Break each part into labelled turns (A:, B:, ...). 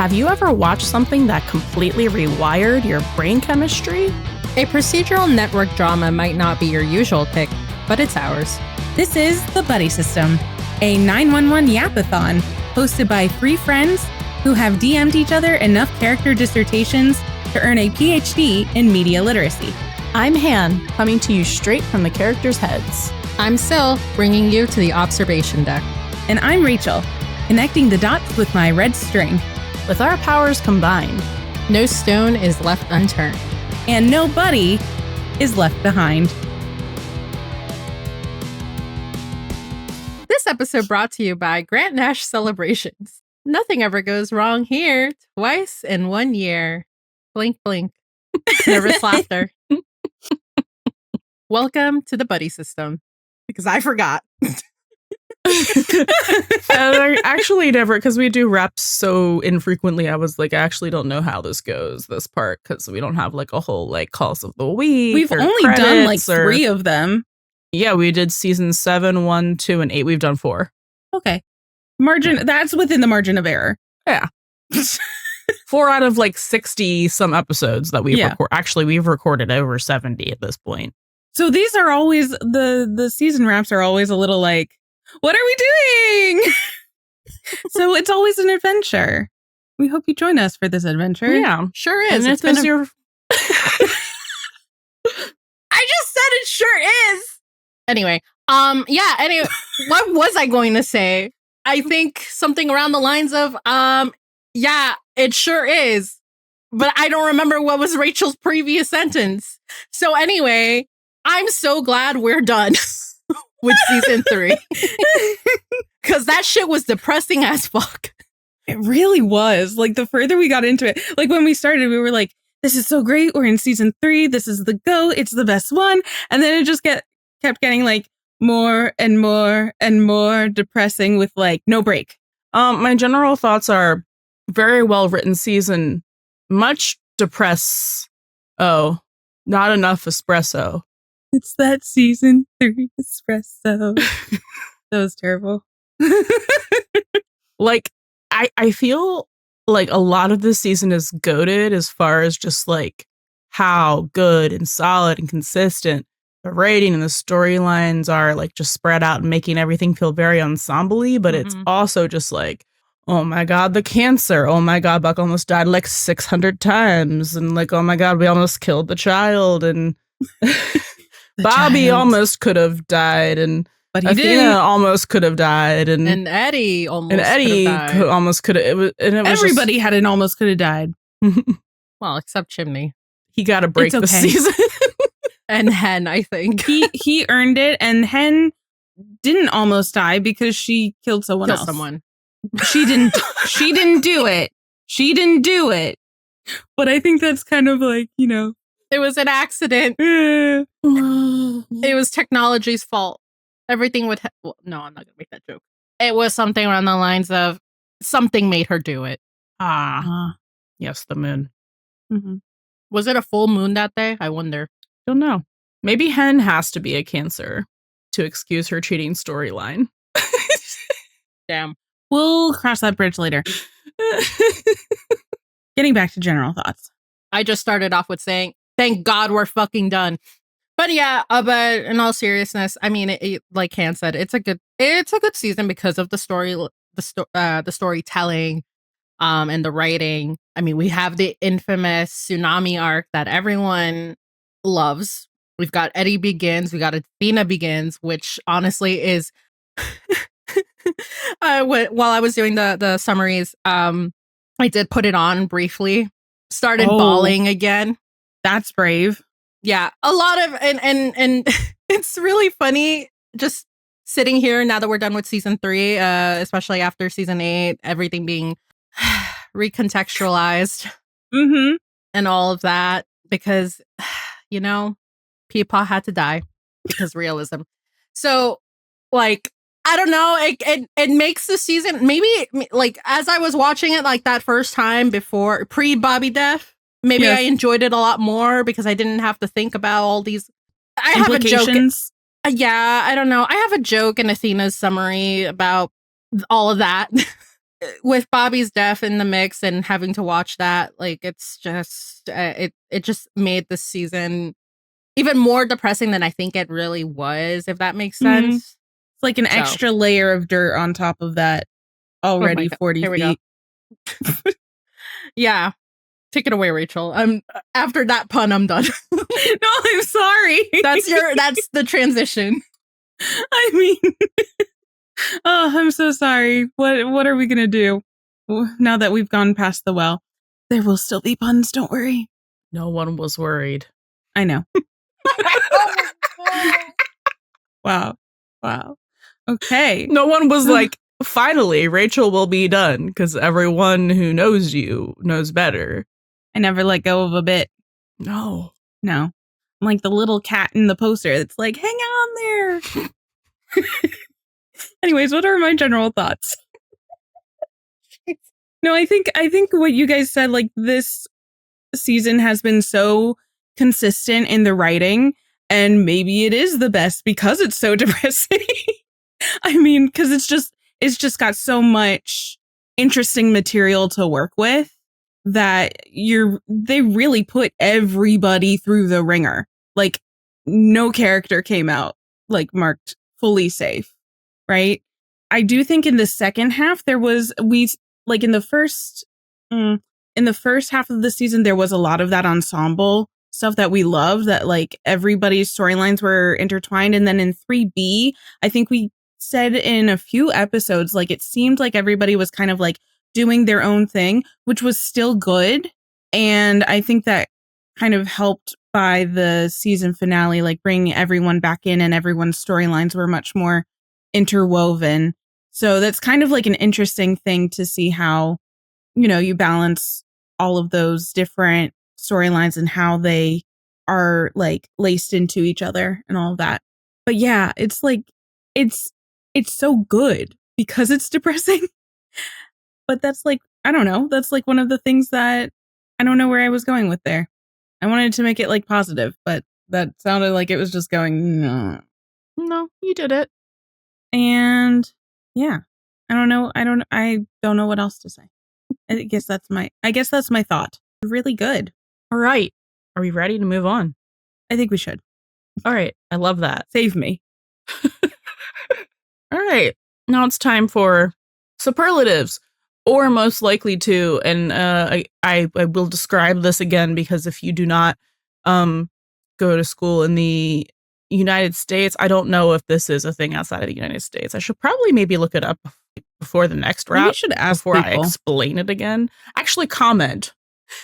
A: Have you ever watched something that completely rewired your brain chemistry?
B: A procedural network drama might not be your usual pick, but it's ours.
C: This is The Buddie System, a 911 yapathon hosted by three friends who have DM'd each other enough character dissertations to earn a PhD in media literacy.
A: I'm Han, coming to you straight from the characters' heads.
B: I'm Sil, bringing you to the observation deck.
C: And I'm Rachel, connecting the dots with my red string.
A: With our powers combined,
B: no stone is left unturned.
C: And no buddy is left behind.
B: This episode brought to you by Grant Nash Celebrations. Nothing ever goes wrong here. Twice in 1 year. Blink, blink. Nervous laughter. Welcome to the Buddie System. Because I forgot.
A: I actually never, because we do reps so infrequently. I was like, I actually don't know how this goes, this part, because we don't have like a whole like calls of the week.
C: We've only done like 3 of them.
A: Yeah, we did season 7, 1, 2, and 8. We've done 4.
C: Okay. Margin, that's within the margin of error.
A: Yeah. 4 out of like 60 some episodes that we've actually we've recorded over 70 at this point.
C: So these are always the season wraps are always a little like, what are we doing? So it's always an adventure. We hope you join us for this adventure.
A: Yeah,
B: sure is.
A: And if your
B: I just said it sure is. Anyway, anyway, what was I going to say? I think something around the lines of, yeah, it sure is. But I don't remember what was Rachel's previous sentence. So anyway, I'm so glad we're done with season 3. Because that shit was depressing as fuck.
C: It really was. Like, the further we got into it, like when we started, we were like, this is so great. We're in season 3. This is the go. It's the best one. And then it just kept getting like more and more and more depressing with like no break.
A: My general thoughts are very well written season. Much depress. Oh, not enough espresso.
C: It's that season 3 espresso. That was terrible.
A: Like, I feel like a lot of this season is goated as far as just like how good and solid and consistent the writing and the storylines are, like just spread out and making everything feel very ensemble-y, but it's also just like, oh my god, the cancer. Oh my god, Buck almost died like 600 times. And like, oh my god, we almost killed the child. And Bobby almost could have died. And
C: but he
A: Athena
C: didn't.
A: Almost could have died. And
B: Eddie almost
A: almost could have.
C: Everybody had an almost could have died.
B: Well, except Chimney.
A: He got a break this season.
B: And Hen, I think.
C: He earned it, and Hen didn't almost die because she killed someone else. She didn't do it. She didn't do it. But I think that's kind of like, you know.
B: It was an accident. It was technology's fault. Everything would well, no, I'm not going to make that joke. It was something around the lines of something made her do it.
A: Yes, the moon.
C: Mm-hmm.
B: Was it a full moon that day? I wonder.
A: Don't know. Maybe Hen has to be a Cancer to excuse her cheating storyline.
B: Damn.
C: We'll cross that bridge later. Getting back to general thoughts.
B: I just started off with saying, thank God we're fucking done. But yeah, but in all seriousness, I mean, like Han said, it's a good season because of the story, the storytelling, and the writing. I mean, we have the infamous Tsunami arc that everyone loves. We've got Eddie Begins, we got Athena Begins, which honestly is while I was doing the summaries, I did put it on briefly. Started bawling again.
C: That's brave.
B: Yeah, a lot of and it's really funny just sitting here now that we're done with season 3, especially after season 8, everything being recontextualized and all of that, because you know, Peepaw had to die because realism. So like, I don't know, it makes the season, maybe like as I was watching it like that first time before pre-Bobby death, maybe I enjoyed it a lot more because I didn't have to think about all these
C: implications.
B: I have a joke. I don't know. I have a joke in Athena's summary about all of that. with Bobby's death in the mix and having to watch that, like it's just it just made the season even more depressing than I think it really was, if that makes sense.
C: It's like an extra layer of dirt on top of that already 40
B: Here we
C: feet.
B: go. Yeah. Take it away, Rachel. After that pun, I'm done.
C: No, I'm sorry.
B: That's the transition.
C: I mean, oh, I'm so sorry. What are we gonna do now that we've gone past the well? There will still be puns, don't worry.
A: No one was worried.
C: I know. Wow. Okay.
A: No one was like, finally, Rachel will be done, because everyone who knows you knows better.
C: I never let go of a bit.
A: No.
C: I'm like the little cat in the poster that's like, hang on there. Anyways, what are my general thoughts? No, I think what you guys said, like this season has been so consistent in the writing, and maybe it is the best because it's so depressing. I mean, because it's just got so much interesting material to work with that they really put everybody through the ringer. Like no character came out like marked fully safe, right? I do think in the second half in the first half of the season there was a lot of that ensemble stuff that we loved, that like everybody's storylines were intertwined, and then in 3B, I think we said in a few episodes like it seemed like everybody was kind of like doing their own thing, which was still good. And I think that kind of helped by the season finale, like bringing everyone back in and everyone's storylines were much more interwoven. So that's kind of like an interesting thing to see how, you balance all of those different storylines and how they are like laced into each other and all of that. But yeah, it's like, it's so good because it's depressing. But that's like, I don't know. That's like one of the things that I don't know where I was going with there. I wanted to make it like positive, but that sounded like it was just going, no.
A: No, you did it.
C: And yeah, I don't know what else to say. I guess that's my thought. Really good.
A: All right. Are we ready to move on?
C: I think we should.
A: All right. I love that.
C: Save me.
A: All right. Now it's time for superlatives, or most likely to. And I will describe this again, because if you do not go to school in the United States, I don't know if this is a thing outside of the United States. I should probably maybe look it up before the next wrap.
C: You should ask
A: before
C: people.
A: I explain it again. Actually, comment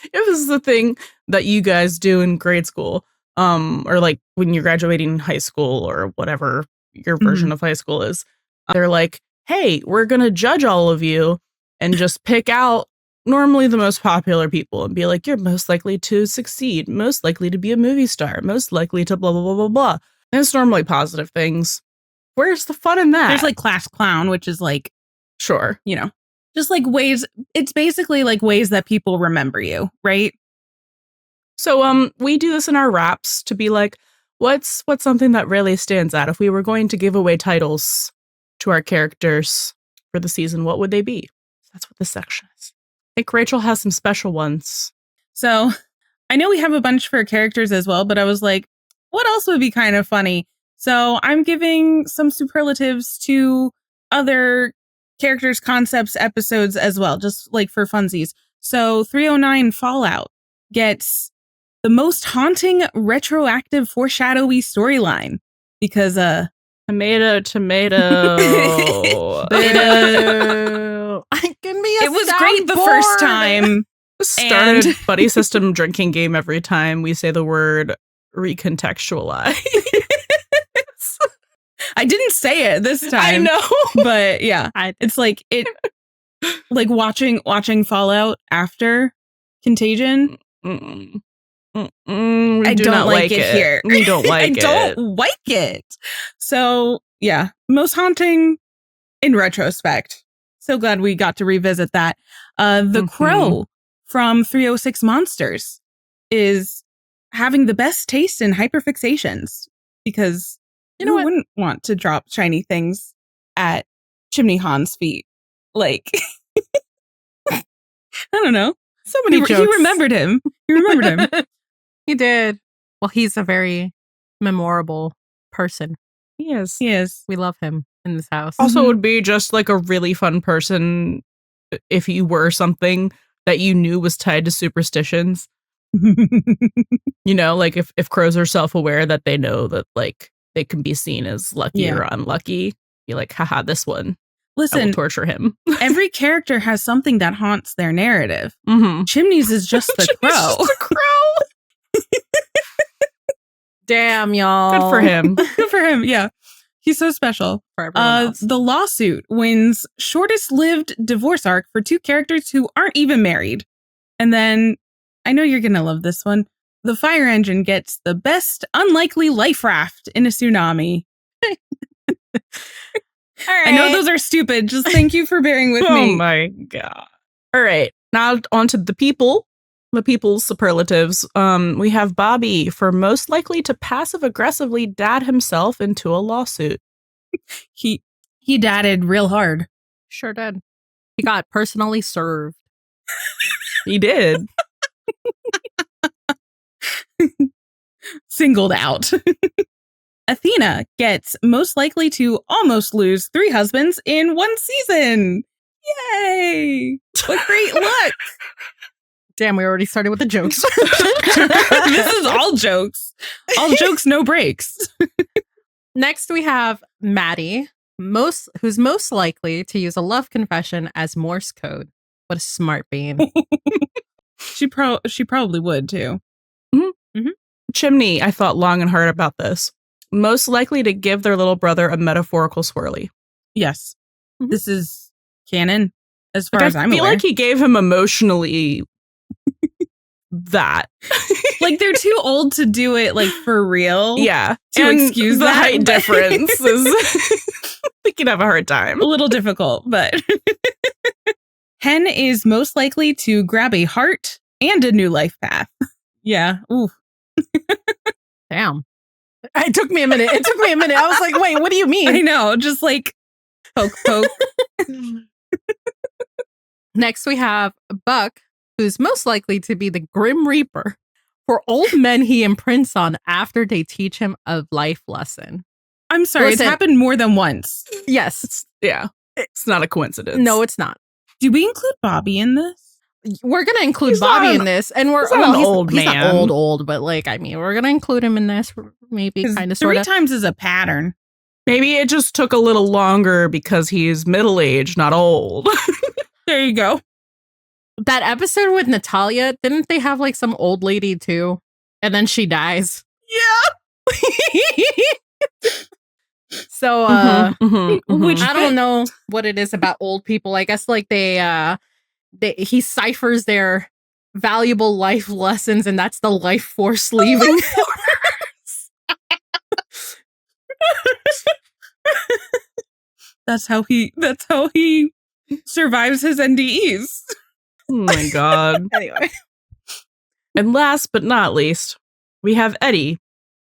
A: if this is the thing that you guys do in grade school, or like when you're graduating high school or whatever your version of high school is. They're like, hey, we're going to judge all of you and just pick out normally the most popular people and be like, you're most likely to succeed, most likely to be a movie star, most likely to blah, blah, blah, blah, blah. And it's normally positive things. Where's the fun in that?
C: There's like class clown, which is like,
A: sure,
C: just like ways, it's basically like ways that people remember you, right?
A: So we do this in our raps to be like, what's something that really stands out? If we were going to give away titles to our characters for the season, what would they be? That's what this section is. I think Rachel has some special ones.
C: So I know we have a bunch for characters as well, but I was like, what else would be kind of funny? So I'm giving some superlatives to other characters, concepts, episodes as well, just like for funsies. So 309 Fallout gets the most haunting retroactive foreshadowy storyline because
A: tomato
B: It
C: was great the first time.
A: Started buddy system drinking game every time we say the word recontextualize.
C: I didn't say it this time.
A: I know.
C: But yeah, it's like like watching Fallout after Contagion.
A: I do not like it
C: here.
A: We don't like it.
C: I don't like it. So yeah, most haunting in retrospect. So glad we got to revisit that. The Crow from 306 Monsters is having the best taste in hyperfixations because you wouldn't want to drop shiny things at Chimney Han's feet. Like, I don't know.
B: So many
C: He
B: jokes.
C: remembered him. He remembered him.
B: He did. Well, he's a very memorable person.
A: He is.
C: He is.
B: We love him in this house.
A: Also, would be just like a really fun person if you were something that you knew was tied to superstitions. You know, like if crows are self-aware that they know that like they can be seen as lucky or unlucky, you're like, haha, this one. I
C: Listen,
A: will torture him.
C: every character has something that haunts their narrative.
A: Mm-hmm.
C: Chimney's is just the crow.
A: Just a crow.
B: Damn, y'all.
A: Good for him.
C: Good for him. Yeah. He's so special.
B: For everyone else.
C: The lawsuit wins shortest lived divorce arc for two characters who aren't even married. And then I know you're going to love this one. The fire engine gets the best unlikely life raft in a tsunami.
B: All right.
C: I know those are stupid. Just thank you for bearing with me.
A: Oh my God. All right. Now on to the people. The people's superlatives. We have Bobby for most likely to passive aggressively dad himself into a lawsuit.
C: He dadded real hard.
B: Sure did. He got personally served.
A: He did.
C: Singled out. Athena gets most likely to almost lose 3 husbands in 1 season. Yay! What great luck!
B: Damn, we already started with the jokes.
C: This is all jokes. All jokes, no breaks.
B: Next, we have Maddie, who's most likely to use a love confession as Morse code. What a smart bean.
C: She probably would too.
A: Mm-hmm. Mm-hmm. Chimney, I thought long and hard about this. Most likely to give their little brother a metaphorical swirly.
C: Yes.
B: Mm-hmm.
C: This is canon as far as I'm aware.
A: I feel like he gave him emotionally that.
C: Like they're too old to do it like for real.
A: Yeah.
C: To
A: and
C: excuse
A: the
C: that,
A: height difference is we could have a hard time.
C: A little difficult, but Hen is most likely to grab a heart and a new life path. Yeah. Ooh.
B: Damn. It took me a minute. I was like, wait, what do you mean?
C: I know. Just like poke.
B: Next, we have Buck, who's most likely to be the Grim Reaper for old men he imprints on after they teach him a life lesson.
C: I'm sorry.
B: Listen,
C: it's happened more than once.
B: Yes.
A: It's not a coincidence.
B: No, it's not.
C: Do we include Bobby in this?
B: We're gonna include Bobby in this, and
A: he's not
B: old, but like, I mean, we're gonna include him in this, maybe kind of sort of.
C: 3 times is a pattern.
A: Maybe it just took a little longer because he's middle-aged, not old.
C: There you go.
B: That episode with Natalia, didn't they have like some old lady too, and then she dies?
C: Yeah.
B: So,
C: Which
B: I don't know what it is about old people. I guess like he ciphers their valuable life lessons, and that's the life force leaving.
C: That's how he survives his NDEs.
A: Oh my God.
B: Anyway.
A: And last but not least, we have Eddie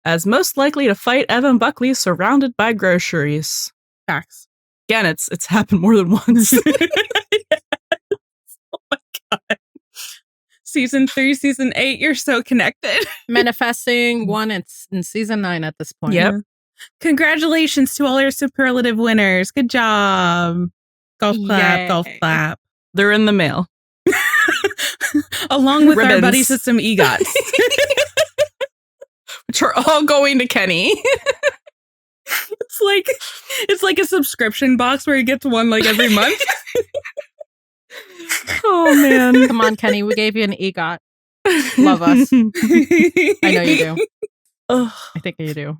A: as most likely to fight Evan Buckley surrounded by groceries.
C: Facts.
A: Again, it's happened more than once.
C: Oh my God. Season 3, season 8, you're so connected.
B: Manifesting one, it's in season 9 at this point.
A: Yep.
C: Congratulations to all our superlative winners. Good job. Golf clap,
B: Yay.
C: golf clap.
A: They're in the mail.
C: Along with our
A: Ribbons.
C: buddy system EGOTs.
A: Which are all going to Kenny.
C: It's like a subscription box where he gets one like every month.
A: Oh man.
B: Come on, Kenny. We gave you an EGOT. Love us. I know you do. I think you do.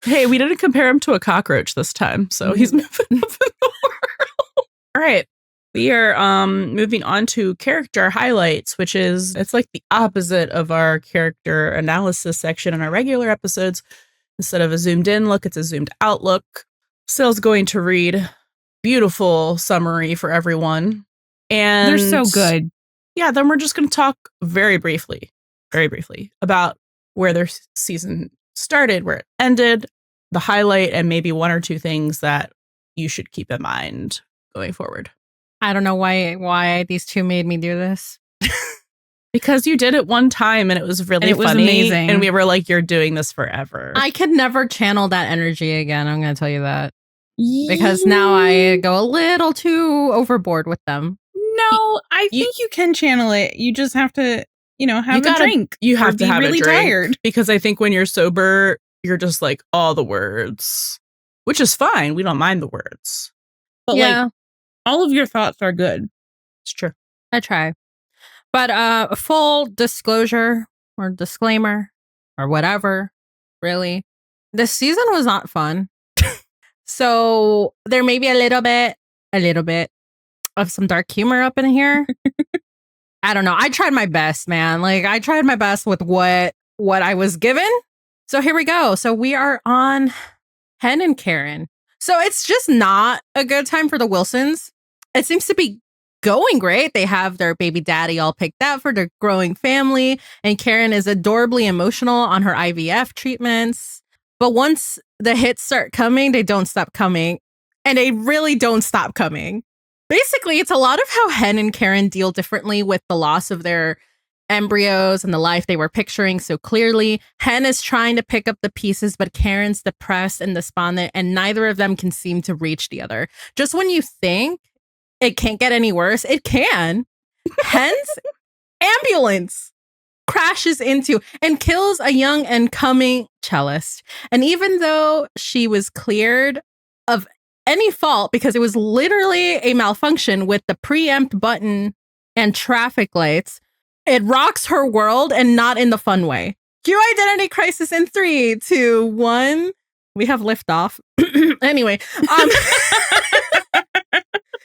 A: Hey, we didn't compare him to a cockroach this time, so he's moving up in the world. All right. We are moving on to character highlights, which is, it's like the opposite of our character analysis section in our regular episodes. Instead of a zoomed in look, it's a zoomed out look. Syl's going to read beautiful summary for everyone. And
C: they're so good.
A: Yeah, then we're just going to talk very briefly about where their season started, where it ended, the highlight, and maybe 1 or 2 things that you should keep in mind going forward.
B: I don't know why these two made me do this.
A: Because you did it one time and it was really
C: And it was
A: funny.
C: amazing.
A: And we were like, you're doing this forever.
B: I could never channel that energy again. I'm going to tell you that. Because now I go a little too overboard with them.
C: No, I think you can channel it. You just have to, have a drink.
A: You have to
C: be
A: have
C: really
A: a drink.
C: tired.
A: Because I think when you're sober, you're just like all the words, which is fine. We don't mind the words.
C: But like, all of your thoughts are good.
A: It's true.
B: I try. But full disclosure or disclaimer or whatever, really, this season was not fun. So there may be a little bit of some dark humor up in here. I don't know. I tried my best, man. Like I tried my best with what I was given. So here we go. So we are on Hen and Karen. So it's just not a good time for the Wilsons. It seems to be going great. They have their baby daddy all picked out for their growing family, and Karen is adorably emotional on her IVF treatments. But once the hits start coming, they don't stop coming, and they really don't stop coming. Basically, it's a lot of how Hen and Karen deal differently with the loss of their embryos and the life they were picturing so clearly. Hen is trying to pick up the pieces, but Karen's depressed and despondent, and neither of them can seem to reach the other. Just when you think it can't get any worse, it can. Hen's ambulance crashes into and kills a young and coming cellist. And even though she was cleared of any fault because it was literally a malfunction with the preempt button and traffic lights, it rocks her world, and not in the fun way. Cue identity crisis in 3, 2, 1. We have liftoff. Anyway,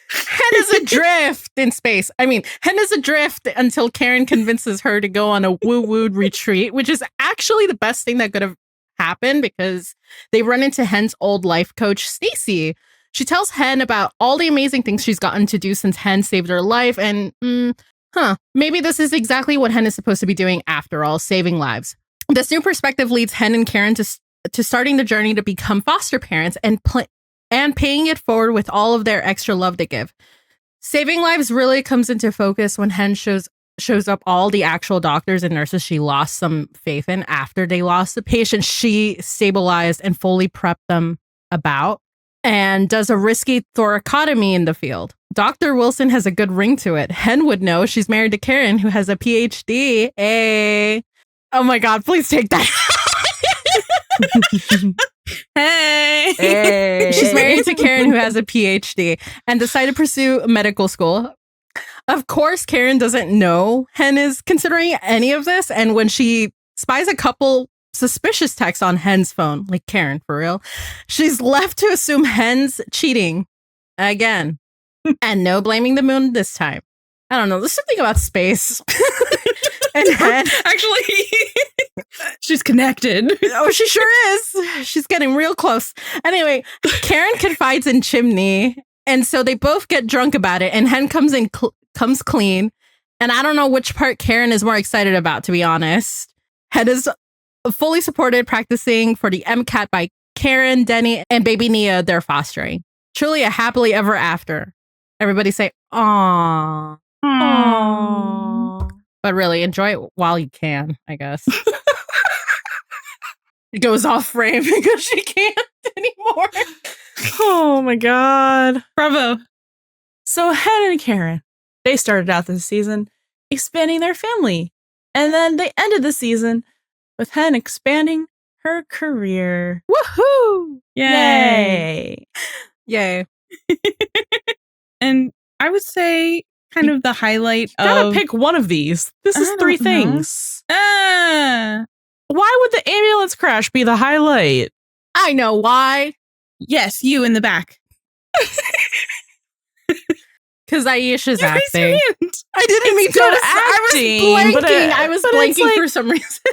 B: Hen is adrift in space. I mean, Hen is adrift until Karen convinces her to go on a woo-woo retreat, which is actually the best thing that could have happened because they run into Hen's old life coach, Stacy. She tells Hen about all the amazing things she's gotten to do since Hen saved her life, and maybe this is exactly what Hen is supposed to be doing after all, saving lives. This new perspective leads Hen and Karen to starting the journey to become foster parents and paying it forward with all of their extra love they give. Saving lives really comes into focus when Hen shows up all the actual doctors and nurses she lost some faith in after they lost the patient she stabilized and fully prepped them about, and does a risky thoracotomy in the field. Dr. Wilson has a good ring to it. Hen would know. She's married to Karen, who has a PhD. Hey. Oh my God, please take that.
C: Hey.
B: She's married to Karen, who has a PhD, and decided to pursue medical school. Of course, Karen doesn't know Hen is considering any of this, and when she spies a couple suspicious texts on Hen's phone, like Karen, for real, she's left to assume Hen's cheating again. And no blaming the moon this time. I don't know. There's something about space. And Hen.
C: Actually, she's connected.
B: Oh, she sure is. She's getting real close. Anyway, Karen confides in Chimney, and so they both get drunk about it, and Hen comes clean. And I don't know which part Karen is more excited about, to be honest. Hen is fully supported, practicing for the MCAT by Karen, Denny, and baby Nia they're fostering. Truly a happily ever after. Everybody say, "Aww."
C: Aww.
B: But really, enjoy it while you can, I guess. It goes off frame because she can't anymore.
A: Oh my God.
C: Bravo.
A: So Hen and Karen, they started out this season expanding their family. And then they ended the season with Hen expanding her career.
B: Woohoo!
C: Yay.
B: Yay.
C: And I would say kind of the highlight
A: You gotta
C: of...
A: pick one of these. This is 3 things. Why would the ambulance crash be the highlight?
B: I know why.
C: Yes, you in the back.
B: Because Aisha's
C: You raised your
B: acting.
C: hand.
B: I didn't mean to.
A: good
B: I was
A: but it's
B: blanking
A: like-
B: for some reason.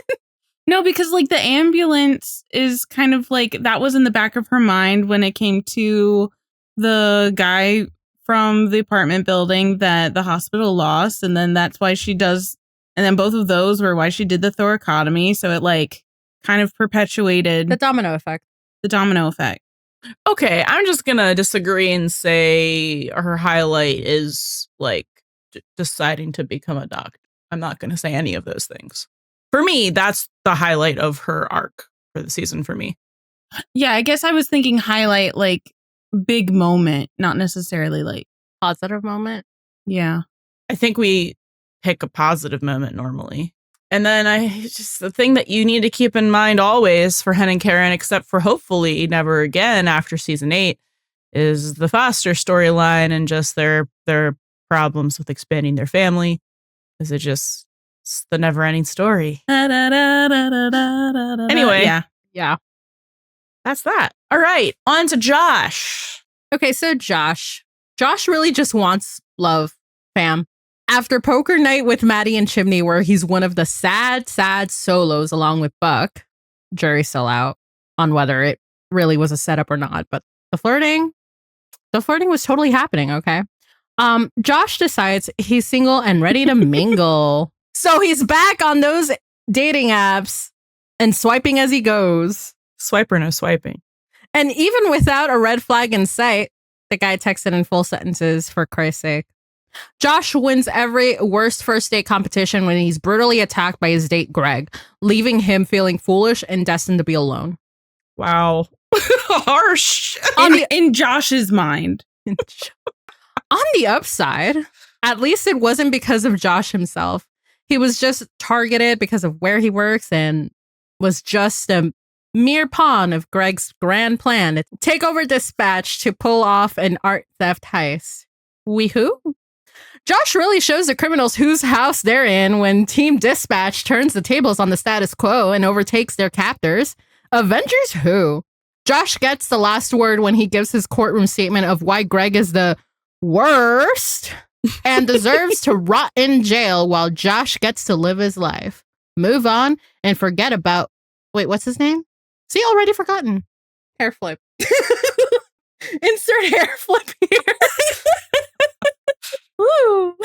C: No, because like the ambulance is kind of like that was in the back of her mind when it came to the guy from the apartment building that the hospital lost. And then that's why she does. And then both of those were why she did the thoracotomy. So it like kind of perpetuated
B: The domino effect.
C: the domino effect.
A: Okay, I'm just gonna disagree and say her highlight is like deciding to become a doctor. I'm not gonna say any of those things. For me, that's the highlight of her arc for the season for me.
C: Yeah, I guess I was thinking highlight like big moment, not necessarily like
B: Positive moment.
C: yeah.
A: I think we pick a positive moment normally. And then just the thing that you need to keep in mind always for Hen and Karen, except for hopefully never again after season 8, is the Foster storyline and just their problems with expanding their family. Is it just it's the never ending story? Anyway,
B: Yeah.
A: that's that. All right, on to Josh.
B: Okay, so Josh really just wants love, fam. After poker night with Maddie and Chimney, where he's one of the sad solos along with Buck, jury's still out on whether it really was a setup or not, but the flirting was totally happening, okay? Josh decides he's single and ready to mingle. So he's back on those dating apps and swiping as he goes.
A: Swiper, no swiping.
B: And even without a red flag in sight, the guy texted in full sentences, for Christ's sake. Josh wins every worst first date competition when he's brutally attacked by his date, Greg, leaving him feeling foolish and destined to be alone.
A: Wow. Harsh.
C: In Josh's mind.
B: On the upside, at least it wasn't because of Josh himself. He was just targeted because of where he works and was just a mere pawn of Greg's grand plan to take over Dispatch to pull off an art theft heist. Wee-hoo? Josh really shows the criminals whose house they're in when Team Dispatch turns the tables on the status quo and overtakes their captors. Avengers who? Josh gets the last word when he gives his courtroom statement of why Greg is the worst and deserves to rot in jail while Josh gets to live his life. Move on and forget about... Wait, what's his name? See, already forgotten. Hair flip. Insert hair flip here. Woo.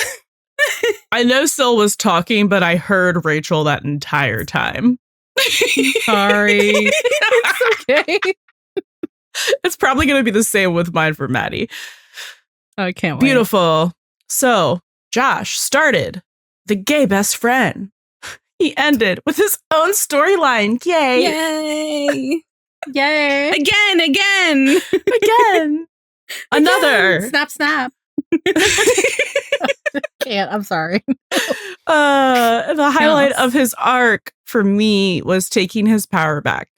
A: I know Syl was talking, but I heard Rachel that entire time.
C: Sorry.
B: It's okay.
A: It's probably going to be the same with mine for Maddie.
B: I can't wait.
A: Beautiful. So, Josh started the gay best friend. He ended with his own storyline. Yay.
C: Yay.
B: Yay.
C: Again.
A: Again. Another.
B: Snap. Can't. I'm sorry.
A: The highlight of his arc for me was taking his power back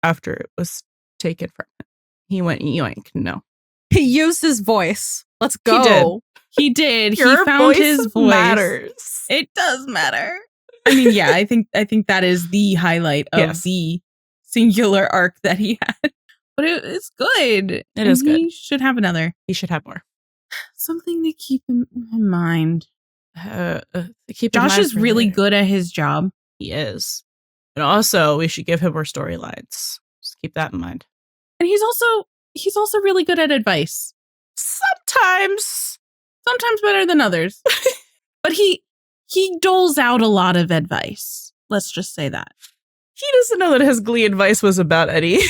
A: after it was taken from him. He went yoink. No.
B: He used his voice. Let's go.
C: He did.
A: Your
C: he found his voice.
A: Matters.
C: It does matter. I mean, yeah, I think that is the highlight of the singular arc that he had. But it's good.
A: It is good.
C: He should have another.
A: He should have more.
C: Something to keep in mind. Josh is really
A: later.
C: good at his job.
A: He is. And also, we should give him more storylines. Just keep that in mind.
C: And he's also really good at advice.
A: Sometimes
C: better than others. But he doles out a lot of advice. Let's just say that.
A: He doesn't know that his Glee advice was about Eddie.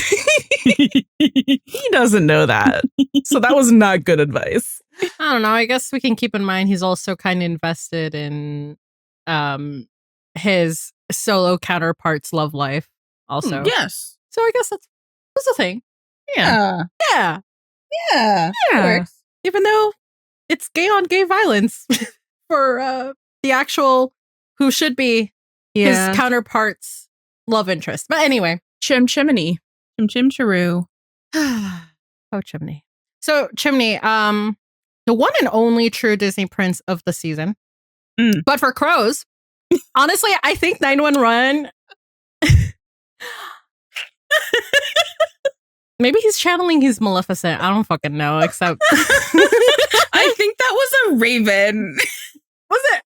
A: He doesn't know that. So that was not good advice.
B: I don't know. I guess we can keep in mind he's also kind of invested in his solo counterpart's love life also.
C: Yes.
B: So I guess that's a thing.
C: Yeah.
B: Works. Even though it's gay on gay violence for the actual who should be his counterpart's love interest. But anyway.
A: Chimney.
C: Chim Charoo.
B: Oh, Chimney. So Chimney, the one and only true Disney prince of the season. But for crows, honestly, I think 911. Maybe he's channeling his Maleficent. I don't fucking know, except
C: I think that was a raven.
B: Was it?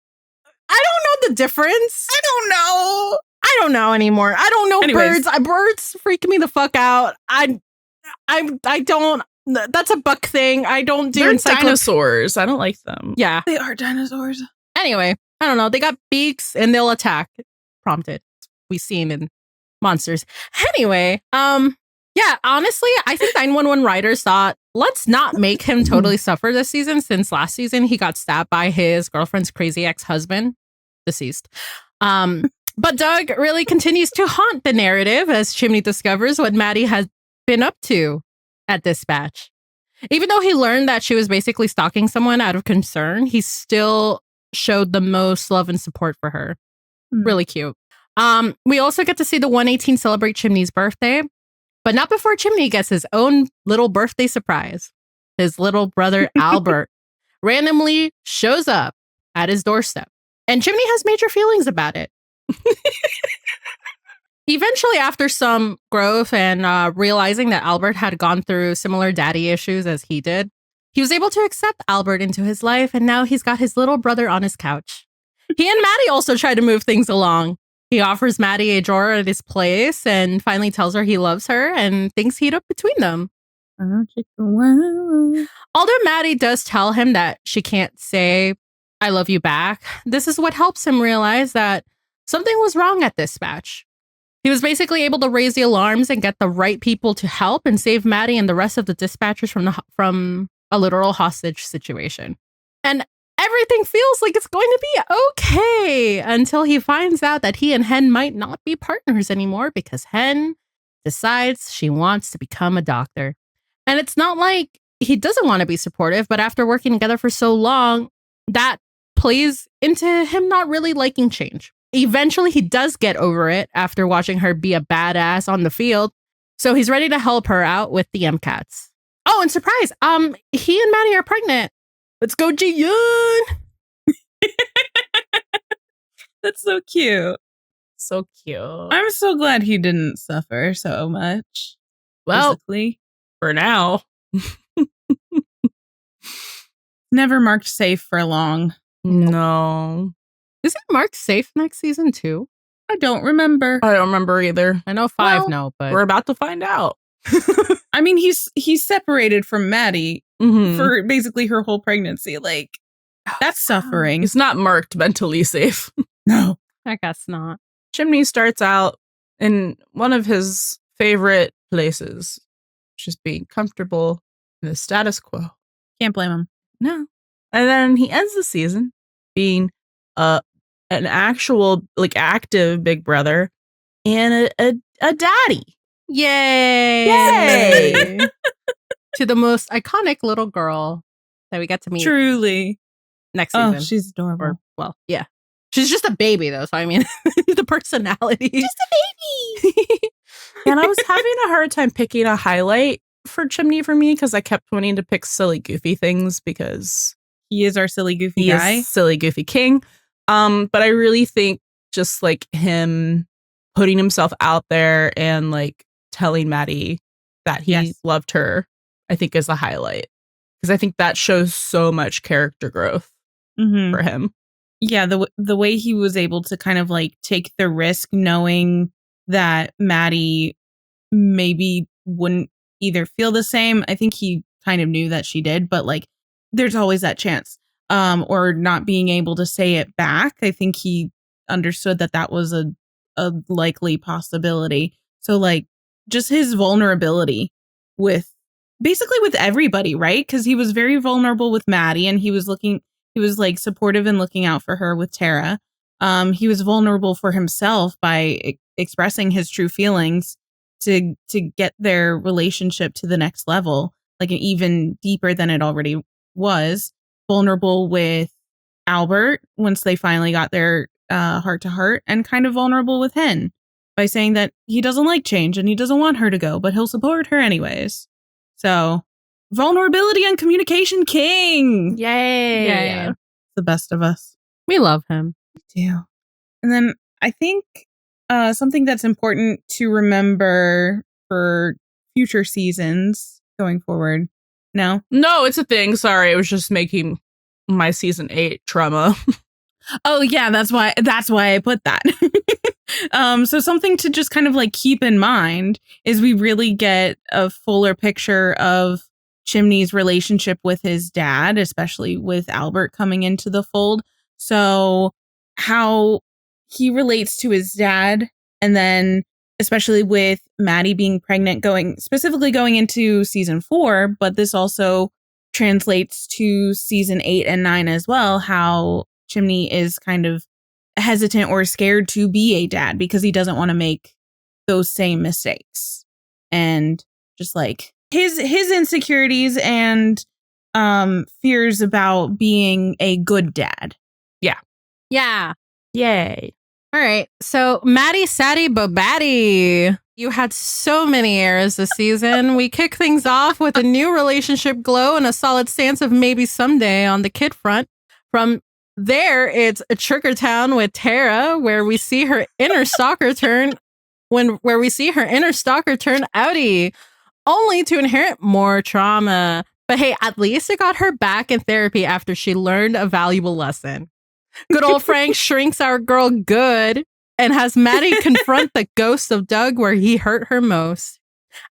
B: I don't know the difference.
C: I don't know.
B: I don't know anymore. I don't know.
C: Anyways.
B: Birds. Birds freak me the fuck out. I don't. That's a Buck thing. I don't do
A: They're dinosaurs. I don't like them.
B: Yeah.
C: They are dinosaurs.
B: Anyway, I don't know. They got beaks and they'll attack. Prompted. We've seen in monsters. Anyway, Yeah, honestly, I think 911 writers thought, let's not make him totally suffer this season, since last season he got stabbed by his girlfriend's crazy ex-husband, deceased. But Doug really continues to haunt the narrative as Chimney discovers what Maddie has been up to at Dispatch. Even though he learned that she was basically stalking someone out of concern, he still showed the most love and support for her. Really cute. We also get to see the 118 celebrate Chimney's birthday, but not before Chimney gets his own little birthday surprise. His little brother, Albert, randomly shows up at his doorstep, and Chimney has major feelings about it. Eventually, after some growth and realizing that Albert had gone through similar daddy issues as he did, he was able to accept Albert into his life, and now he's got his little brother on his couch. He and Maddie also try to move things along. He offers Maddie a drawer at his place and finally tells her he loves her and things heat up between them. Although Maddie does tell him that she can't say, I love you back, this is what helps him realize that something was wrong at Dispatch. He was basically able to raise the alarms and get the right people to help and save Maddie and the rest of the dispatchers from a literal hostage situation. And everything feels like it's going to be okay until he finds out that he and Hen might not be partners anymore because Hen decides she wants to become a doctor. And it's not like he doesn't want to be supportive, but after working together for so long, that plays into him not really liking change. Eventually, he does get over it after watching her be a badass on the field, so he's ready to help her out with the MCATs. Oh, and surprise, he and Maddie are pregnant. Let's go, Ji-Yoon!
C: That's so cute.
A: So cute.
C: I'm so glad he didn't suffer so much.
A: Well,
C: physically.
A: For now.
C: Never marked safe for long.
A: No.
B: Is it marked safe next season too?
C: I don't remember.
A: I don't remember either.
B: I know 5 no, but
A: we're about to find out.
C: I mean, he's separated from Maddie for basically her whole pregnancy. Like, that's suffering.
A: It's not marked mentally safe.
C: No.
B: I guess not.
A: Chimney starts out in one of his favorite places, just being comfortable in the status quo.
C: Can't blame him.
A: No. And then he ends the season being an actual, like, active big brother and a daddy.
B: Yay!
A: Yay!
B: To the most iconic little girl that we get to meet.
C: Truly.
B: Next season.
C: Oh, she's adorable.
B: Or, well, yeah. She's just a baby, though. So, I mean, the personality.
C: Just a baby.
A: And I was having a hard time picking a highlight for Chimney for me because I kept wanting to pick silly, goofy things because
C: he is our silly, goofy guy.
A: Is silly, goofy king. But I really think just like him putting himself out there and like telling Maddie that he loved her, I think is the highlight. Because I think that shows so much character growth for him.
C: Yeah, the way he was able to kind of like take the risk knowing that Maddie maybe wouldn't either feel the same. I think he kind of knew that she did, but like there's always that chance. Or not being able to say it back. I think he understood that that was a likely possibility. So like just his vulnerability with basically with everybody, right? Because he was very vulnerable with Maddie and he was like supportive and looking out for her with Tara. He was vulnerable for himself by expressing his true feelings to get their relationship to the next level, like even deeper than it already was. Vulnerable with Albert once they finally got their heart to heart, and kind of vulnerable with Hen by saying that he doesn't like change and he doesn't want her to go, but he'll support her anyways. So vulnerability and communication king.
A: Yay.
C: Yeah. The best of us.
B: We love him.
C: We do. And then I think something that's important to remember for future seasons going forward. No,
A: it's a thing. Sorry, it was just making my season 8 trauma.
C: Oh yeah, that's why I put that. So something to just kind of like keep in mind is we really get a fuller picture of Chimney's relationship with his dad, especially with Albert coming into the fold. So how he relates to his dad, and then especially with Maddie being pregnant specifically going into season 4, but this also translates to season 8 and 9 as well, how Chimney is kind of hesitant or scared to be a dad because he doesn't want to make those same mistakes. And just like his insecurities and fears about being a good dad.
B: Yeah.
A: Yay.
B: All right. So, Maddie, Sadie, Babaddy. You had so many eras this season. We kick things off with a new relationship glow and a solid stance of maybe someday on the kid front. From there, it's a Trigger Town with Tara, where we see her inner stalker turn outie, only to inherit more trauma. But hey, at least it got her back in therapy after she learned a valuable lesson. Good old Frank shrinks our girl good and has Maddie confront the ghost of Doug where he hurt her most.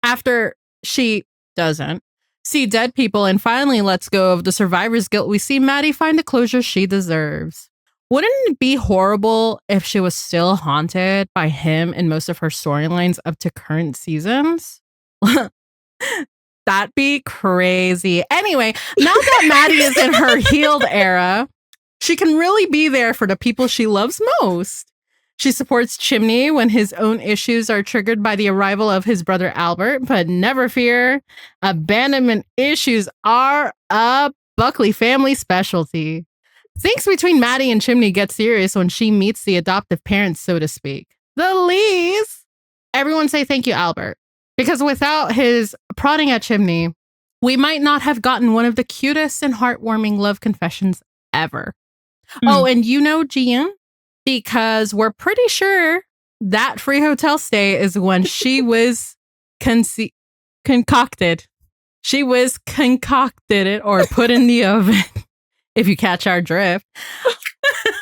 B: After she doesn't see dead people and finally lets go of the survivor's guilt, we see Maddie find the closure she deserves. Wouldn't it be horrible if she was still haunted by him in most of her storylines up to current seasons? That'd be crazy. Anyway, now that Maddie is in her healed era, she can really be there for the people she loves most. She supports Chimney when his own issues are triggered by the arrival of his brother Albert, but never fear, abandonment issues are a Buckley family specialty. Things between Maddie and Chimney get serious when she meets the adoptive parents, so to speak. The Lees! Everyone say thank you, Albert. Because without his prodding at Chimney, we might not have gotten one of the cutest and heartwarming love confessions ever. Oh, and you know Gian, because we're pretty sure that free hotel stay is when she was concocted. She was concocted it or put in the oven, if you catch our drift.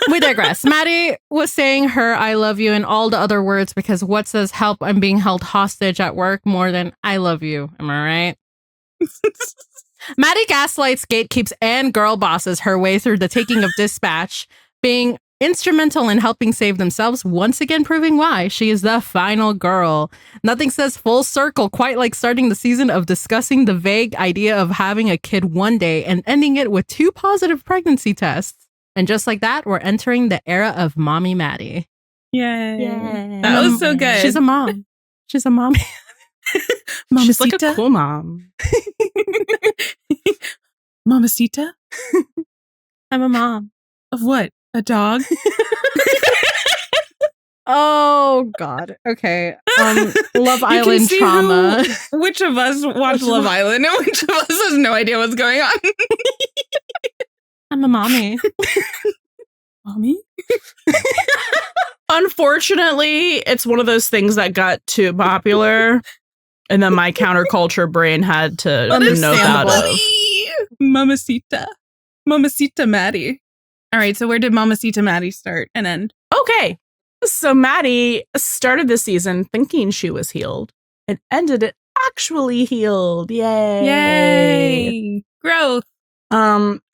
B: We digress. Maddie was saying her I love you and all the other words because what says help I'm being held hostage at work more than I love you. Am I right? Maddie gaslights, gatekeeps, and girl bosses her way through the taking of Dispatch, being instrumental in helping save themselves, once again proving why she is the final girl. Nothing says full circle quite like starting the season of discussing the vague idea of having a kid one day and ending it with 2 positive pregnancy tests. And just like that, we're entering the era of Mommy Maddie.
C: Yay. That was so good.
B: She's a mom. She's a mommy.
A: She's like a cool mom.
C: Mamacita?
B: I'm a mom.
C: Of what? A dog?
B: Oh, God. Okay. Love Island trauma.
C: Which of us watched Love Island and which of us has no idea what's going on?
B: I'm a mommy.
C: Mommy?
A: Unfortunately, it's one of those things that got too popular. And then my counterculture brain had to know that of.
C: Mamacita. Mamacita Maddie. All right, so where did Mamacita Maddie start and end?
A: Okay. So Maddie started the season thinking she was healed and ended it actually healed. Yay.
C: Yay. Growth.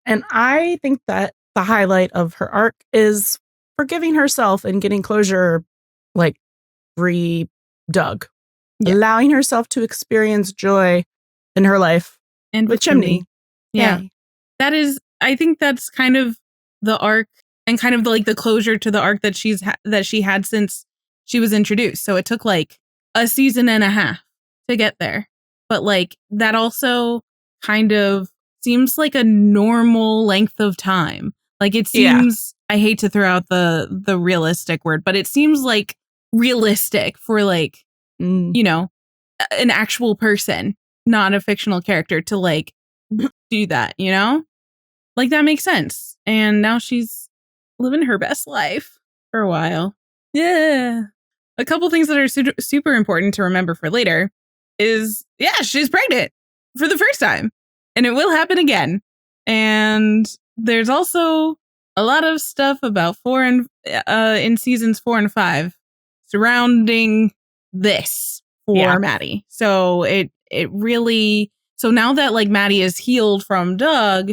A: And I think that the highlight of her arc is forgiving herself and getting closure, like Doug. Yeah. Allowing herself to experience joy in her life
C: and
A: with Chimney.
C: Yeah. That is, I think that's kind of the arc and kind of like the closure to the arc that she had since she was introduced. So it took like a season and a half to get there. But like that also kind of seems like a normal length of time. Like it seems, I hate to throw out the realistic word, but it seems like realistic for like, you know, an actual person, not a fictional character to like do that, you know? Like that makes sense. And now she's living her best life for a while. Yeah. A couple things that are super important to remember for later is, she's pregnant for the first time. And it will happen again. And there's also a lot of stuff about in seasons 4 and 5 surrounding this for Maddie. So it really, so now that like Maddie is healed from Doug,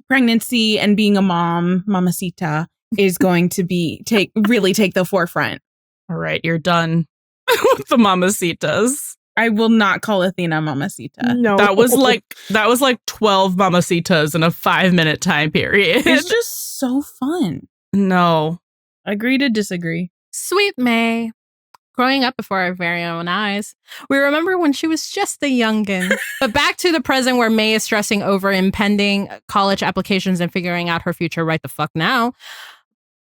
C: pregnancy and being a mom, Mamacita, is going to be take the forefront.
A: All right, you're done with the mamacitas.
C: I will not call Athena Mamacita.
B: No.
A: That was like 12 mamacitas in a 5-minute time period.
C: It's just so fun.
A: No.
C: Agree to disagree.
B: Sweet May. Growing up before our very own eyes, we remember when she was just a youngin'. But back to the present where May is stressing over impending college applications and figuring out her future right the fuck now.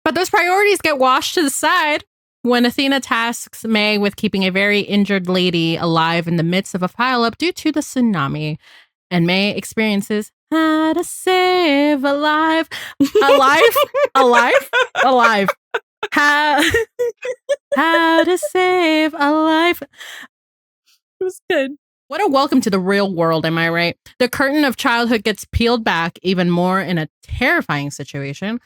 B: But those priorities get washed to the side when Athena tasks May with keeping a very injured lady alive in the midst of a pileup due to the tsunami. And May experiences how to save alive. Alive. How to save a life.
C: It was good.
B: What a welcome to the real world, am I right? The curtain of childhood gets peeled back even more in a terrifying situation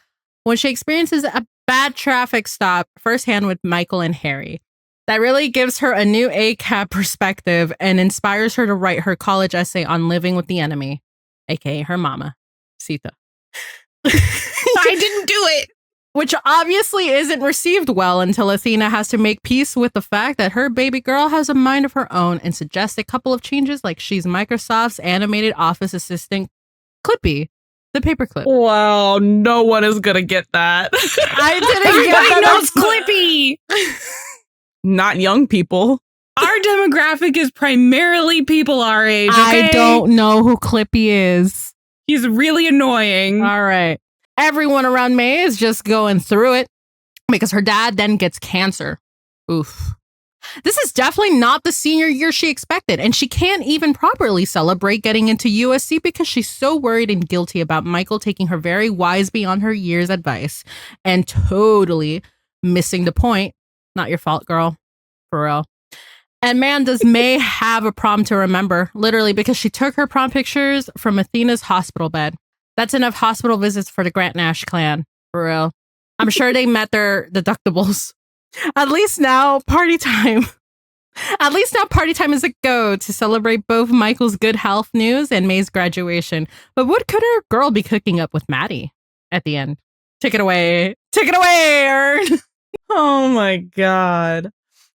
B: when she experiences a bad traffic stop firsthand with Michael and Harry. That really gives her a new ACAB perspective and inspires her to write her college essay on living with the enemy, aka her mama, Sita.
C: I didn't do it.
B: Which obviously isn't received well until Athena has to make peace with the fact that her baby girl has a mind of her own and suggests a couple of changes, like she's Microsoft's animated office assistant, Clippy, the paperclip.
A: Wow, no one is gonna get that.
B: I didn't
C: Everybody
B: get
C: knows
B: that.
C: Clippy.
A: Not young people.
C: Our demographic is primarily people our age. Okay?
B: I don't know who Clippy is.
C: He's really annoying.
B: All right. Everyone around May is just going through it because her dad then gets cancer. Oof. This is definitely not the senior year she expected, and she can't even properly celebrate getting into USC because she's so worried and guilty about Michael taking her very wise beyond her years advice and totally missing the point. Not your fault, girl. For real. And man, does May have a prom to remember, literally, because she took her prom pictures from Athena's hospital bed. That's enough hospital visits for the Grant Nash clan, for real. I'm sure they met their deductibles. At least now, party time. At least now, party time is a go to celebrate both Michael's good health news and May's graduation. But what could our girl be cooking up with Maddie at the end? Take it away. Take it away, Ern.
A: Oh my God.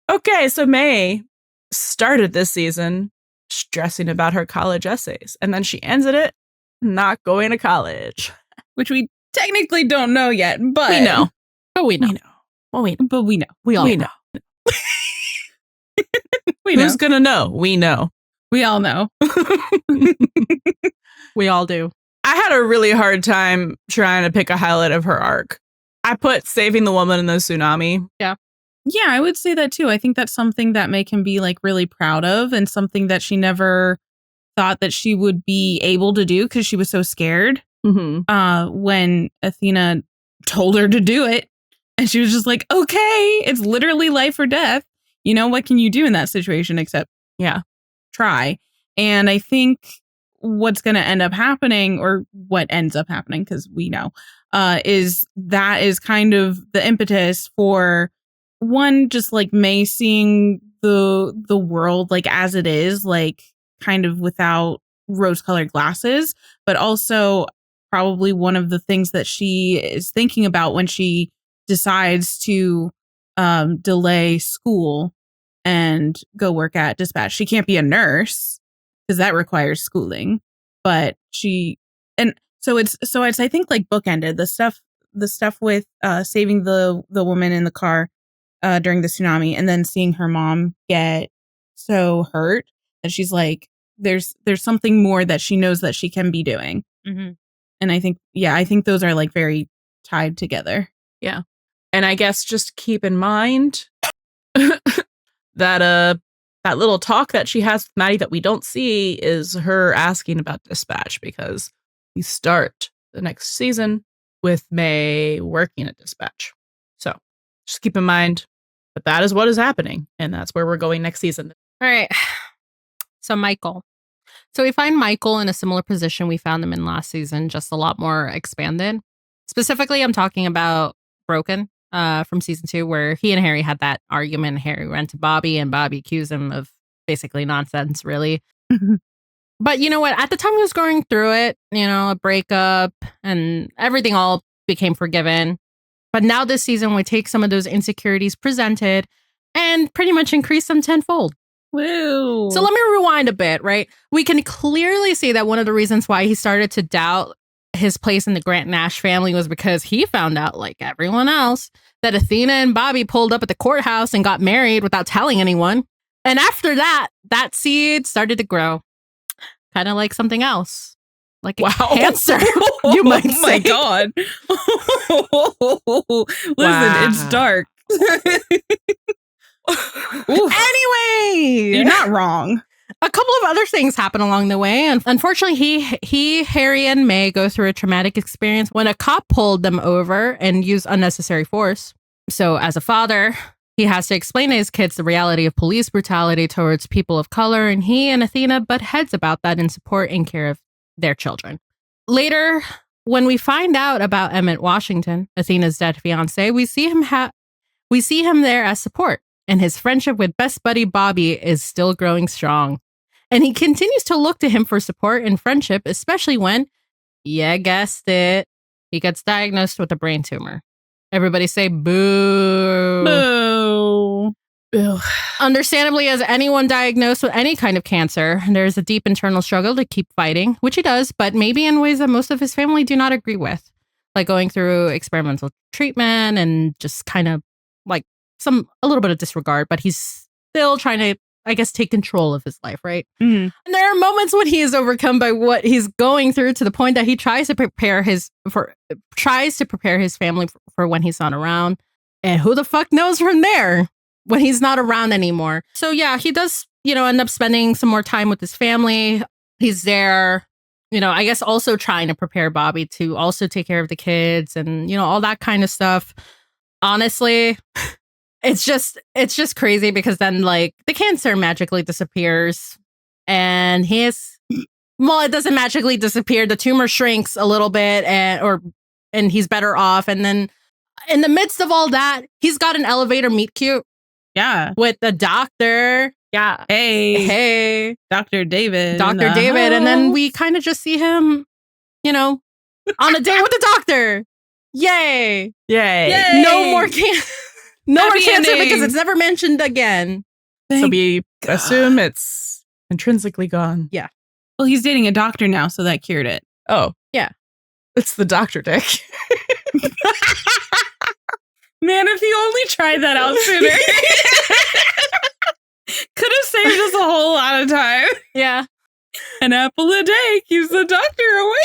A: Okay, so May started this season stressing about her college essays, and then she ended it not going to college.
C: Which we technically don't know yet, but
A: We know.
B: But we know.
A: We know. Well, we know.
C: But we know.
B: We all
A: We
B: know.
A: know.
C: We know.
A: Who's gonna know? We know.
C: We all know.
B: We all do.
A: I had a really hard time trying to pick a highlight of her arc. I put saving the woman in the tsunami.
C: Yeah, I would say that too. I think that's something that May can be like really proud of and something that she never thought that she would be able to do because she was so scared when Athena told her to do it. And she was just like, okay, it's literally life or death. You know, what can you do in that situation except, try. And I think what's going to end up happening, or what ends up happening, because we know, is kind of the impetus for one, just like May seeing the world like as it is, like kind of without rose-colored glasses, but also probably one of the things that she is thinking about when she decides to delay school and go work at Dispatch. She can't be a nurse because that requires schooling, but so it's I think like bookended the stuff with saving the woman in the car during the tsunami, and then seeing her mom get so hurt that she's like, there's something more that she knows that she can be doing.
B: Mm-hmm.
C: And I think those are like very tied together.
A: Yeah. And I guess just keep in mind that little talk that she has with Maddie that we don't see is her asking about Dispatch, because we start the next season with May working at Dispatch. So just keep in mind that is what is happening, and that's where we're going next season.
B: All right. So Michael. So we find Michael in a similar position we found him in last season, just a lot more expanded. Specifically, I'm talking about Broken from season 2, where he and Harry had that argument. Harry ran to Bobby, and Bobby accused him of basically nonsense, really. But you know what? At the time he was going through it, a breakup and everything all became forgiven. But now this season, we take some of those insecurities presented and pretty much increased them tenfold.
C: Woo.
B: So let me rewind a bit, right? We can clearly see that one of the reasons why he started to doubt his place in the Grant Nash family was because he found out, like everyone else, that Athena and Bobby pulled up at the courthouse and got married without telling anyone. And after that, that seed started to grow. Kind of like something else. Like a cancer, you might say.
C: Oh my God. Listen, it's dark.
B: Anyway,
C: you're not wrong.
B: A couple of other things happen along the way. And unfortunately, Harry and May go through a traumatic experience when a cop pulled them over and used unnecessary force. So as a father, he has to explain to his kids the reality of police brutality towards people of color. And he and Athena butt heads about that in support and care of their children. Later, when we find out about Emmett Washington, Athena's dead fiance, we see him there as support. And his friendship with best buddy Bobby is still growing strong. And he continues to look to him for support and friendship, especially when, yeah, guessed it, he gets diagnosed with a brain tumor. Everybody say boo.
C: Boo.
A: Boo.
B: Understandably, as anyone diagnosed with any kind of cancer, there's a deep internal struggle to keep fighting, which he does, but maybe in ways that most of his family do not agree with, like going through experimental treatment and just kind of like a little bit of disregard, but he's still trying to, I guess, take control of his life, right?
C: Mm-hmm.
B: And there are moments when he is overcome by what he's going through to the point that he tries to prepare his family for when he's not around. And who the fuck knows from there when he's not around anymore. So yeah, he does, end up spending some more time with his family. He's there, I guess also trying to prepare Bobby to also take care of the kids and, all that kind of stuff. Honestly, it's just crazy because then like the cancer magically disappears and it doesn't magically disappear. The tumor shrinks a little bit and he's better off. And then in the midst of all that, he's got an elevator meet cute.
C: Yeah.
B: With the doctor. Yeah. Hey.
C: Dr. David.
B: Dr. David. And then we kind of just see him, on a date with the doctor. Yay.
A: Yay.
B: No more cancer. No more cancer
C: ending.
B: because it's never mentioned again.
A: So we assume it's intrinsically gone.
B: Yeah.
C: Well, he's dating a doctor now, so that cured it.
A: Oh.
B: Yeah.
A: It's the doctor dick.
C: Man, if he only tried that out sooner. Could have saved us a whole lot of time.
B: Yeah.
C: An apple a day keeps the doctor away.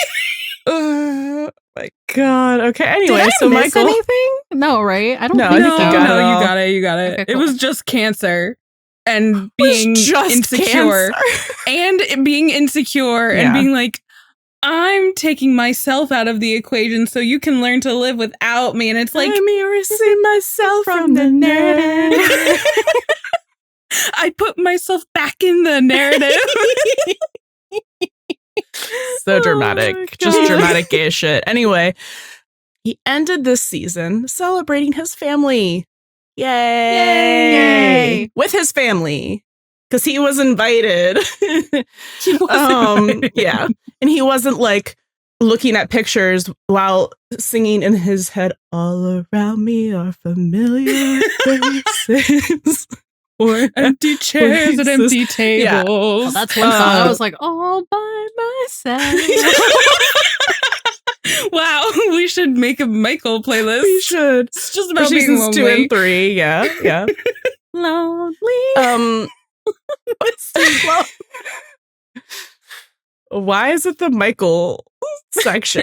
A: Oh my God. Okay. Anyway,
B: Did I
A: so
B: miss
A: Michael.
B: anything? No, right? I don't
A: No,
B: think
A: I think
B: so.
A: you got it all.
C: You got it.
B: Okay,
C: It
B: cool.
C: was just cancer and being
A: just
C: insecure.
A: cancer.
C: And being insecure and being like, I'm taking myself out of the equation so you can learn to live without me. And it's like,
A: I'm erasing myself from the narrative.
C: I put myself back in the narrative.
A: So
C: Oh
A: dramatic.
C: my
A: Just
C: God.
A: dramatic gay shit. Anyway, he ended this season celebrating his family. Yay. With his family. Because he was invited. Yeah. And he wasn't like looking at pictures while singing in his head, all around me are familiar faces. Or
C: Empty chairs and empty tables.
A: Yeah.
B: Well, that's one song I was like, all by myself.
C: Wow, we should make a Michael playlist.
A: We should.
C: It's just
A: For
C: about being
A: seasons
C: lonely.
A: 2 and 3. Yeah.
B: Lonely.
A: What's the Why is it the Michael section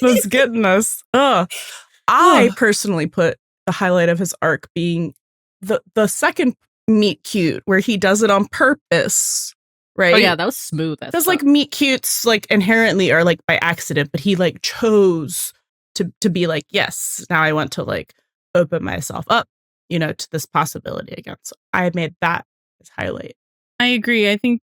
A: that's getting us? I personally put the highlight of his arc being the second meet cute where he does it on purpose, right?
B: Oh yeah, that was smooth.
A: Because like meet cutes like inherently are like by accident, but he like chose to be like, yes, now I want to like open myself up, to this possibility again. So I made that his highlight.
C: I agree. I think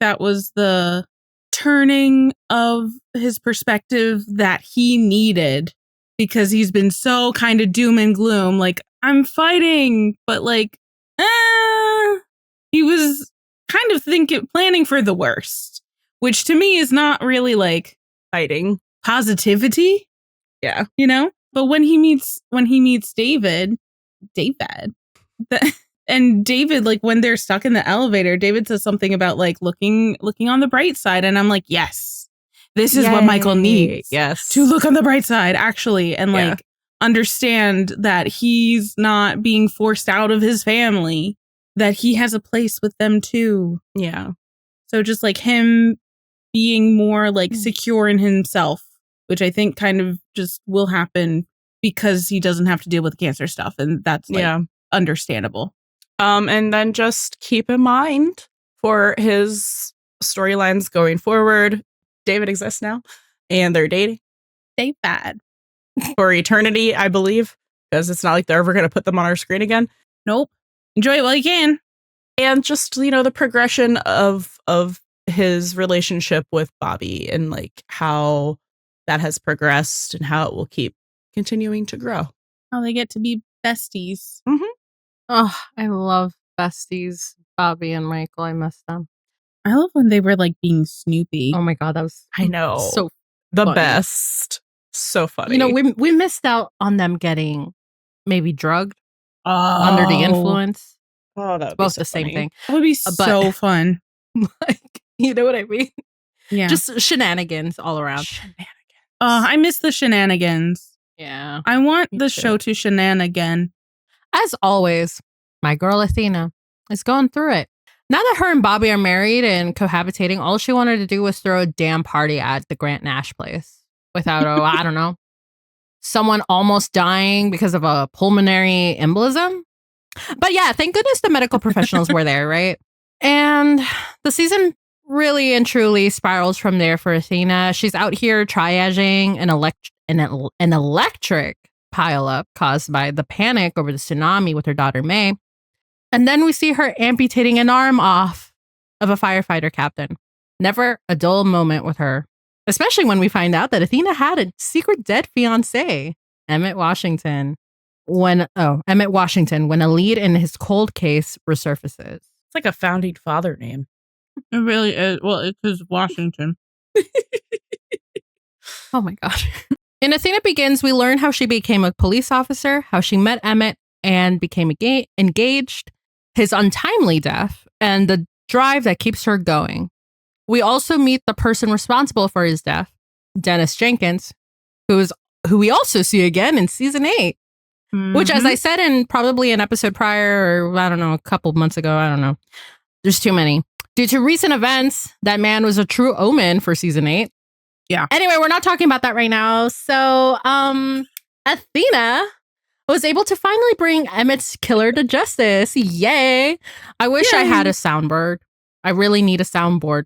C: that was the turning of his perspective that he needed because he's been so kind of doom and gloom. Like, I'm fighting, but like, he was kind of planning for the worst, which to me is not really like
A: Fighting.
C: positivity.
A: Yeah.
C: But when he meets David, And David, like when they're stuck in the elevator, David says something about like looking on the bright side. And I'm like, yes, this is what Michael needs.
A: Yes.
C: To look on the bright side, actually. And like understand that he's not being forced out of his family, that he has a place with them too.
A: Yeah.
C: So just like him being more like secure in himself, which I think kind of just will happen because he doesn't have to deal with cancer stuff. And that's like understandable.
A: And then just keep in mind for his storylines going forward, David exists now and they're dating.
C: Stay bad.
A: For eternity, I believe, because it's not like they're ever going to put them on our screen again.
C: Nope. Enjoy it while you can.
A: And just, you know, the progression of his relationship with Bobby and like how that has progressed and how it will keep continuing to grow.
C: How they get to be besties.
A: Mm-hmm.
B: Oh, I love besties, Bobby and Michael. I miss them.
C: I love when they were like being Snoopy.
B: Oh my God, that was so
A: the
B: funny.
A: best. So funny.
B: You know, we missed out on them getting maybe drugged under the influence.
A: Oh, that would
B: both
A: be so
B: the same
A: funny.
B: thing.
C: That would be so fun.
B: Like, you know what I mean?
C: Yeah.
B: Just shenanigans all around.
C: I miss the shenanigans.
B: Yeah.
C: I want the show to shenanigan.
B: As always, my girl Athena is going through it. Now that her and Bobby are married and cohabitating, all she wanted to do was throw a damn party at the Grant Nash place without, I don't know, someone almost dying because of a pulmonary embolism. But yeah, thank goodness the medical professionals were there, right? And the season really and truly spirals from there for Athena. She's out here triaging an electric pileup caused by the panic over the tsunami with her daughter May. And then we see her amputating an arm off of a firefighter captain. Never a dull moment with her, especially when we find out that Athena had a secret dead fiancé, Emmett Washington, when a lead in his cold case resurfaces.
A: It's like a founding father name.
C: It really is. Well, it's his Washington.
B: Oh my God. In Athena Begins, we learn how she became a police officer, how she met Emmett and became engaged, his untimely death, and the drive that keeps her going. We also meet the person responsible for his death, Dennis Jenkins, who we also see again in season 8. Which, as I said in probably an episode prior, or I don't know, a couple months ago, I don't know. There's too many. Due to recent events, that man was a true omen for season 8.
C: Yeah.
B: Anyway, we're not talking about that right now. So, Athena was able to finally bring Emmett's killer to justice. Yay. I wish I had a soundboard. I really need a soundboard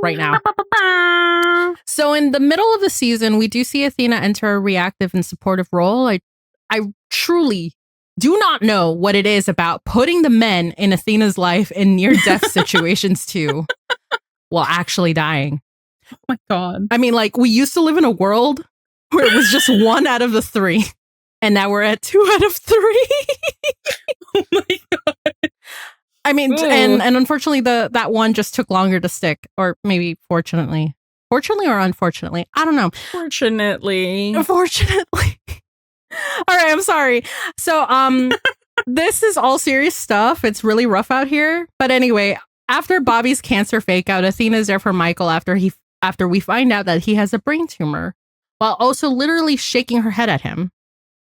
B: right now. So in the middle of the season, we do see Athena enter a reactive and supportive role. I truly do not know what it is about putting the men in Athena's life in near-death situations too, while actually dying.
C: Oh my God.
B: I mean, like, we used to live in a world where it was just 1 out of the 3. And now we're at 2 out of 3.
C: Oh my God.
B: I mean, and unfortunately, that one just took longer to stick. Or maybe fortunately. Fortunately or unfortunately? I don't know.
A: Fortunately.
B: Unfortunately. All right, I'm sorry. So, this is all serious stuff. It's really rough out here. But anyway, after Bobby's cancer fake out, Athena's there for Michael after we find out that he has a brain tumor, while also literally shaking her head at him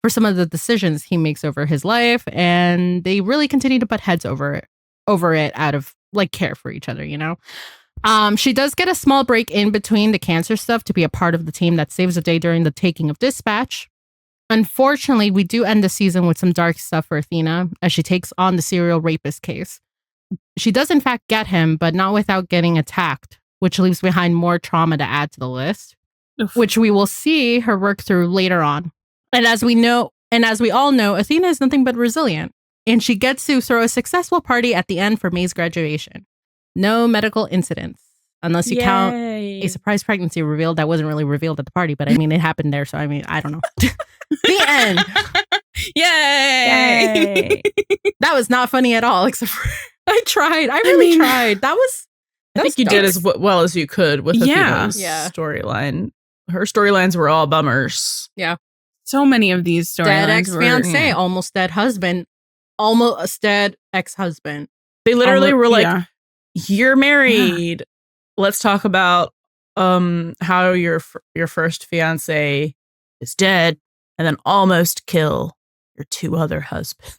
B: for some of the decisions he makes over his life. And they really continue to butt heads over it out of like care for each other, you know? She does get a small break in between the cancer stuff to be a part of the team that saves the day during the taking of Dispatch. Unfortunately, we do end the season with some dark stuff for Athena as she takes on the serial rapist case. She does in fact get him, but not without getting attacked, which leaves behind more trauma to add to the list, which we will see her work through later on. And as we all know, Athena is nothing but resilient, and she gets to throw a successful party at the end for May's graduation. No medical incidents, unless you count a surprise pregnancy revealed that wasn't really revealed at the party, but I mean, it happened there, so I mean, I don't know. The end.
C: Yay!
B: That was not funny at all, except for I tried. I really tried.
A: I think you did as well as you could with Athena's storyline. Her storylines were all bummers.
B: Yeah.
C: So many of these storylines.
B: Dead ex-fiancé, almost dead husband. almost dead ex-husband.
A: They literally were like,
C: yeah.
A: "You're married. Let's talk about how your first fiance is dead, and then almost kill your 2 other husbands."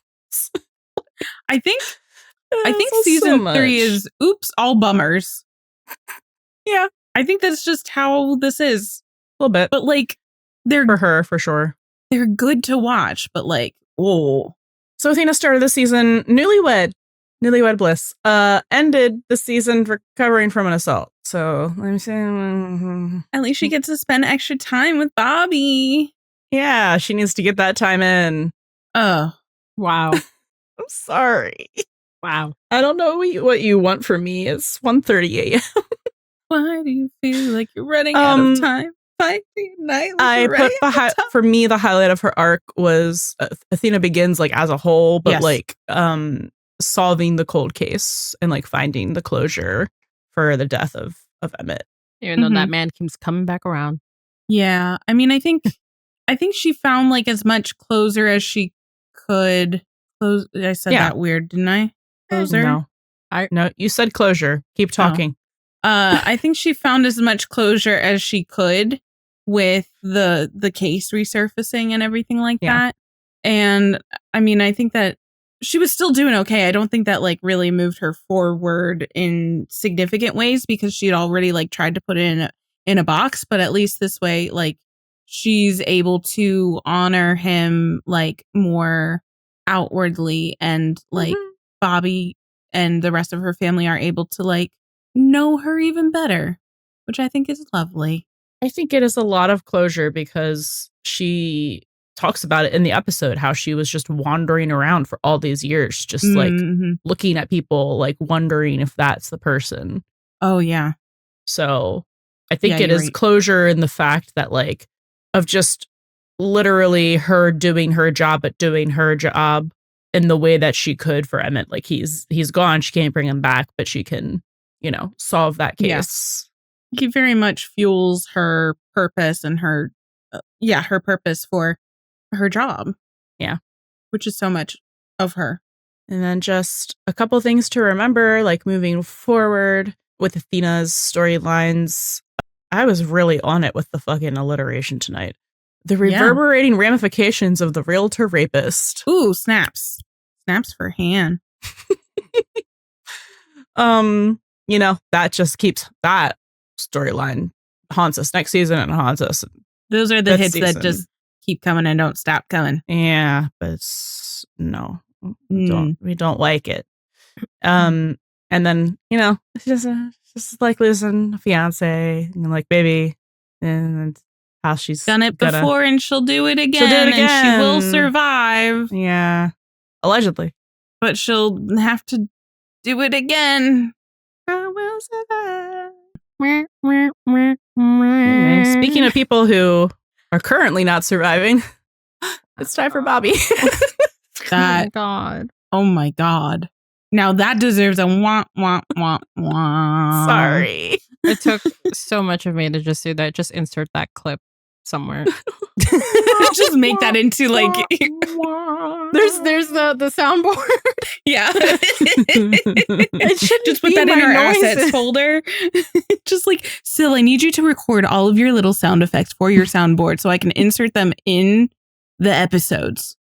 C: I think
A: That's
C: season
A: so
C: 3
A: much.
C: is oops, all bummers.
A: Yeah,
C: I think that's just how this is.
A: a little bit,
C: But like they're
A: for her, for sure.
C: they're good to watch, but like, oh.
A: So Athena started the season newlywed bliss. Ended the season recovering from an assault. So let me see.
C: At least she gets to spend extra time with Bobby.
A: Yeah, she needs to get that time in.
C: Oh.
B: Wow.
A: I'm sorry.
B: Wow.
A: I don't know what you want from me. It's 1:30 a.m.
C: Why do you feel like you're running out of time? Fight night.
A: I put for me, the highlight of her arc was Athena Begins, like as a whole, but
C: Yes.
A: like solving the cold case and like finding the closure for the death of Emmett.
B: Even though that man keeps coming back around.
C: Yeah, I mean, I think she found like as much closure as she could. I said that weird, didn't I? Closure?
A: No, you said closure. Keep talking.
C: I think she found as much closure as she could with the case resurfacing and everything like that. And I mean, I think that she was still doing okay. I don't think that like really moved her forward in significant ways because she had already like tried to put it in a box, but at least this way, like she's able to honor him like more outwardly, and like Bobby and the rest of her family are able to like know her even better, which I think is lovely.
A: I think it is a lot of closure because she talks about it in the episode, how she was just wandering around for all these years, just like looking at people, like wondering if that's the person.
C: Oh, yeah.
A: So I think it is closure in the fact that like of just literally her doing her job, but doing her job in the way that she could for Emmett. Like he's gone. She can't bring him back, but she can, solve that case.
C: He very much fuels her purpose and her purpose for her job.
A: Yeah.
C: Which is so much of her.
A: And then just a couple things to remember, like moving forward with Athena's storylines. I was really on it with the fucking alliteration tonight. The reverberating ramifications of the realtor rapist.
C: Ooh, snaps. Snaps for Hen.
A: That just keeps that storyline haunts us next season and haunts us.
C: Those are the hits that just keep coming and don't stop coming.
A: Yeah, but we don't like it. And then, it's just like losing a fiance and like baby, and how she's
C: done it before and she'll do it again. And she will survive.
A: Yeah. Allegedly.
C: But she'll have to do it again.
A: I will survive. Anyway, speaking of people who are currently not surviving, it's time for Bobby.
C: Oh my God. Now that deserves a wah, wah, wah, wah.
A: Sorry.
B: It took so much of me to just do that. Just insert that clip somewhere.
C: Just make that into like
B: there's the soundboard.
C: Yeah.
B: It should
C: just put that in our assets folder. Just like, Sil, I need you to record all of your little sound effects for your soundboard so I can insert them in the episodes.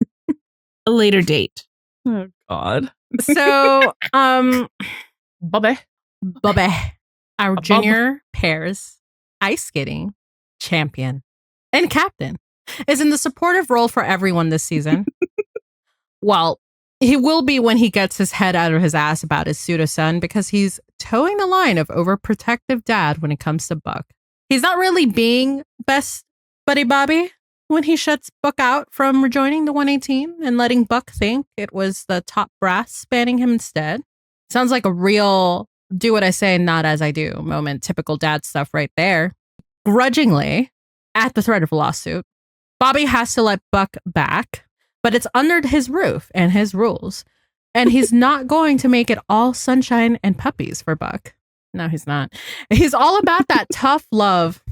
C: A later date.
A: Oh God.
B: So
A: Bobby,
B: our junior pairs ice skating champion and captain, is in the supportive role for everyone this season. Well, he will be when he gets his head out of his ass about his pseudo-son, because he's towing the line of overprotective dad when it comes to Buck. He's not really being best buddy Bobby when he shuts Buck out from rejoining the 118 and letting Buck think it was the top brass spanning him instead. Sounds like a real do what I say, not as I do moment. Typical dad stuff right there. Grudgingly, at the threat of a lawsuit, Bobby has to let Buck back, but it's under his roof and his rules. And he's not going to make it all sunshine and puppies for Buck. No, he's not. He's all about that tough love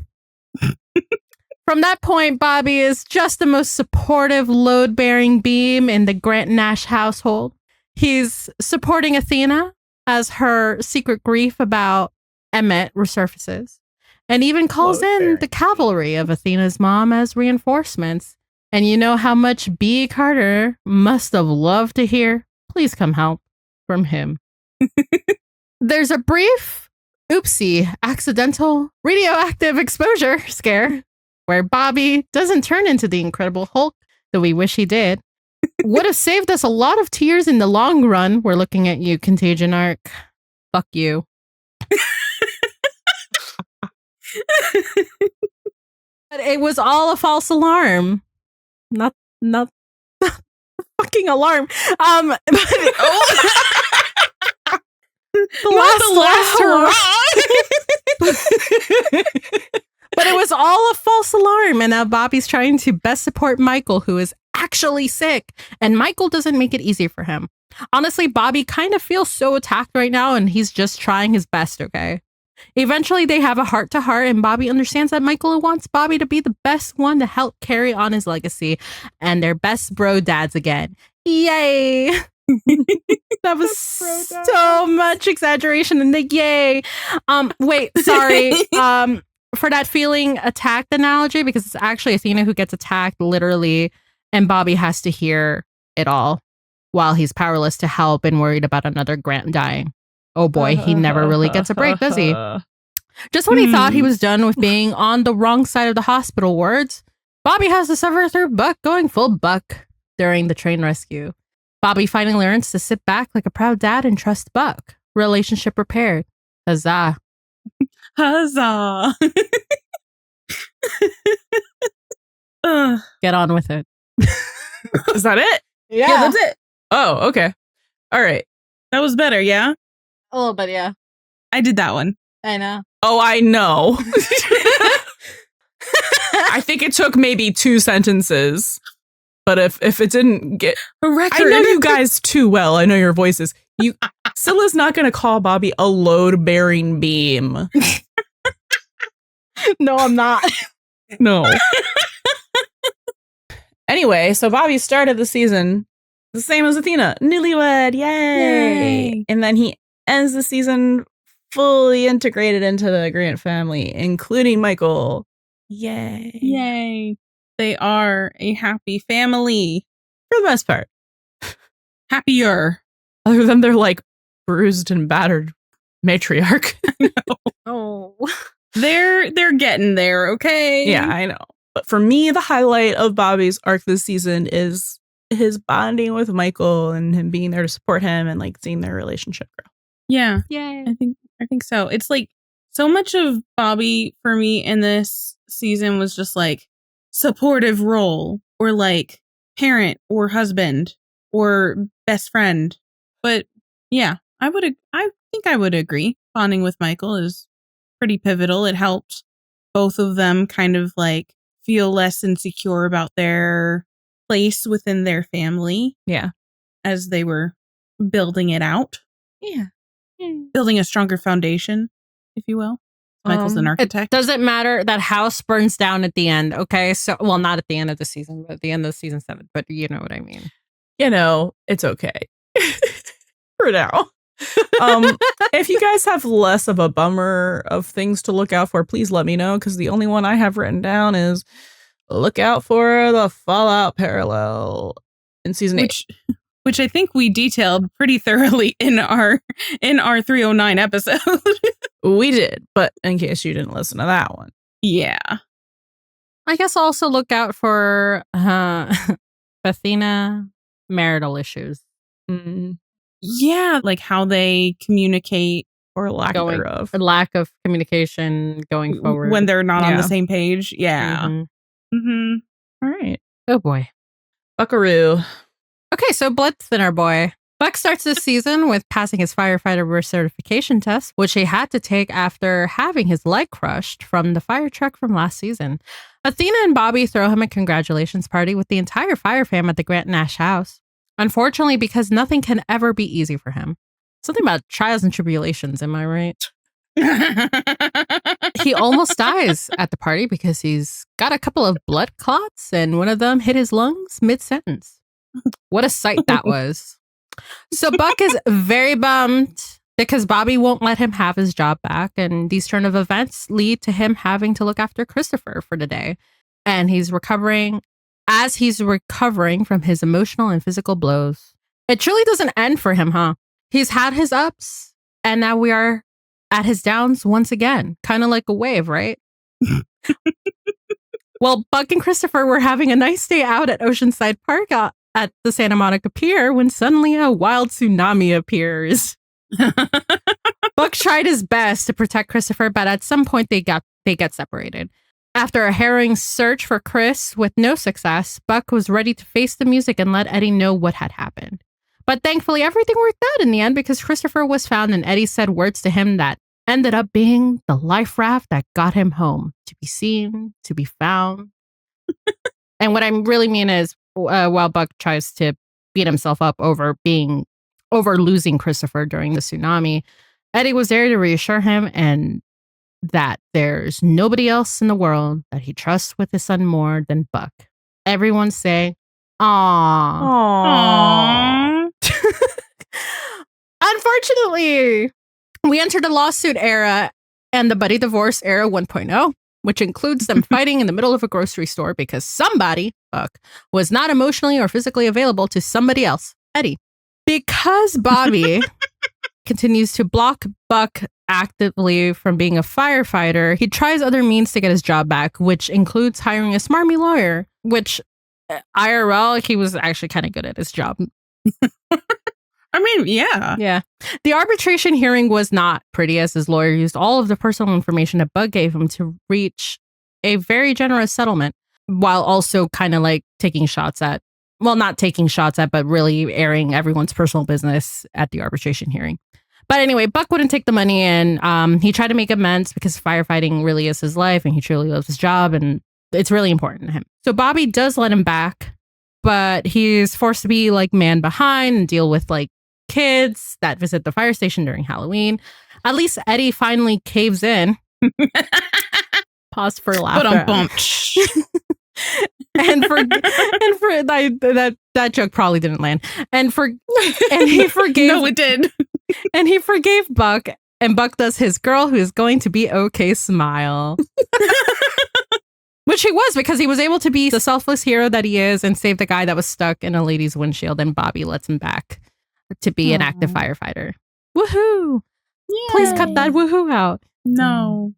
B: From that point, Bobby is just the most supportive, load-bearing beam in the Grant Nash household. He's supporting Athena as her secret grief about Emmett resurfaces, and even calls in the cavalry of Athena's mom as reinforcements. And you know how much B. Carter must have loved to hear, "Please come help," from him. There's a brief, oopsie, accidental, radioactive exposure scare where Bobby doesn't turn into the Incredible Hulk, though we wish he did. Would have saved us a lot of tears in the long run. We're looking at you, Contagion Arc. Fuck you. But it was all a false alarm. Not fucking alarm. But, the last hurrah. But it was all a false alarm, and now Bobby's trying to best support Michael, who is actually sick, and Michael doesn't make it easy for him. Honestly, Bobby kind of feels so attacked right now, and he's just trying his best, okay? Eventually, they have a heart-to-heart, and Bobby understands that Michael wants Bobby to be the best one to help carry on his legacy, and they're best bro dads again. Yay! That was so much exaggeration in the yay. Wait, sorry. For that feeling attacked analogy, because it's actually Athena who gets attacked literally, and Bobby has to hear it all while he's powerless to help and worried about another Grant dying. Oh boy, he never really gets a break, does he? Just when he thought he was done with being on the wrong side of the hospital wards, Bobby has to suffer through Buck going full Buck during the train rescue. Bobby finally learns to sit back like a proud dad and trust Buck. Relationship repaired. Huzzah.
C: Huzzah.
B: Get on with it.
A: Is that it?
C: Yeah, that's it.
A: Oh, okay. All right.
C: That was better, yeah?
B: A little bit, yeah.
C: I did that one.
B: I know.
A: Oh, I know. I think it took maybe 2 sentences. But if it didn't get
C: a record.
A: I know you guys too well. I know your voices. Scylla's not going to call Bobby a load-bearing beam.
B: No, I'm not.
A: No. Anyway, so Bobby started the season the same as Athena. Newlywed. Yay. And then he ends the season fully integrated into the Grant family, including Michael. Yay.
C: Yay. They are a happy family.
A: For the most part.
C: Happier.
A: Other than their like bruised and battered matriarch.
B: Oh.
C: They're getting there, okay?
A: Yeah, I know. But for me, the highlight of Bobby's arc this season is his bonding with Michael and him being there to support him and like seeing their relationship grow.
C: Yeah.
B: Yay.
C: I think so. It's like so much of Bobby for me in this season was just like supportive role or like parent or husband or best friend. But yeah, I think I would agree. Bonding with Michael is pretty pivotal. It helped both of them kind of like feel less insecure about their place within their family.
A: Yeah.
C: As they were building it out.
A: Yeah.
C: Building a stronger foundation, if you will. Michael's an architect.
B: It doesn't matter. That house burns down at the end. Okay. So, well, not at the end of the season, but at the end of season 7. But you know what I mean.
A: You know, it's okay. For now. If you guys have less of a bummer of things to look out for, please let me know, because the only one I have written down is look out for the Fallout parallel in season 8.
C: Which I think we detailed pretty thoroughly in our 309 episode.
A: We did, but in case you didn't listen to that one.
C: Yeah.
B: I guess also look out for Athena marital issues.
A: Mm-hmm.
C: Yeah, like how they communicate
A: or lack thereof.
B: Lack of communication going forward.
C: When they're not on the same page. Yeah.
B: Mm-hmm.
A: All right.
B: Oh boy.
A: Buckaroo.
B: Okay, so Blood Thinner Boy. Buck starts this season with passing his firefighter recertification test, which he had to take after having his leg crushed from the fire truck from last season. Athena and Bobby throw him a congratulations party with the entire fire fam at the Grant Nash house. Unfortunately, because nothing can ever be easy for him. Something about trials and tribulations, am I right? He almost dies at the party because he's got a couple of blood clots and one of them hit his lungs mid-sentence. What a sight that was. So Buck is very bummed because Bobby won't let him have his job back. And these turn of events lead to him having to look after Christopher for the day. And he's recovering from his emotional and physical blows. It truly doesn't end for him, huh? He's had his ups and now we are at his downs once again. Kind of like a wave, right? Well, Buck and Christopher were having a nice day out at Oceanside Park at the Santa Monica Pier when suddenly a wild tsunami appears. Buck tried his best to protect Christopher, but at some point they get separated. After a harrowing search for Chris with no success, Buck was ready to face the music and let Eddie know what had happened. But thankfully, everything worked out in the end because Christopher was found and Eddie said words to him that ended up being the life raft that got him home. To be seen, to be found. And what I really mean is, while Buck tries to beat himself up over losing Christopher during the tsunami, Eddie was there to reassure him and that there's nobody else in the world that he trusts with his son more than Buck. Everyone say, "Aww."
C: Aww.
B: Unfortunately, we entered the lawsuit era and the Buddie divorce era 1.0, which includes them fighting in the middle of a grocery store because somebody, Buck, was not emotionally or physically available to somebody else, Eddie. Because Bobby continues to block Buck actively from being a firefighter, he tries other means to get his job back, which includes hiring a smarmy lawyer, which IRL, he was actually kind of good at his job.
C: I mean, yeah.
B: Yeah. The arbitration hearing was not pretty as his lawyer used all of the personal information that Buck gave him to reach a very generous settlement while also kind of like taking shots at, well, not taking shots at, but really airing everyone's personal business at the arbitration hearing. But anyway, Buck wouldn't take the money and he tried to make amends because firefighting really is his life and he truly loves his job and it's really important to him. So Bobby does let him back, but he's forced to be like man behind and deal with like kids that visit the fire station during Halloween. At least Eddie finally caves in. Pause for laughter. and for that joke probably didn't land. And he forgave.
C: No, it did.
B: And he forgave Buck. And Buck does his girl who is going to be okay smile. Which he was because he was able to be the selfless hero that he is and save the guy that was stuck in a lady's windshield. And Bobby lets him back to be an active firefighter. Woohoo! Yay. Please cut that woohoo out.
C: No.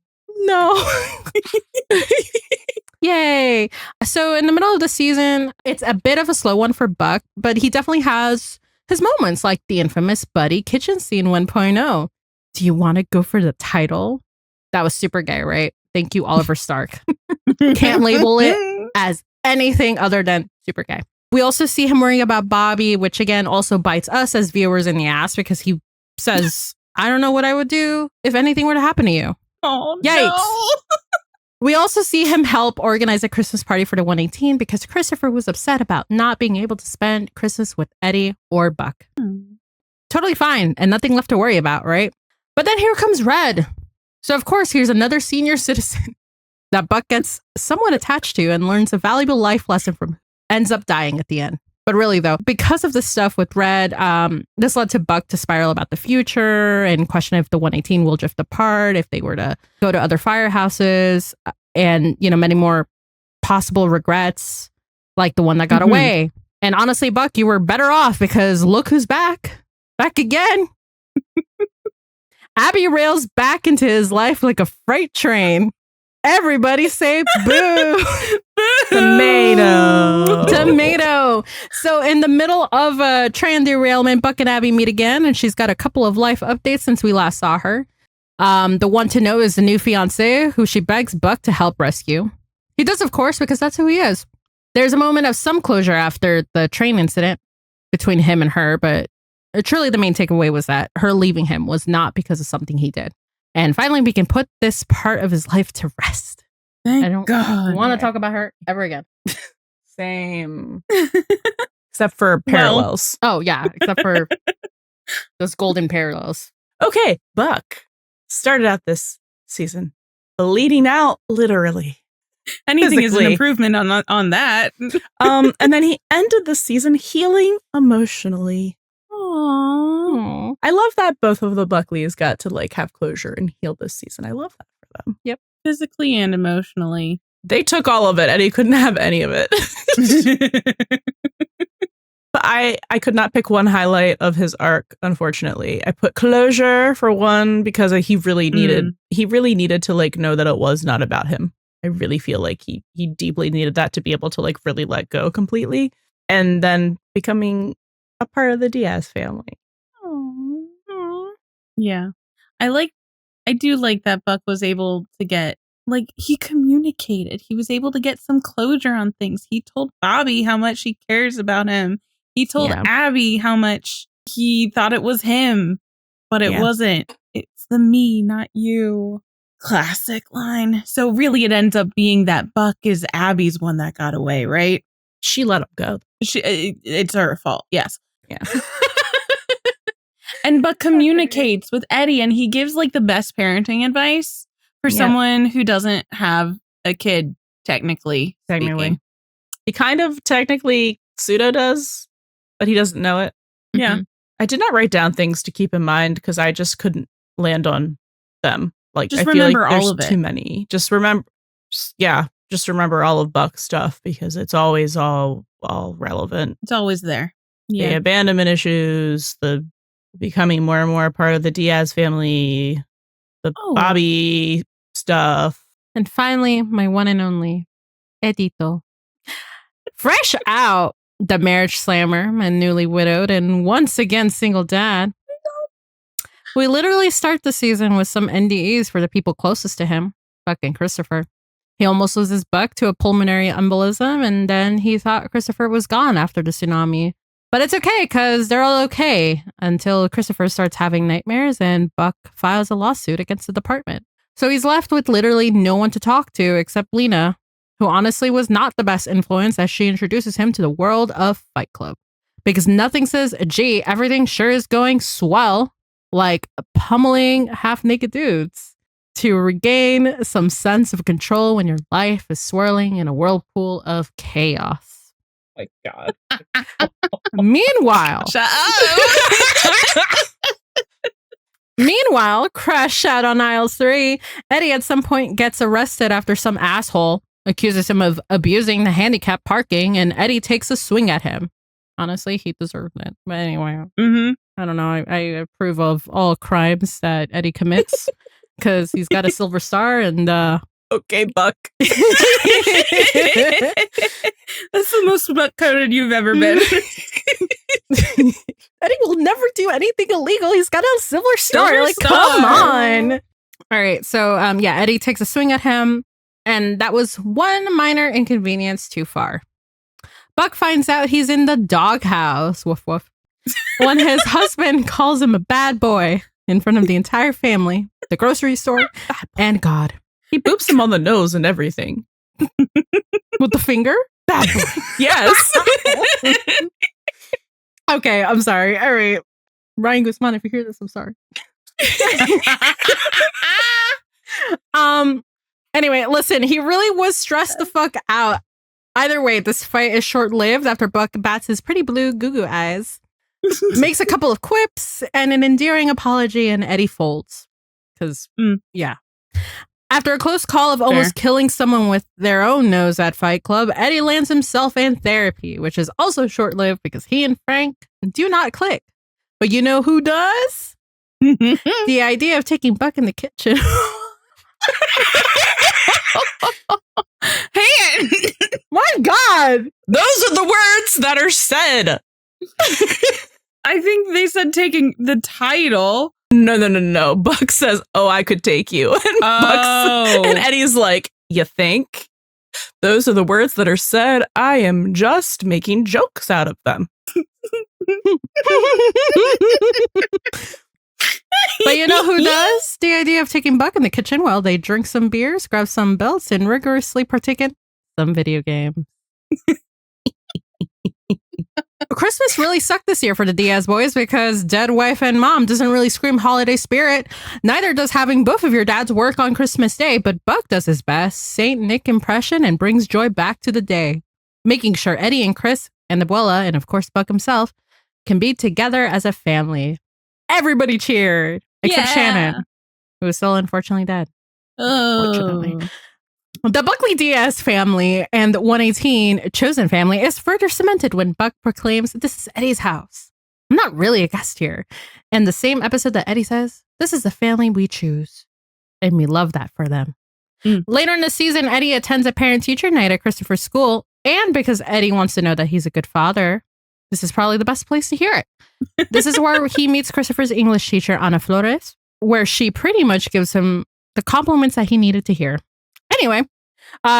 B: Yay. So in the middle of the season, it's a bit of a slow one for Buck, but he definitely has his moments like the infamous Buddie kitchen scene 1.0. Do you want to go for the title? That was super gay, right? Thank you, Oliver Stark. Can't label it as anything other than super gay. We also see him worrying about Bobby, which again also bites us as viewers in the ass because he says, I don't know what I would do if anything were to happen to you.
C: Oh,
B: yikes.
C: No.
B: We also see him help organize a Christmas party for the 118 because Christopher was upset about not being able to spend Christmas with Eddie or Buck. Totally fine and nothing left to worry about, right? But then here comes Red. So of course, here's another senior citizen that Buck gets somewhat attached to and learns a valuable life lesson from, ends up dying at the end. But really though, because of the stuff with Red, this led to Buck to spiral about the future and question if the 118 will drift apart, if they were to go to other firehouses, and, you know, many more possible regrets, like the one that got away. And honestly, Buck, you were better off because look who's back again. Abby rails back into his life like a freight train. Everybody say boo. Tomato. So in the middle of a train derailment, Buck and Abby meet again, and she's got a couple of life updates since we last saw her. The one to know is the new fiance, who she begs Buck to help rescue. He does, of course, because that's who he is. There's a moment of some closure after the train incident between him and her, but truly the main takeaway was that her leaving him was not because of something he did. And finally, we can put this part of his life to rest.
C: Thank
B: I don't
C: God.
B: want to talk about her ever again.
A: Same. Except for parallels.
B: Oh, yeah. Except for those golden parallels.
A: Okay, Buck. started out this season bleeding out literally.
C: Anything is an
A: physically.
C: improvement on that.
A: And then he ended the season healing emotionally.
C: Aww.
A: I love that both of the Buckleys got to like have closure and heal this season. I love that for them.
C: Yep. Physically and emotionally.
A: They took all of it and he couldn't have any of it. But I could not pick one highlight of his arc, unfortunately. I put closure for one because he really needed to like know that it was not about him. I really feel like he deeply needed that to be able to like really let go completely. And then becoming a part of the Diaz family.
C: Aww. Yeah. I do like that Buck was able to get, like, he communicated. He was able to get some closure on things. He told Bobby how much he cares about him. He told Abby how much he thought it was him, but it wasn't. It's the me, not you. Classic line. So really it ends up being that Buck is Abby's one that got away, right?
A: She let him go.
C: It's her fault. Yes.
A: Yeah.
C: And Buck communicates with Eddie and he gives like the best parenting advice for someone who doesn't have a kid, technically speaking.
A: He kind of technically pseudo does, but he doesn't know it.
C: Yeah.
A: I did not write down things to keep in mind because I just couldn't land on them. Like,
C: just
A: I feel like
C: all of
A: there's
C: it.
A: too many. Just remember all of Buck's stuff because it's always all relevant.
C: It's always there.
A: Yeah. The abandonment issues, the becoming more and more a part of the Diaz family, the Bobby stuff.
B: And finally, my one and only, Edito. Fresh out the marriage slammer and newly widowed and once again single dad. We literally start the season with some NDEs for the people closest to him, Buck and Christopher. He almost loses Buck to a pulmonary embolism, and then he thought Christopher was gone after the tsunami. But it's okay, because they're all okay until Christopher starts having nightmares and Buck files a lawsuit against the department. So he's left with literally no one to talk to except Lena, who honestly was not the best influence as she introduces him to the world of Fight Club. Because nothing says, gee, everything sure is going swell, like pummeling half-naked dudes, to regain some sense of control when your life is swirling in a whirlpool of chaos.
A: My God.
B: Meanwhile,
C: shut up.
B: Meanwhile, crash out on aisle 3, Eddie at some point gets arrested after some asshole accuses him of abusing the handicap parking, and Eddie takes a swing at him. Honestly, he deserved it. But anyway, I don't know. I approve of all crimes that Eddie commits because he's got a silver star and
A: okay, Buck.
C: That's the most Buck-coded you've ever been.
B: Eddie will never do anything illegal. He's got a silver star. Come on. All right. So, Eddie takes a swing at him, and that was one minor inconvenience too far. Buck finds out he's in the doghouse. Woof, woof. When his husband calls him a bad boy in front of the entire family, the grocery store, and God.
A: He boops him on the nose and everything.
B: With the finger?
A: Bad boy. Yes.
B: Okay, I'm sorry. All right. Ryan Guzman, if you hear this, I'm sorry. Anyway, listen, he really was stressed the fuck out. Either way, this fight is short-lived after Buck bats his pretty blue goo-goo eyes, makes a couple of quips, and an endearing apology, and Eddie folds. Because, After a close call of almost killing someone with their own nose at Fight Club, Eddie lands himself in therapy, which is also short-lived because he and Frank do not click. But you know who does? The idea of taking Buck in the kitchen.
C: Hen!
B: My God!
A: Those are the words that are said.
C: I think they said taking the title.
A: No. Buck says, "Oh, I could take you." And Eddie's like, "You think?" Those are the words that are said. I am just making jokes out of them.
B: But you know who does? The idea of taking Buck in the kitchen while they drink some beers, grab some belts, and rigorously partake in some video games. Christmas really sucked this year for the Diaz boys because dead wife and mom doesn't really scream holiday spirit. Neither does having both of your dads work on Christmas Day, but Buck does his best Saint Nick impression and brings joy back to the day, making sure Eddie and Chris and Abuela, and of course Buck himself, can be together as a family. Everybody cheered, except Shannon, who is still unfortunately dead. Fortunately. The Buckley Diaz family and the 118 chosen family is further cemented when Buck proclaims, "This is Eddie's house. I'm not really a guest here." And the same episode that Eddie says, "This is the family we choose." And we love that for them. Later in the season, Eddie attends a parent-teacher night at Christopher's school. And because Eddie wants to know that he's a good father, this is probably the best place to hear it. This is where he meets Christopher's English teacher, Ana Flores, where she pretty much gives him the compliments that he needed to hear. Anyway,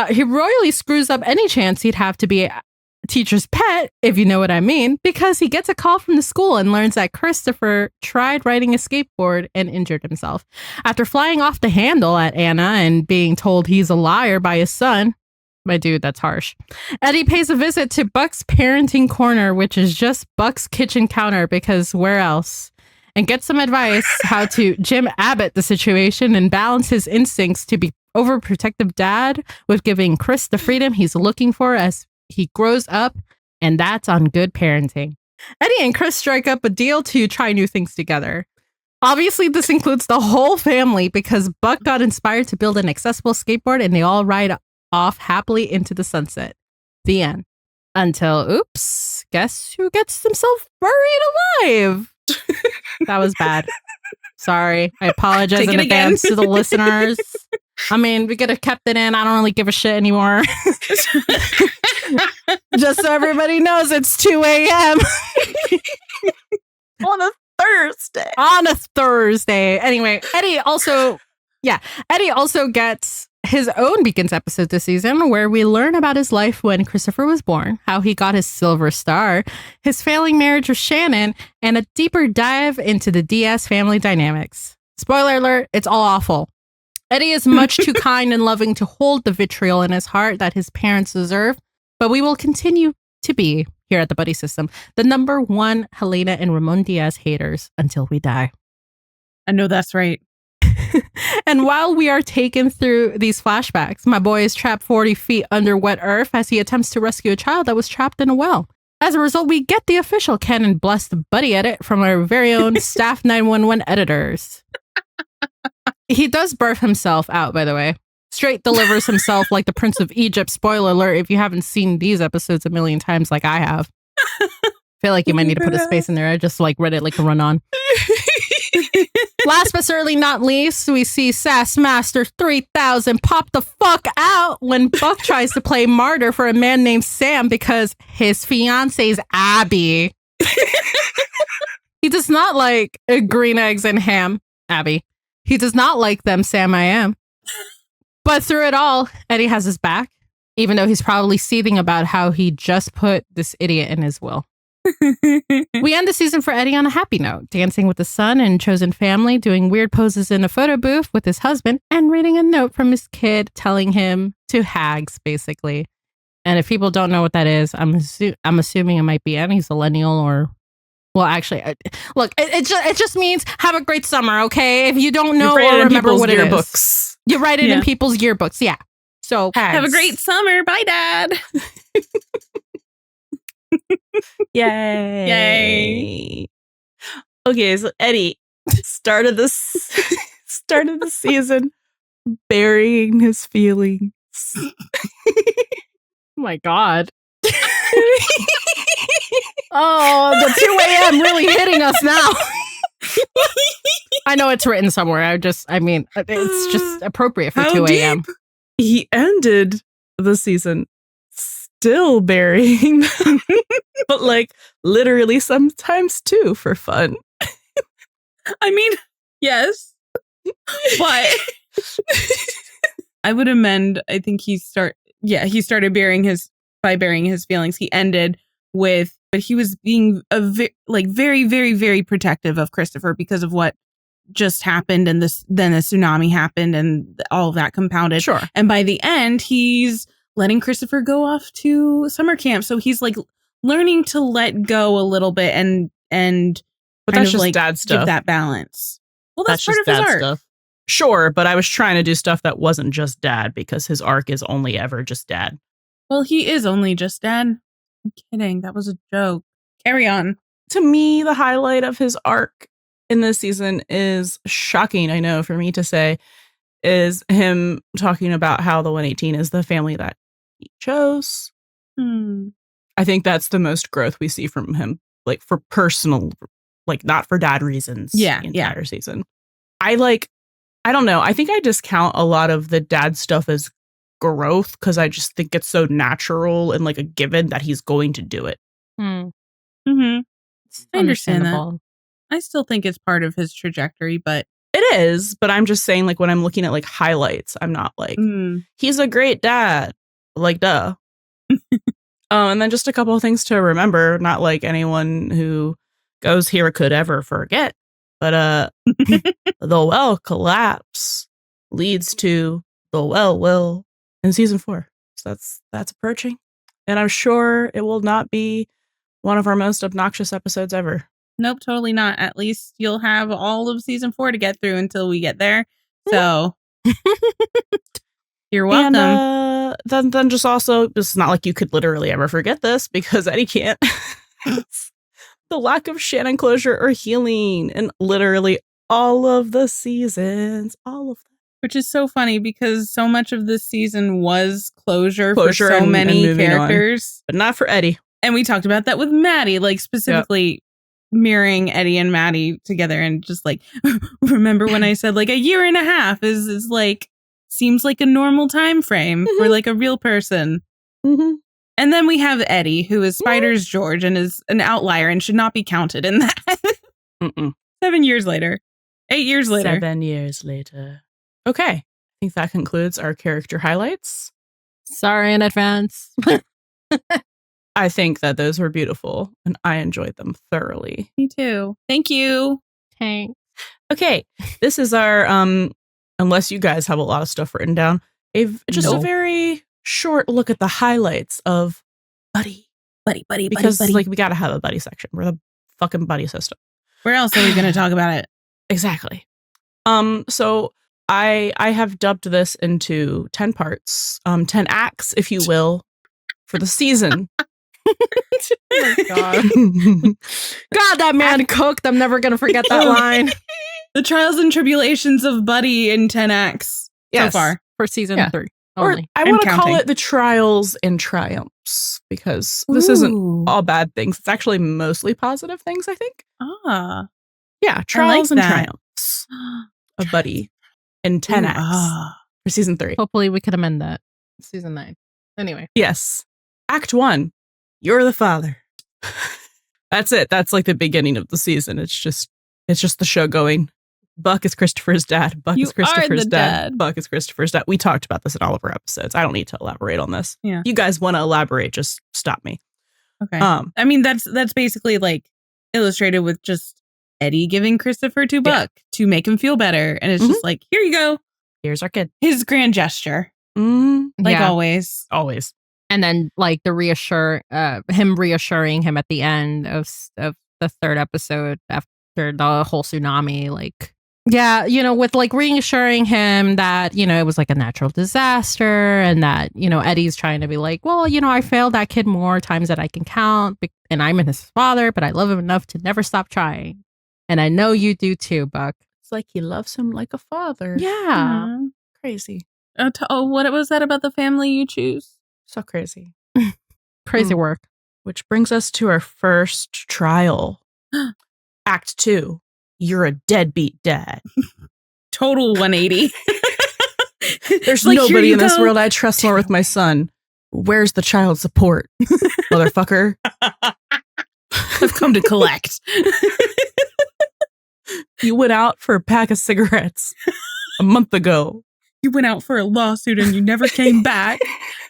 B: he royally screws up any chance he'd have to be a teacher's pet, if you know what I mean, because he gets a call from the school and learns that Christopher tried riding a skateboard and injured himself. After flying off the handle at Anna and being told he's a liar by his son, my dude, that's harsh, Eddie pays a visit to Buck's parenting corner, which is just Buck's kitchen counter, because where else? And get some advice how to Jim Abbott the situation and balance his instincts to be overprotective dad with giving Chris the freedom he's looking for as he grows up, and that's on good parenting. Eddie and Chris strike up a deal to try new things together. Obviously, this includes the whole family because Buck got inspired to build an accessible skateboard and they all ride off happily into the sunset. The end. Until, oops, guess who gets themselves buried alive? That was bad. Sorry. I apologize in advance to the listeners. I mean, we could have kept it in. I don't really give a shit anymore. Just so everybody knows, it's 2 a.m.
A: On a Thursday.
B: On a Thursday. Anyway, Eddie also gets his own Beacons episode this season, where we learn about his life when Christopher was born, how he got his silver star, his failing marriage with Shannon, and a deeper dive into the Diaz family dynamics. Spoiler alert, it's all awful. Eddie is much too kind and loving to hold the vitriol in his heart that his parents deserve, but we will continue to be, here at the Buddy System, the number one Helena and Ramon Diaz haters until we die.
C: I know that's right.
B: And while we are taken through these flashbacks, my boy is trapped 40 feet under wet earth as he attempts to rescue a child that was trapped in a well. As a result, we get the official Ken and Blessed Buddy edit from our very own Staff 911 editors. He does birth himself out, by the way. Straight delivers himself like the Prince of Egypt. Spoiler alert, if you haven't seen these episodes a million times like I have. I feel like you might need to put a space in there. I just read it like a run-on. Last but certainly not least, we see Sass Master 3000 pop the fuck out when Buck tries to play martyr for a man named Sam because his fiance's Abby. He does not like green eggs and ham, Abby. He does not like them, Sam I am. But through it all, Eddie has his back, even though he's probably seething about how he just put this idiot in his will. We end the season for Eddie on a happy note, dancing with the son and chosen family, doing weird poses in a photo booth with his husband, and reading a note from his kid telling him to hags, basically. And if people don't know what that is, I'm assuming it might be any millennial or... Well, actually, look, it just means have a great summer, okay? If you don't know or remember what it is. You write it in people's yearbooks, yeah. So hags.
C: Have a great summer. Bye, Dad.
A: Yay.
C: Yay.
A: Okay, so Eddie started the season burying his feelings.
B: Oh my God. Oh, the 2 a.m. really hitting us now. I know it's written somewhere. It's just appropriate for 2 a.m.
A: He ended the season still burying them. But literally sometimes too for fun.
C: I mean, yes. But I would amend. I think he started burying his feelings. He ended with, but he was being very, very, very protective of Christopher because of what just happened, and then the tsunami happened, and all of that compounded.
B: Sure.
C: And by the end, he's letting Christopher go off to summer camp. So he's learning to let go a little bit and
A: But
C: kind
A: that's
C: of
A: just
C: like
A: dad stuff.
C: give that balance. Well, that's part
A: just
C: of his
A: dad
C: arc.
A: stuff. Sure, but I was trying to do stuff that wasn't just dad because his arc is only ever just dad.
C: Well, he is only just dad. I'm kidding. That was a joke. Carry on.
A: To me, the highlight of his arc in this season is shocking, I know, for me to say, is him talking about how the 118 is the family that he chose. I think that's the most growth we see from him, like for personal, like not for dad reasons.
C: Yeah,
A: the entire season. I don't know. I think I discount a lot of the dad stuff as growth because I just think it's so natural and like a given that he's going to do it.
C: Mm-hmm. I understand that. I still think it's part of his trajectory, but
A: it is. But I'm just saying, like when I'm looking at like highlights, I'm not like he's a great dad. Like duh. And then just a couple of things to remember. Not like anyone who goes here could ever forget. But the well collapse leads to the well will in season 4. So that's approaching. And I'm sure it will not be one of our most obnoxious episodes ever.
C: Nope, totally not. At least you'll have all of season 4 to get through until we get there. So you're welcome.
A: And then just also, it's not like you could literally ever forget this because Eddie can't. The lack of Shannon closure or healing in literally all of the seasons. All of them.
C: Which is so funny because so much of this season was closure for so many characters.
A: On, but not for Eddie.
C: And we talked about that with Maddie, like specifically mirroring Eddie and Maddie together. And just like, remember when I said like a year and a half is like, seems like a normal time frame for like a real person. And then we have Eddie, who is Spider's George and is an outlier and should not be counted in that. 7 years later. 8 years later.
A: 7 years later. Okay. I think that concludes our character highlights.
B: Sorry in advance.
A: I think that those were beautiful and I enjoyed them thoroughly.
C: Me too. Thank you.
B: Thanks.
A: Okay. This is our, unless you guys have a lot of stuff written down, a very short look at the highlights of Buddie. Because like we gotta have a Buddie section. We're the fucking Buddie system.
C: Where else are we gonna talk about it?
A: Exactly. So I have dubbed this into 10 parts, 10 acts, if you will, for the season.
B: Oh my God. God, that man cooked. I'm never gonna forget that line.
C: The trials and tribulations of Buddie in 10 acts so far
B: for season 3.
A: Or I want to call it the trials and triumphs because this isn't all bad things. It's actually mostly positive things, I think. Yeah, trials and triumphs of Buddie in 10 acts for season 3.
B: Hopefully we could amend that. Season 9. Anyway.
A: Yes. Act 1. You're the father. That's it. That's like the beginning of the season. It's just the show going. Buck is Christopher's dad. Buck is Christopher's dad. Buck is Christopher's dad. We talked about this in all of our episodes. I don't need to elaborate on this.
C: Yeah.
A: You guys want to elaborate, just stop me.
C: Okay. I mean, that's basically like illustrated with just Eddie giving Christopher to Buck to make him feel better. And it's just like, here you go.
A: Here's our kid.
C: His grand gesture. Like always.
A: Always.
B: And then like him reassuring him at the end of the 3rd episode after the whole tsunami, like, yeah, with like reassuring him that, it was like a natural disaster and that, Eddie's trying to be like, well, I failed that kid more times than I can count and I'm his father, but I love him enough to never stop trying. And I know you do too, Buck.
A: It's like he loves him like a father.
B: Yeah.
A: Crazy.
C: What was that about the family you choose?
A: So crazy.
B: Crazy work.
A: Which brings us to our first trial. Act 2. You're a deadbeat dad.
C: Total 180.
A: There's like, nobody in this world I trust more with my son. Where's the child support, motherfucker?
C: I've come to collect.
A: You went out for a pack of cigarettes a month ago.
C: You went out for a lawsuit and you never came back.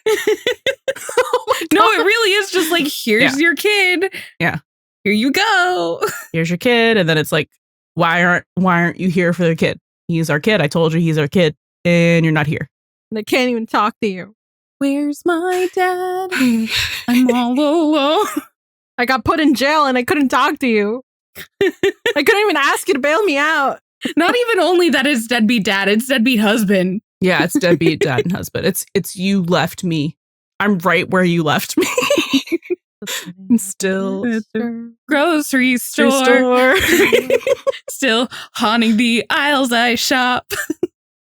B: Oh my God.
C: No, it really is just like, here's your kid.
A: Yeah.
C: Here you go.
A: Here's your kid. And then it's like, why aren't you here for the kid? He's our kid. I told you he's our kid. And you're not here.
B: And I can't even talk to you.
C: Where's my dad? I'm all alone.
B: I got put in jail and I couldn't talk to you. I couldn't even ask you to bail me out.
C: Not even only that it's deadbeat dad, it's deadbeat husband.
A: Yeah, it's deadbeat dad and husband. It's you left me. I'm right where you left me. I'm still
C: at the grocery store. Still haunting the aisles I shop.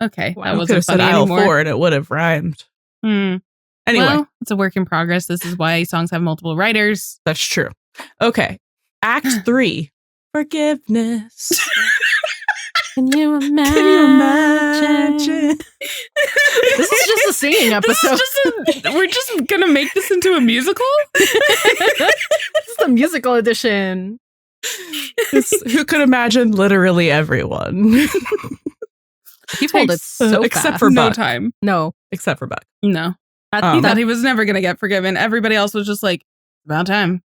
C: Okay,
A: Wow,
C: that
A: could
C: wasn't
A: have said
C: funny
A: aisle
C: anymore.
A: 4 and it would have rhymed. Anyway,
C: Well, it's a work in progress. This is why songs have multiple writers.
A: that's true. Okay, Act 3, forgiveness.
B: Can you imagine?
A: Can you imagine?
B: This is just a singing episode.
C: We're just gonna make this into a musical?
B: This is the musical edition.
A: Who could imagine literally everyone?
B: He pulled it so
A: except
B: fast.
A: for
C: No
A: Buck.
C: time.
B: No.
A: Except for Buck.
C: No. He thought he was never gonna get forgiven. Everybody else was just like, about time.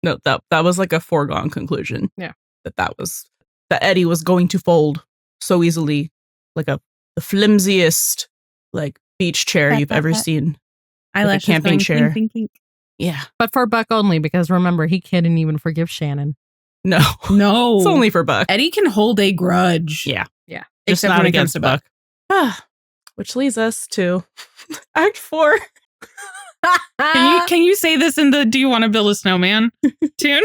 A: No, that was like a foregone conclusion.
B: Yeah.
A: That Eddie was going to fold so easily, like the flimsiest like beach chair you've ever seen.
C: Eyelashes
A: camping
C: going
A: chair.
C: clink, clink,
A: Yeah.
B: But for Buck only, because remember, he couldn't even forgive Shannon.
A: No.
C: clink. No.
A: It's only for Buck.
C: Eddie can hold a grudge.
A: Yeah.
B: Yeah.
A: Just
C: Except
A: not
C: when it comes
A: against
C: to
A: Buck. Which leads us to Act 4.
C: Can you say this in the Do You Want to Build a Snowman tune?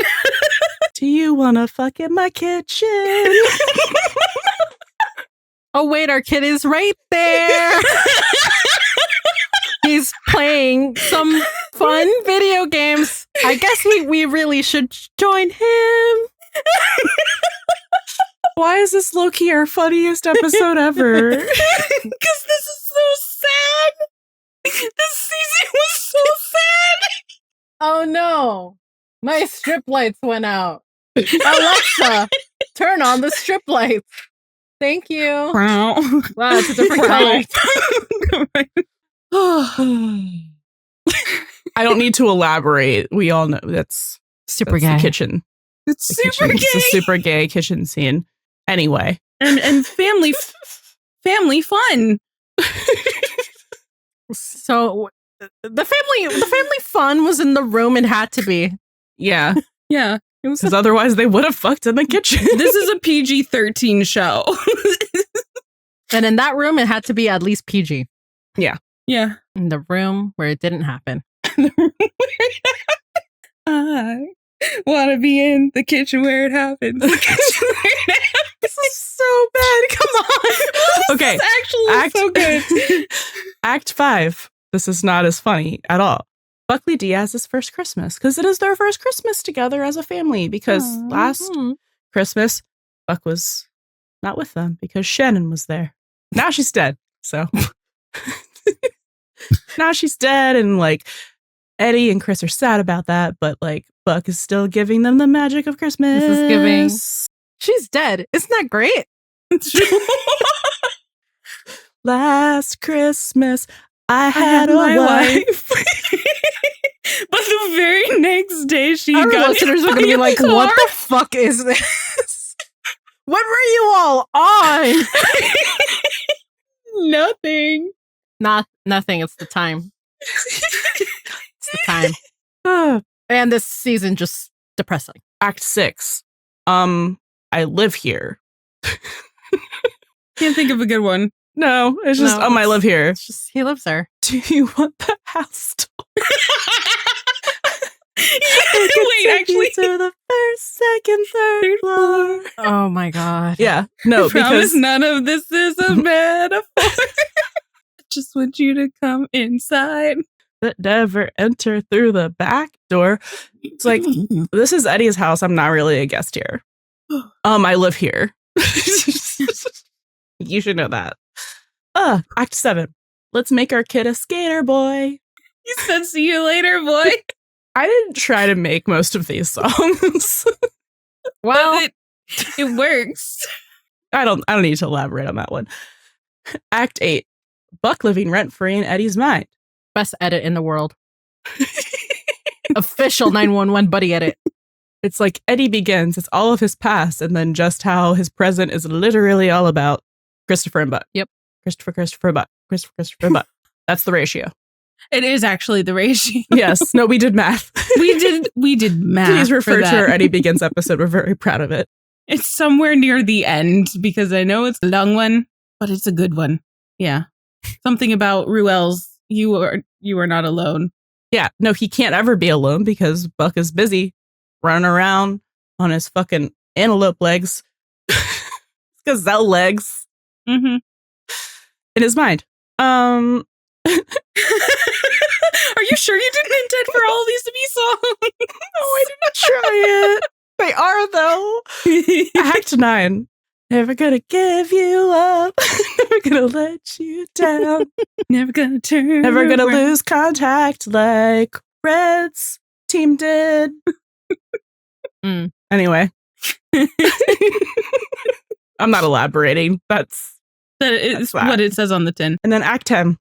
A: Do you want to fuck in my kitchen?
B: Oh, wait, our kid is right there. He's playing some fun video games. I guess we really should join him.
A: Why is this low-key our funniest episode ever?
C: Because this is so sad. This season was so sad.
B: Oh no, my strip lights went out. Alexa, turn on the strip lights. Thank you.
C: Wow.
B: Wow, it's a different color.
A: I don't need to elaborate. We all know that's
B: Super
A: the
B: gay.
A: kitchen.
C: It's
A: The
C: super
A: kitchen.
C: gay.
A: It's a super gay kitchen scene. Anyway.
C: And family fun.
B: So the family fun was in the room and had to be.
A: Yeah.
C: Yeah. It was
A: Because otherwise they would have fucked in the kitchen.
C: this is a PG-13 show.
B: And in that room, it had to be at least PG.
C: Yeah.
B: In the room where it didn't happen.
C: I want to be in the kitchen where it happens. The kitchen where it happens.
B: This is so bad. Come on.
A: Okay.
C: This is actually so good.
A: Act 5. This is not as funny at all. Buckley Diaz's first Christmas. Because it is their first Christmas together as a family. Because last Christmas, Buck was not with them because Shannon was there. Now she's dead. So now she's dead, and like Eddie and Chris are sad about that, but like Buck is still giving them the magic of Christmas.
B: This is giving. She's dead. Isn't that great?
A: Last Christmas, I had a
C: my
A: wife.
C: But the very next day, she
B: Our
C: got
B: listeners are going to be like, what the fuck is this? What were you all on?
C: Nothing.
B: Nothing. It's the time. It's the time. And this season just depressing.
A: Act 6. I live here.
C: Can't think of a good one.
A: No, it's just
B: No,
A: I live here.
B: It's just he lives there.
A: Do you want the house to
C: Wait, actually,
A: to the first, second, third floor?
B: Oh my god.
A: Yeah, no,
C: I promise
A: because
C: none of this is a metaphor. Just want you to come inside.
A: but never enter through the back door. It's like, this is Eddie's house. I'm not really a guest here. I live here. You should know that. Act 7. Let's make our kid a skater boy.
C: You said, "See you later, boy."
A: I didn't try to make most of these songs.
B: Well,
C: it works.
A: I don't need to elaborate on that one. Act 8. Buck living rent-free in Eddie's mind.
B: best edit in the world. Official 911 buddy edit.
A: It's like Eddie begins, it's all of his past, and then just how his present is literally all about Christopher and Buck.
B: Yep.
A: Christopher, Buck. Christopher, Buck. That's the ratio.
C: It is actually the ratio.
A: Yes. No, we did math.
C: We did math.
A: Please
C: for
A: refer to
C: that.
A: our Eddie Begins episode. We're very proud of it.
C: It's somewhere near the end because I know it's a long one, but it's a good one. Yeah. Something about Ruel's you are not alone.
A: Yeah. No, he can't ever be alone because Buck is busy running around on his fucking antelope legs. Gazelle legs.
C: Mm-hmm.
A: In his mind.
C: Are you sure you didn't intend for all these to be songs?
A: No, I did not try it. They are, though. Act 9. Never gonna give you up. Never gonna let you down.
C: Never gonna turn.
A: Never gonna
C: around.
A: lose contact like Red's team did. Anyway. I'm not elaborating. That's
C: what it says on the tin.
A: And then Act 10.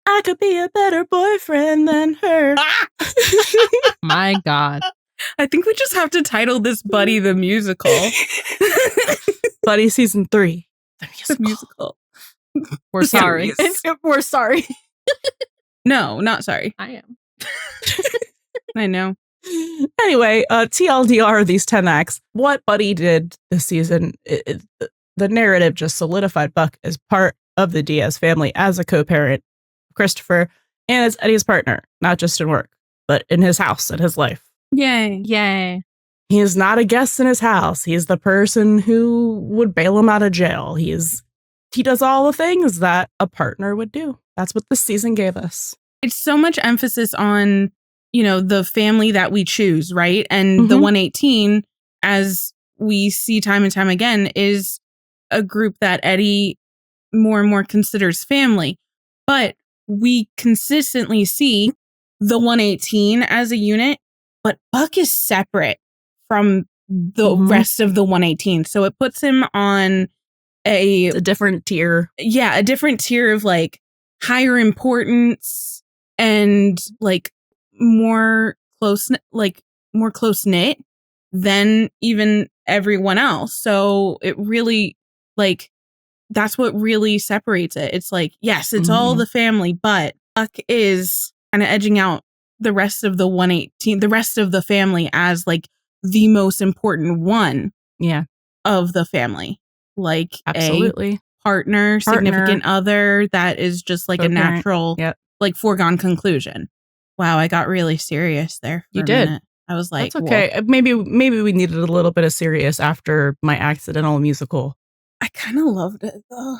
A: I could be a better boyfriend than her.
B: My God.
C: I think we just have to title this Buddie the Musical.
A: Buddie Season 3.
C: The musical.
B: We're sorry. We're sorry.
C: No, not sorry.
B: I am.
C: I know.
A: Anyway, TLDR, these 10 acts. What Buddie did this season, the narrative just solidified Buck as part of the Diaz family as a co-parent of Christopher and as Eddie's partner, not just in work, but in his house and his life.
C: Yay.
B: Yay.
A: He is not a guest in his house. He's the person who would bail him out of jail. He does all the things that a partner would do. That's what this season gave us.
C: It's so much emphasis on, the family that we choose, right? And the 118, as we see time and time again, is a group that Eddie more and more considers family. But we consistently see the 118 as a unit, but Buck is separate from the rest of the 118. So it puts him on a
A: different tier.
C: Yeah, a different tier of like higher importance and like more close knit than even everyone else. So it really that's what really separates it. It's like, yes, it's all the family, but Buck is kind of edging out the rest of the 118, the rest of the family as like the most important one of the family. Like
A: absolutely
C: a partner, significant other that is just like a natural, like foregone conclusion. Wow, I got really serious there.
A: You did.
C: Minute. I was like,
A: that's okay. Whoa. Maybe we needed a little bit of serious after my accidental musical.
C: I kind of loved it though.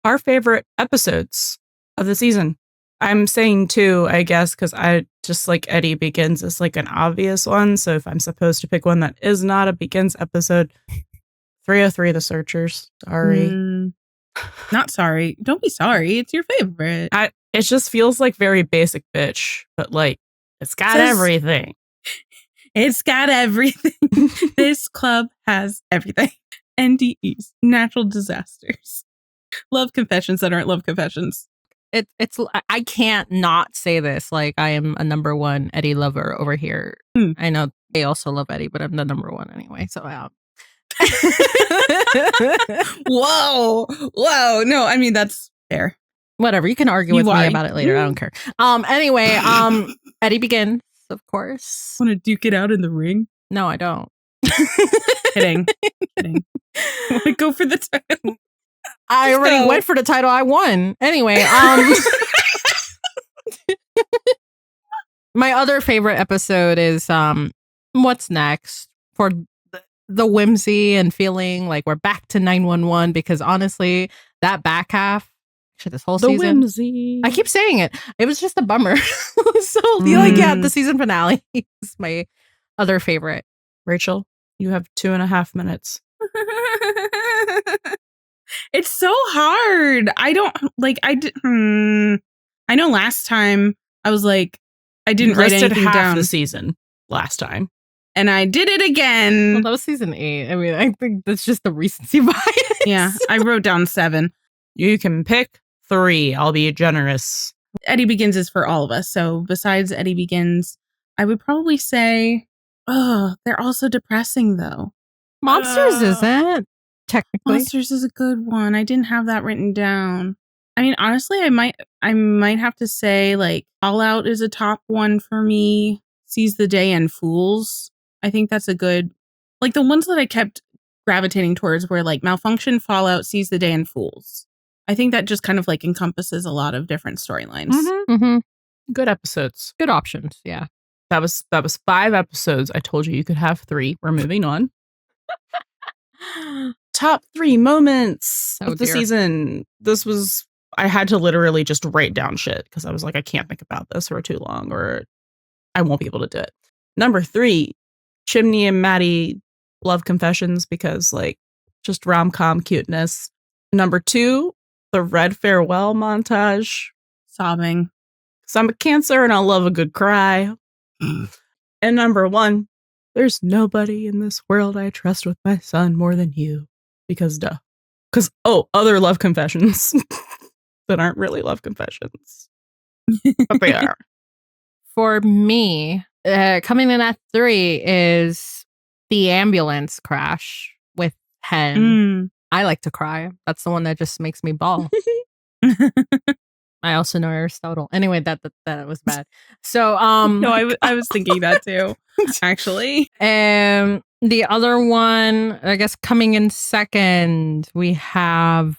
A: Our favorite episodes of the season. I'm saying 2, I guess, because I just like Eddie Begins is like an obvious one. So if I'm supposed to pick one that is not a Begins episode, 303 The Searchers. Sorry.
C: Not sorry. Don't be sorry. It's your favorite.
A: It just feels like very basic bitch, but like it's got everything.
C: It's got everything. This club has everything. NDEs, natural disasters, love confessions that aren't love confessions.
B: It's I can't not say this. Like I am a number 1 Eddie lover over here. I know they also love Eddie, but I'm the number 1 anyway. So
C: Whoa. No, I mean that's fair.
B: Whatever. You can argue with me about it later. I don't care. Anyway, Eddie Begins, of course.
C: Want to duke it out in the ring?
B: No, I don't.
C: Kidding. Want to go for the title?
B: I already went for the title. I won. Anyway, my other favorite episode is What's Next, for the whimsy and feeling like we're back to 911, because honestly, that back half, this whole season,
A: whimsy.
B: I keep saying it. It was just a bummer. So the season finale is my other favorite.
A: Rachel, you have 2.5 minutes.
C: It's so hard. I don't like. I know last time I was like, I didn't write anything down.
A: The season last time,
C: and I did it again.
B: Well, that was season 8. I mean, I think that's just the recency bias.
C: Yeah, I wrote down 7.
A: You can pick 3. I'll be generous.
C: Eddie Begins is for all of us. So besides Eddie Begins, I would probably say, they're also depressing though.
B: Monsters isn't technically.
C: Monsters is a good one. I didn't have that written down. I mean, honestly, I might have to say like All Out is a top one for me. Seize the Day and Fools. I think that's a good, like the ones that I kept gravitating towards were like Malfunction, Fallout, Seize the Day, and Fools. I think that just kind of like encompasses a lot of different storylines.
A: Good episodes.
B: Good options. Yeah.
A: That was 5 episodes. I told you could have 3. We're moving on. Top 3 moments of the season. This was, I had to literally just write down shit because I was like, I can't think about this for too long or I won't be able to do it. Number 3, Chimney and Maddie love confessions because like just rom-com cuteness. Number 2, the red farewell montage.
C: Sobbing.
A: Because I'm a Cancer and I love a good cry. And number 1, there's nobody in this world I trust with my son more than you. Because duh. Because, other love confessions that aren't really love confessions. But they are.
B: For me, coming in at 3 is the ambulance crash with Hen. I like to cry. That's the one that just makes me bawl. I also know Aristotle. Anyway, that was bad. So,
C: no, I was thinking that too, actually.
B: The other one, I guess, coming in second, we have,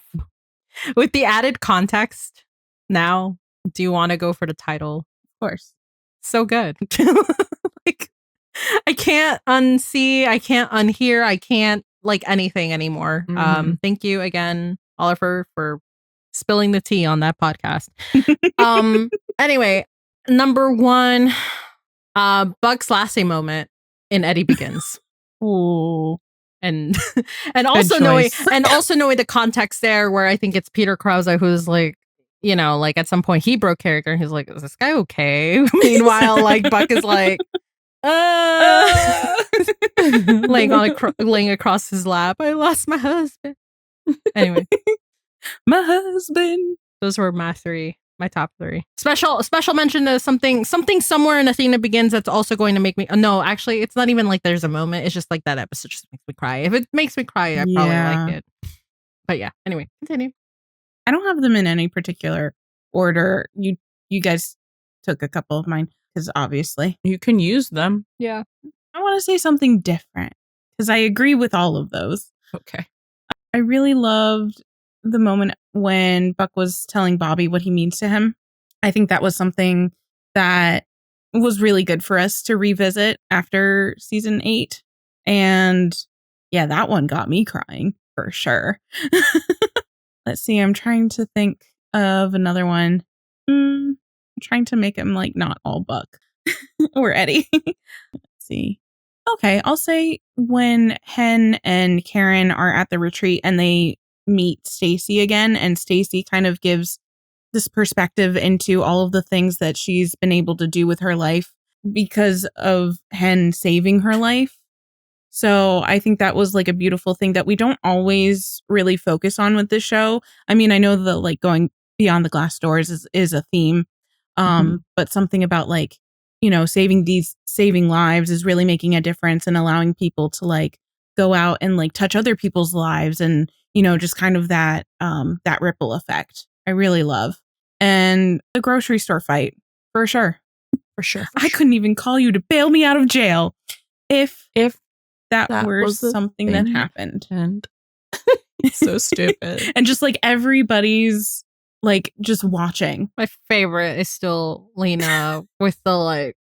B: with the added context. Now, do you want to go for the title?
C: Of course.
B: So good. Like, I can't unsee, I can't unhear, I can't like anything anymore. Thank you again, Oliver, for spilling the tea on that podcast. Anyway, number 1, Buck's Lassie moment in Eddie Begins.
C: Ooh.
B: And also knowing the context there where I think it's Peter Krause who's like, you know, like at some point he broke character and he's like, is this guy okay? Meanwhile, like Buck is like, laying across his lap. I lost my husband. Anyway.
C: My husband.
B: Those were my top 3. Special mention to something somewhere in Athena Begins that's also going to make me. No, actually, it's not even like there's a moment. It's just like that episode just makes me cry. If it makes me cry, I probably like it. But yeah, anyway, continue.
C: I don't have them in any particular order. You guys took a couple of mine because obviously
A: you can use them.
B: Yeah.
C: I want to say something different because I agree with all of those.
A: Okay.
C: I really loved the moment when Buck was telling Bobby what he means to him. I think that was something that was really good for us to revisit after season 8. And yeah, that one got me crying for sure. Let's see. I'm trying to think of another one. I'm trying to make him like not all Buck or Eddie. Let's see. Okay, I'll say when Hen and Karen are at the retreat and they meet Stacy again, and Stacy kind of gives this perspective into all of the things that she's been able to do with her life because of Hen saving her life. So I think that was like a beautiful thing that we don't always really focus on with this show. I mean, I know that like going beyond the glass doors is a theme, but something about like, you know, saving lives is really making a difference and allowing people to like go out and like touch other people's lives and, you know, just kind of that ripple effect. I really love. And the grocery store fight for sure.
A: For sure.
C: I couldn't even call you to bail me out of jail if that were something that happened.
A: And so stupid.
C: And just like everybody's like just watching.
B: My favorite is still Lena with the like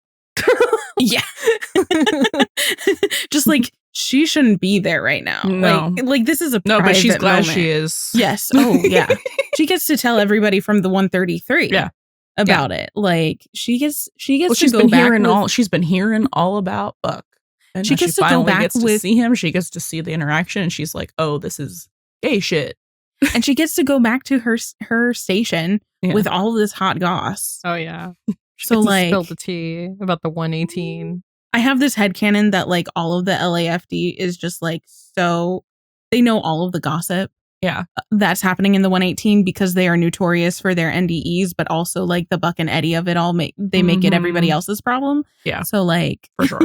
C: yeah. Just like she shouldn't be there right now.
A: No.
C: Like this is a
A: no, but she's glad
C: moment.
A: she is.
C: Yes. Oh yeah. She gets to tell everybody from the 133 about it. Like she gets to go back.
A: She's been hearing all about Buck. And
C: she gets to go back
A: to see him. She gets to see the interaction and she's like, oh, this is gay shit.
C: And she gets to go back to her station with all this hot goss.
B: Oh yeah.
C: So like
B: spill the tea about the 118.
C: I have this headcanon that like all of the LAFD is just like so they know all of the gossip.
A: Yeah.
C: That's happening in the 118 because they are notorious for their NDEs, but also like the Buck and Eddie of it all make it everybody else's problem.
A: Yeah.
C: So like
A: for sure.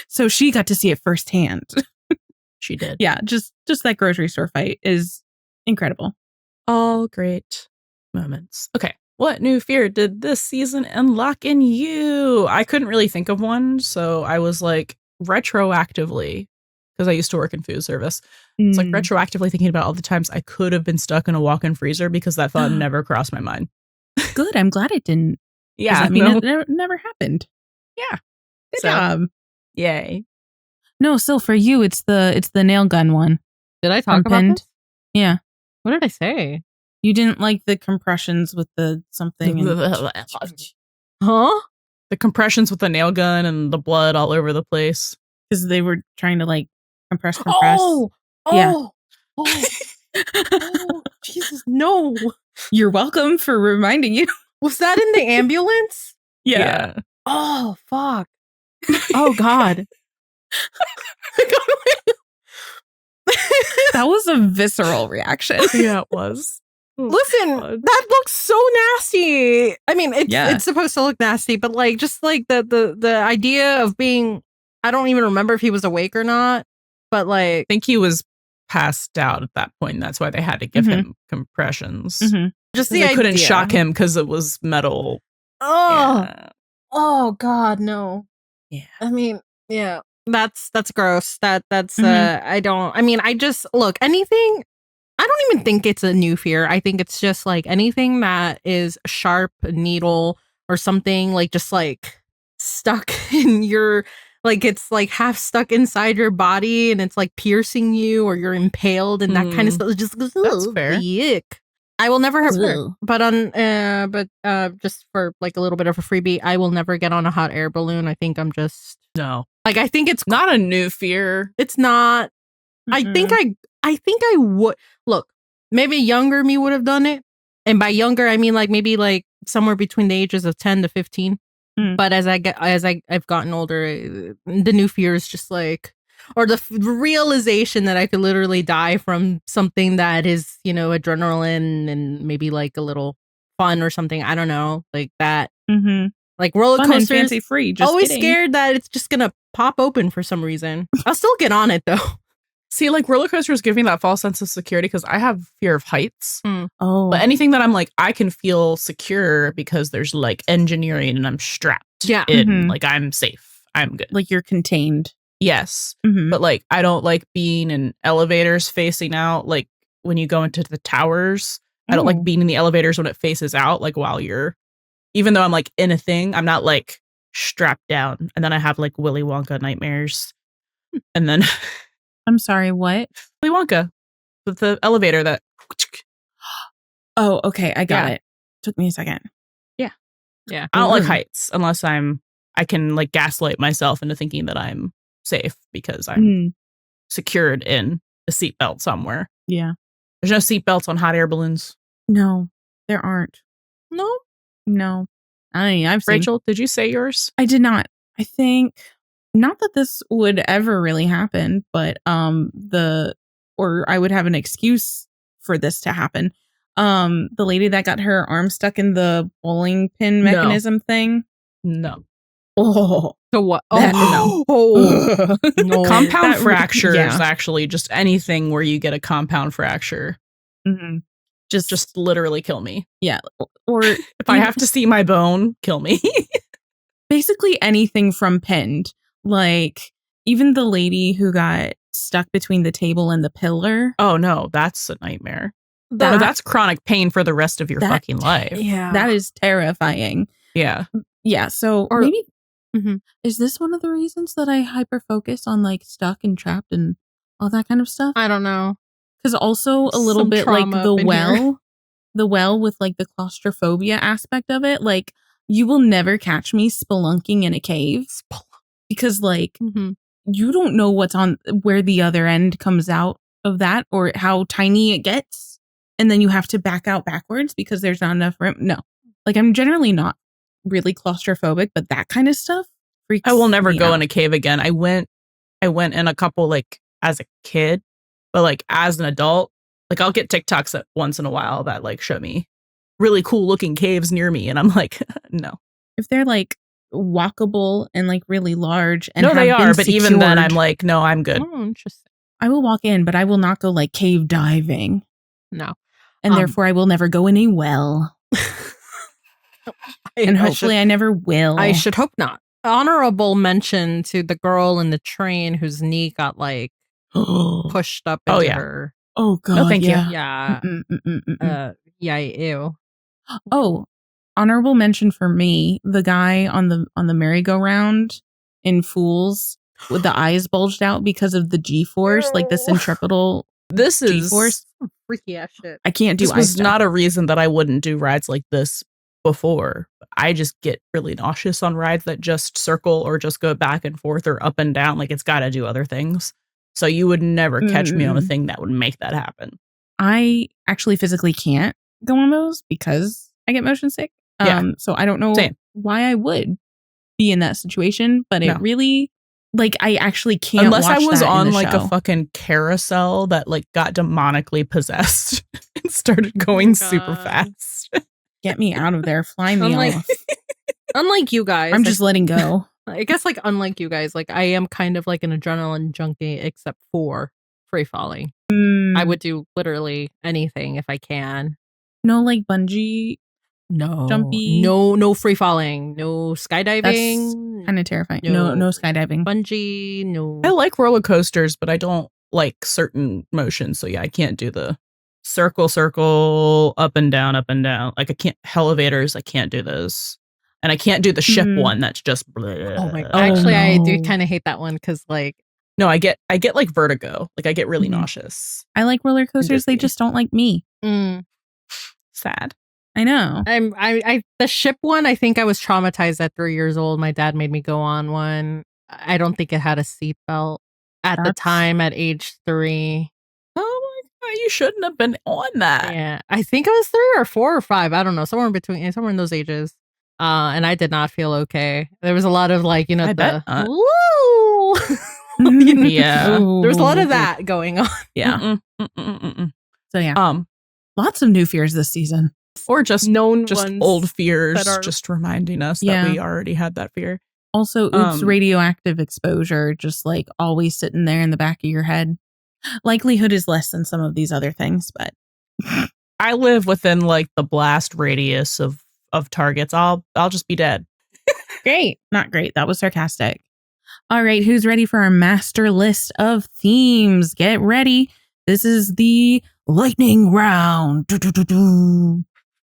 C: So she got to see it firsthand.
A: She did.
C: Yeah, just that grocery store fight is incredible.
A: All great moments. Okay. What new fear did this season unlock in you? I couldn't really think of one, so I was like retroactively, because I used to work in food service. It's like retroactively thinking about all the times I could have been stuck in a walk-in freezer because that thought never crossed my mind.
C: Good. I'm glad it didn't.
A: Yeah.
C: I mean, it never happened.
A: Yeah.
C: Good job.
A: Yay.
C: No, still for you, it's the nail gun one.
B: Did I talk about this?
C: Yeah.
B: What did I say?
C: You didn't like the compressions with the something.
B: Huh?
A: The compressions with the nail gun and the blood all over the place.
C: Because they were trying to like compress.
B: Oh,
C: yeah.
B: Oh, Jesus, no.
C: You're welcome for reminding you.
B: Was that in the ambulance?
C: Yeah.
B: Oh, fuck. Oh, God.
C: That was a visceral reaction.
A: Yeah, it was.
B: Listen,
A: God.
B: that looks so nasty. I mean, it's supposed to look nasty, but like just like the idea of being, I don't even remember if he was awake or not, but like
A: I think he was passed out at that point. That's why they had to give him compressions.
B: Just
A: they couldn't shock him because it was metal.
B: Oh God, no.
C: Yeah.
B: I mean, yeah. That's gross. That's I just look, anything, I don't even think it's a new fear. I think it's just like anything that is sharp needle or something like just like stuck in your, like it's like half stuck inside your body and it's like piercing you or you're impaled and that kind of stuff. It just goes,
A: that's fair.
B: Yuck. I will never just for like a little bit of a freebie, I will never get on a hot air balloon. I think I'm just
A: no.
B: Like I think it's
A: not a new fear.
B: It's not. I think I would look. Maybe younger me would have done it, and by younger I mean like maybe like somewhere between the ages of 10 to 15. But as I've gotten older, the new fear is just like, or the realization that I could literally die from something that is, you know, adrenaline and maybe like a little fun or something. I don't know, like that. Like roller coasters,
C: fancy free. Just
B: always
C: kidding.
B: scared that it's just gonna pop open for some reason. I'll still get on it though.
A: See, like roller coasters give me that false sense of security because I have fear of heights.
C: Oh,
A: but anything that I'm like, I can feel secure because there's like engineering and I'm strapped in. Like I'm safe. I'm good.
C: Like you're contained.
A: Yes. But like, I don't like being in elevators facing out. Like when you go into the towers, I don't like being in the elevators when it faces out. Like while you're, even though I'm like in a thing, I'm not like strapped down. And then I have like Willy Wonka nightmares. And then
C: I'm sorry, what?
A: Willy Wonka with the elevator that.
C: Oh, okay. I got it. Took me a second.
B: Yeah.
A: I don't like heights unless I can like gaslight myself into thinking that I'm safe because I'm secured in a seatbelt somewhere.
C: Yeah.
A: There's no seatbelts on hot air balloons.
C: No, there aren't.
B: No.
C: I've seen.
A: Rachel, did you say yours?
C: I did not. I think not that this would ever really happen, but or I would have an excuse for this to happen. The lady that got her arm stuck in the bowling pin mechanism thing.
A: No.
C: Oh,
B: so what?
A: No. Compound fractures, actually, just anything where you get a compound fracture. Just literally kill me.
C: Yeah. Or
A: if I have to see my bone, kill me.
C: Basically anything from pinned. Like even the lady who got stuck between the table and the pillar.
A: Oh no, that's a nightmare. That's chronic pain for the rest of your fucking life.
B: Yeah.
C: That is terrifying.
A: Yeah.
C: Yeah. So maybe is this one of the reasons that I hyper focus on like stuck and trapped and all that kind of stuff?
B: I don't know.
C: Because also a little bit like the well with like the claustrophobia aspect of it. Like you will never catch me spelunking in a cave because like you don't know what's on where the other end comes out of that or how tiny it gets. And then you have to back out backwards because there's not enough room. No, like I'm generally not really claustrophobic, but that kind of stuff freaks
A: I will never go
C: out.
A: in a cave again. I went in a couple like as a kid, but like as an adult, like I'll get TikToks once in a while that like show me really cool looking caves near me. And I'm like, no.
C: If they're like walkable and like really large and
A: no, they are. But even then I'm like, no, I'm good.
B: Oh, interesting.
C: I will walk in, but I will not go like cave diving.
B: No.
C: And therefore I will never go in a well. And hopefully I never will.
B: I should hope not. Honorable mention to the girl in the train whose knee got like pushed up into her.
C: Oh god.
A: No, thank you.
B: Yeah. Yeah, ew.
C: Oh, honorable mention for me, the guy on the merry-go-round in Fools with the eyes bulged out because of the G-force, like the centripetal
A: This is
C: G-force.
B: Freaky ass shit.
C: I can't do
A: This
C: eye
A: was
C: stuff.
A: not a reason that I wouldn't do rides like this before. I just get really nauseous on rides that just circle or just go back and forth or up and down. Like it's got to do other things. So you would never catch me on a thing that would make that happen.
C: I actually physically can't go on those because I get motion sick. So I don't know why I would be in that situation, but it really, like, I actually can't.
A: Unless
C: watch
A: I was
C: that
A: on
C: in the
A: like
C: show.
A: a fucking carousel that like got demonically possessed and started going super fast.
C: Get me out of there. Fly me off.
B: Unlike you guys.
C: I'm just letting go.
B: I guess like unlike you guys, like I am kind of like an adrenaline junkie except for free falling. I would do literally anything if I can.
C: No, like bungee.
B: No.
C: Jumpy.
B: No free falling. No skydiving.
C: That's kind of terrifying. No skydiving.
B: Bungee. No.
A: I like roller coasters, but I don't like certain motions. So yeah, I can't do the circle, up and down. Like I can't, elevators, I can't do those. And I can't do the ship one that's just bleh.
B: Oh my god. Actually, no. I do kind of hate that one because like
A: no, I get like vertigo. Like I get really nauseous.
C: I like roller coasters. They just don't like me.
A: Sad.
C: I know.
B: I the ship one, I think I was traumatized at 3 years old. My dad made me go on one. I don't think it had a seatbelt at the time at age 3.
A: Oh my god, you shouldn't have been on that.
B: Yeah. I think it was 3 or 4 or 5. I don't know. Somewhere in those ages. And I did not feel okay. There was a lot of like, woo.
A: Yeah.
B: There was a lot of that going on.
A: Yeah.
C: So yeah. Lots of new fears this season.
A: Or just old fears,
B: that are
A: just reminding us that we already had that fear.
C: Also, radioactive exposure, just like always sitting there in the back of your head. Likelihood is less than some of these other things, but
A: I live within like the blast radius of targets. I'll just be dead.
C: Great. Not great. That was sarcastic. All right. Who's ready for our master list of themes? Get ready. This is the lightning round.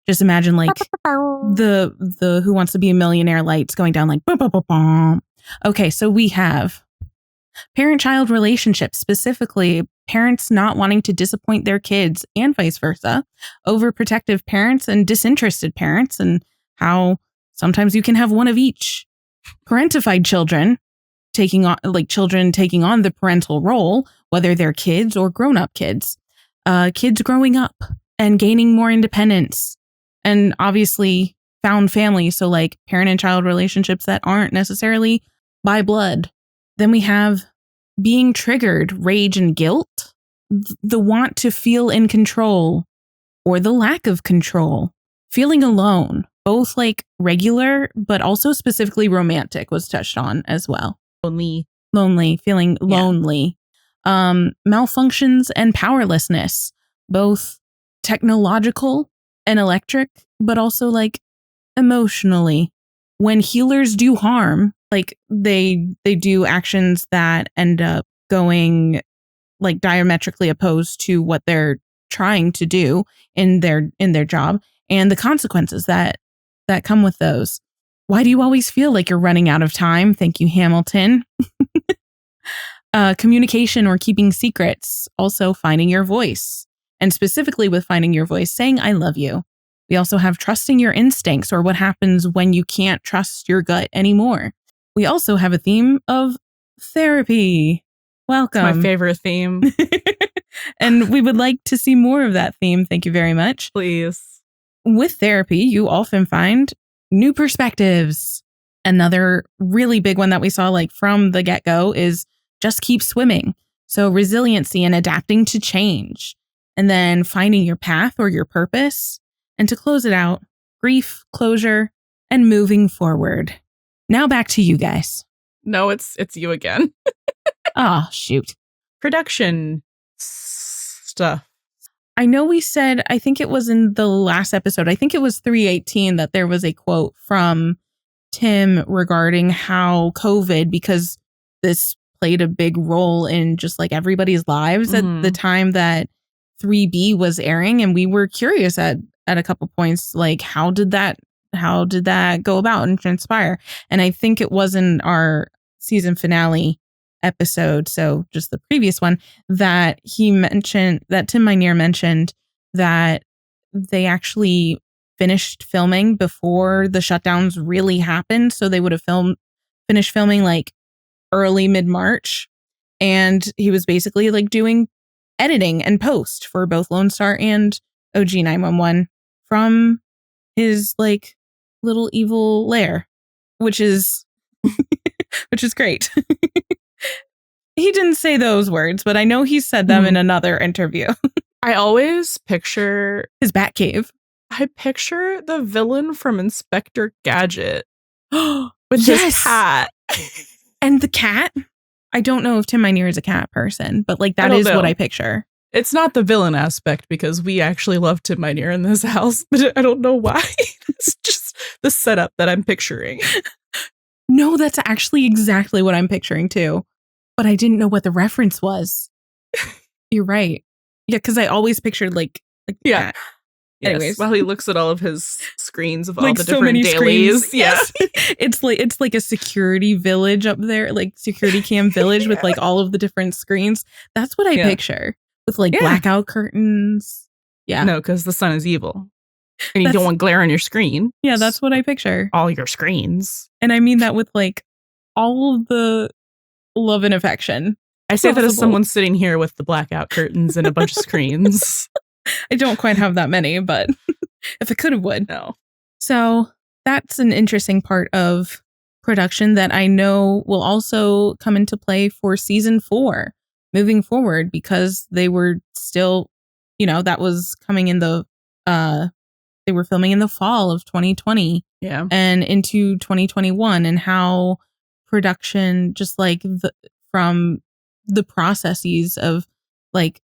C: Just imagine like the Who Wants to Be a Millionaire lights going down like boom, boom, boom, boom. Okay. So we have parent-child relationships, specifically parents not wanting to disappoint their kids and vice versa, overprotective parents and disinterested parents, and how sometimes you can have one of each. Parentified children taking on the parental role, whether they're kids or grown-up kids. Kids growing up and gaining more independence, and obviously found family, so like parent and child relationships that aren't necessarily by blood. Then we have being triggered, rage and guilt, the want to feel in control or the lack of control, feeling alone, both like regular, but also specifically romantic was touched on as well. Lonely, feeling lonely, malfunctions and powerlessness, both technological and electric, but also like emotionally. When healers do harm, like they do actions that end up going like diametrically opposed to what they're trying to do in their job, and the consequences that come with those. Why do you always feel like you're running out of time? Thank you, Hamilton. Communication or keeping secrets, also finding your voice, and specifically with finding your voice, saying I love you. We also have trusting your instincts, or what happens when you can't trust your gut anymore. We also have a theme of therapy. Welcome.
A: It's my favorite theme.
C: And we would like to see more of that theme. Thank you very much.
A: Please.
C: With therapy, you often find new perspectives. Another really big one that we saw like from the get-go is just keep swimming. So resiliency and adapting to change. And then finding your path or your purpose. And to close it out, grief, closure, and moving forward. Now back to you guys.
A: No, it's you again.
C: Oh, shoot.
A: Production stuff.
C: I know we said, I think it was in the last episode, I think it was 318, that there was a quote from Tim regarding how COVID, because this played a big role in just like everybody's lives at the time that 3B was airing. And we were curious at a couple points, like, how did that go about and transpire? And I think it was in our season finale episode, so just the previous one, that Tim Minear mentioned that they actually finished filming before the shutdowns really happened. So they would have finished filming like early mid-March. And he was basically like doing editing and post for both Lone Star and OG 911 from his like little evil lair, which is great. He didn't say those words, but I know he said them in another interview.
A: I always picture
C: his Batcave.
A: I picture the villain from Inspector Gadget with his cat.
C: And the cat? I don't know if Tim Minear is a cat person, but like that is what I picture.
A: It's not the villain aspect because we actually love Tim Minear in this house, but I don't know why. It's just the setup that I'm picturing.
C: No, that's actually exactly what I'm picturing too. But I didn't know what the reference was. You're right. Yeah, because I always pictured like
A: yeah.
C: That. Anyways,
A: yes, while he looks at all of his screens of all
C: like
A: the
C: so
A: different
C: many
A: dailies.
C: Screens. Yes. It's like a security village up there, like security cam village with like all of the different screens. That's what I picture with like blackout curtains. Yeah.
A: No, because the sun is evil. And you don't want glare on your screen.
C: Yeah, that's what I picture.
A: All your screens.
C: And I mean that with like all of the love and affection.
A: I say that as someone sitting here with the blackout curtains and a bunch of screens.
C: I don't quite have that many, but if I could have, would.
A: No.
C: So that's an interesting part of production that I know will also come into play for season 4 moving forward, because they were still, that was coming in they were filming in the fall of 2020 and into 2021, and how production, just like from the processes of like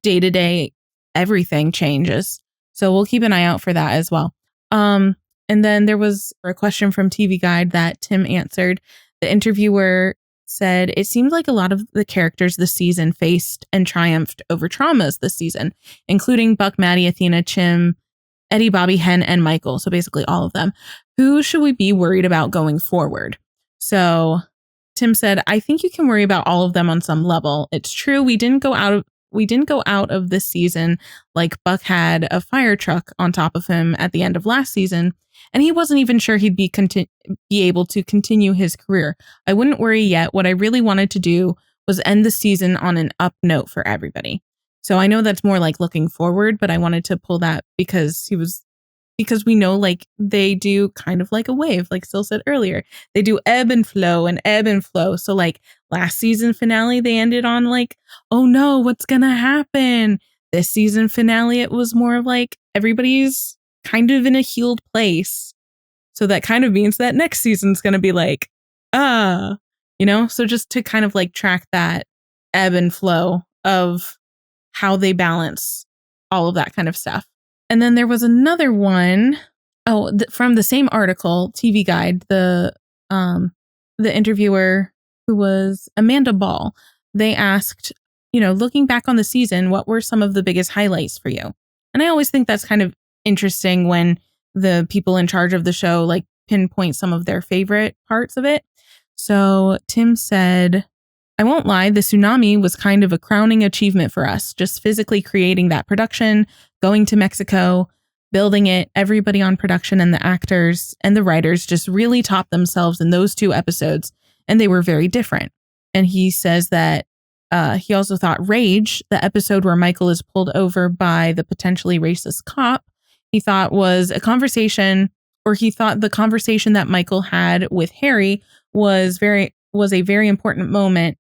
C: day-to-day everything changes. So we'll keep an eye out for that as well. And then there was a question from TV Guide that Tim answered. The interviewer said, it seemed like a lot of the characters this season faced and triumphed over traumas this season, including Buck, Maddie, Athena, Chim, Eddie, Bobby, Hen, and Michael. So basically all of them. Who should we be worried about going forward? So Tim said, I think you can worry about all of them on some level. It's true, we didn't go out of this season like Buck had a fire truck on top of him at the end of last season, and he wasn't even sure he'd be able to continue his career. I wouldn't worry yet. What I really wanted to do was end the season on an up note for everybody. So I know that's more like looking forward, but I wanted to pull that because we know like they do kind of like a wave, like Sil said earlier. They do ebb and flow. So like last season finale, they ended on like, oh no, what's gonna happen? This season finale, it was more of like everybody's kind of in a healed place. So that kind of means that next season's gonna be like, so just to kind of like track that ebb and flow of how they balance all of that kind of stuff. And then there was another one, from the same article, TV Guide, the interviewer, who was Amanda Ball, they asked, looking back on the season, what were some of the biggest highlights for you? And I always think that's kind of interesting when the people in charge of the show like pinpoint some of their favorite parts of it. So Tim said, I won't lie, the Tsunami was kind of a crowning achievement for us, just physically creating that production, going to Mexico, building it. Everybody on production and the actors and the writers just really topped themselves in those 2 episodes, and they were very different. And he says that he also thought Rage, the episode where Michael is pulled over by the potentially racist cop, he thought was a conversation, or he thought the conversation that Michael had with Harry was a very important moment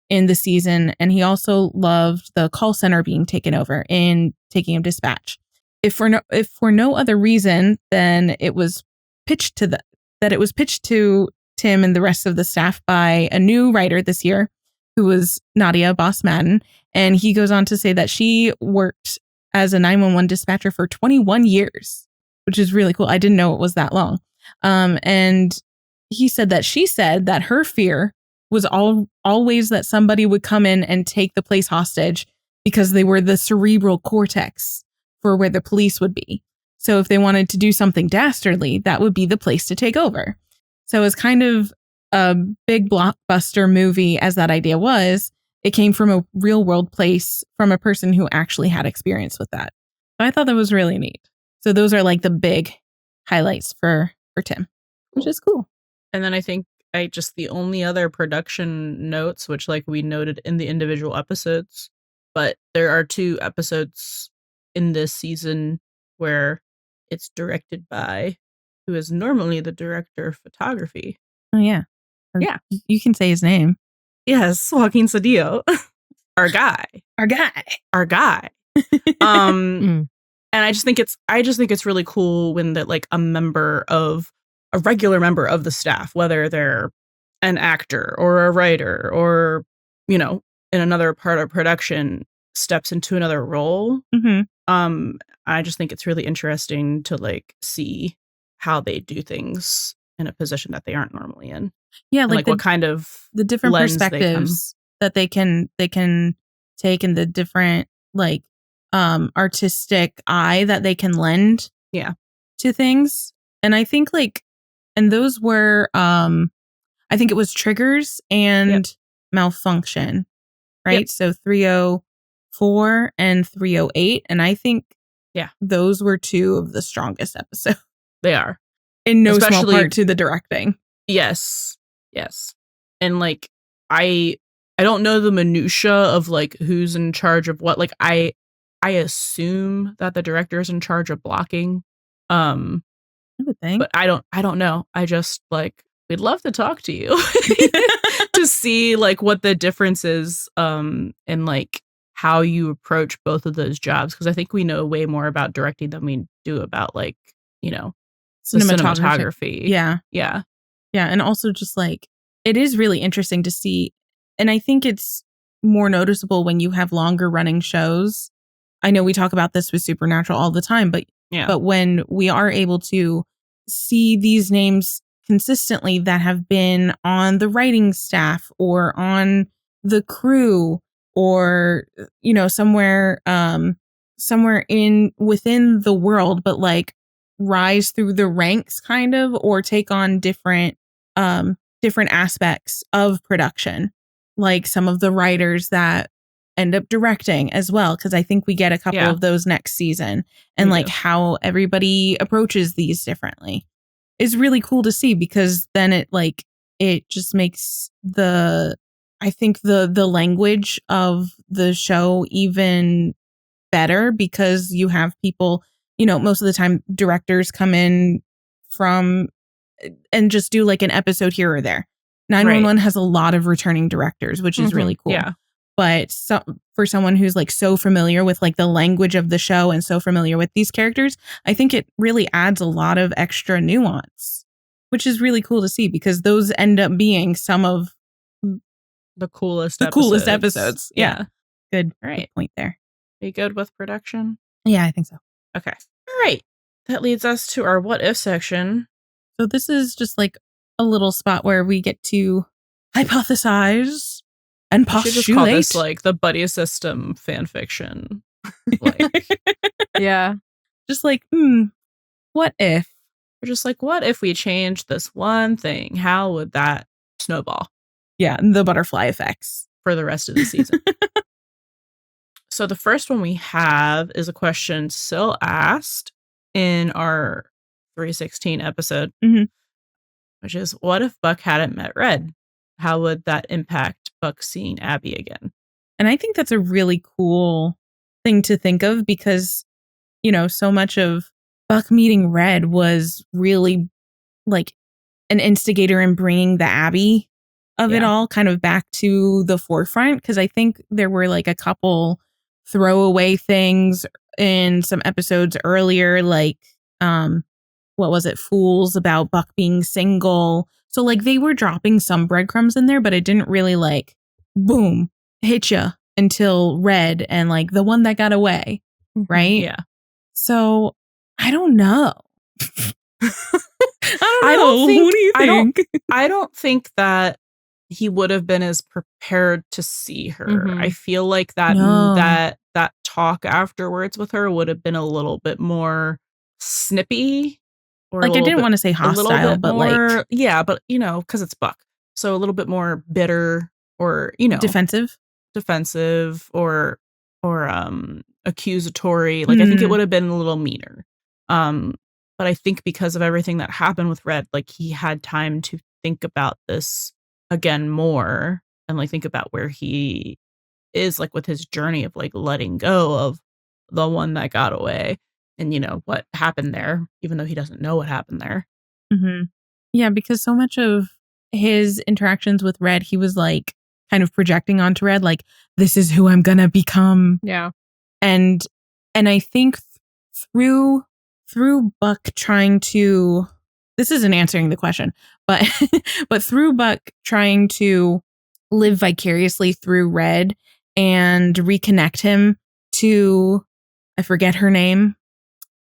C: in the season. And he also loved the call center being taken over in Taking Him Dispatch. If for no other reason than it was pitched to Tim and the rest of the staff by a new writer this year, who was Nadia Boss Madden. And he goes on to say that she worked as a 911 dispatcher for 21 years, which is really cool. I didn't know it was that long. And she said that her fear was always that somebody would come in and take the place hostage because they were the cerebral cortex for where the police would be. So if they wanted to do something dastardly, that would be the place to take over. So it was kind of a big blockbuster movie as that idea was. It came from a real world place from a person who actually had experience with that. So I thought that was really neat. So those are like the big highlights for Tim, which is cool.
A: And then I think the only other production notes, which like we noted in the individual episodes, but there are 2 episodes in this season where it's directed by who is normally the director of photography.
C: Oh, yeah.
A: Yeah.
C: You can say his name.
A: Yes, Joaquin Cedillo. Our guy. And I just think it's really cool when that like a regular member of the staff, whether they're an actor or a writer or, you know, in another part of production, steps into another role.
C: Mm-hmm.
A: I just think it's really interesting to like see how they do things in a position that they aren't normally in.
C: Yeah,
A: and, like what kind of
C: the different perspectives that they can take and the different like artistic eye that they can lend to things. And I think and those were I think it was triggers and malfunction, right?
A: Yep.
C: So 304 and 308, and I think those were 2 of the strongest episodes.
A: They are,
C: in no small part to the directing.
A: Yes. And like I don't know the minutia of like who's in charge of what. Like I assume that the director is in charge of blocking.
C: I would think.
A: But I don't know. I just like we'd love to talk to you to see like what the difference is and like how you approach both of those jobs, because I think we know way more about directing than we do about like, you know, cinematography.
C: Yeah, and also just like it is really interesting to see, and I think it's more noticeable when you have longer running shows. I know we talk about this with Supernatural all the time, but when we are able to see these names consistently that have been on the writing staff or on the crew or, you know, somewhere in within the world, but like rise through the ranks kind of, or take on different aspects of production, like some of the writers that end up directing as well, because I think we get a couple of those next season, and like how everybody approaches these differently is really cool to see, because then it just makes the language of the show even better, because you have people, you know, most of the time directors come in from and just do like an episode here or there. 911 has a lot of returning directors, which is really cool. Yeah. But for someone who's like so familiar with like the language of the show and so familiar with these characters, I think it really adds a lot of extra nuance, which is really cool to see, because those end up being some of
A: the coolest
C: episodes. Yeah. Good.
A: All right.
C: Good point there.
A: Are you good with production?
C: Yeah, I think so.
A: Okay. All right. That leads us to our what if section.
C: So this is just like a little spot where we get to hypothesize and postulate.
A: Should just call this like the buddy system fan fiction. Like,
B: yeah.
C: Just like, what if?
A: We're just like, what if we change this one thing? How would that snowball?
C: Yeah, the butterfly effects.
A: For the rest of the season. So the first one we have is a question Syl asked in our 316 episode, which is, what if Buck hadn't met Red? How would that impact Buck seeing Abby again?
C: And I think that's a really cool thing to think of, because, you know, so much of Buck meeting Red was really like an instigator in bringing the Abby of it all kind of back to the forefront. Because I think there were like a couple throwaway things in some episodes earlier, like what was it, Fools, about Buck being single. So like they were dropping some breadcrumbs in there, but it didn't really like boom hit you until Red and like the one that got away. right?
A: Yeah.
C: So I don't know.
A: I don't think,
C: What do you think?
A: I don't think that he would have been as prepared to see her.
B: Mhm.
A: I feel like that
C: No.
A: that talk afterwards with her would have been a little bit more snippy, or
C: Like, I didn't want to say
A: a little
C: hostile,
A: bit
C: but
A: more,
C: like
A: yeah, but because it's Buck, so a little bit more bitter, or
C: defensive.
A: defensive, or accusatory. Like, I think it would have been a little meaner. But I think because of everything that happened with Red, like, he had time to think about this again more, and like think about where he is, like, with his journey of like letting go of the one that got away, and what happened there, even though he doesn't know what happened there.
C: Mm-hmm. Yeah, because so much of his interactions with Red, he was like kind of projecting onto Red, like, this is who I'm gonna become.
B: Yeah.
C: And I think through Buck trying to, this isn't answering the question, but but through Buck trying to live vicariously through Red and reconnect him to, I forget her name,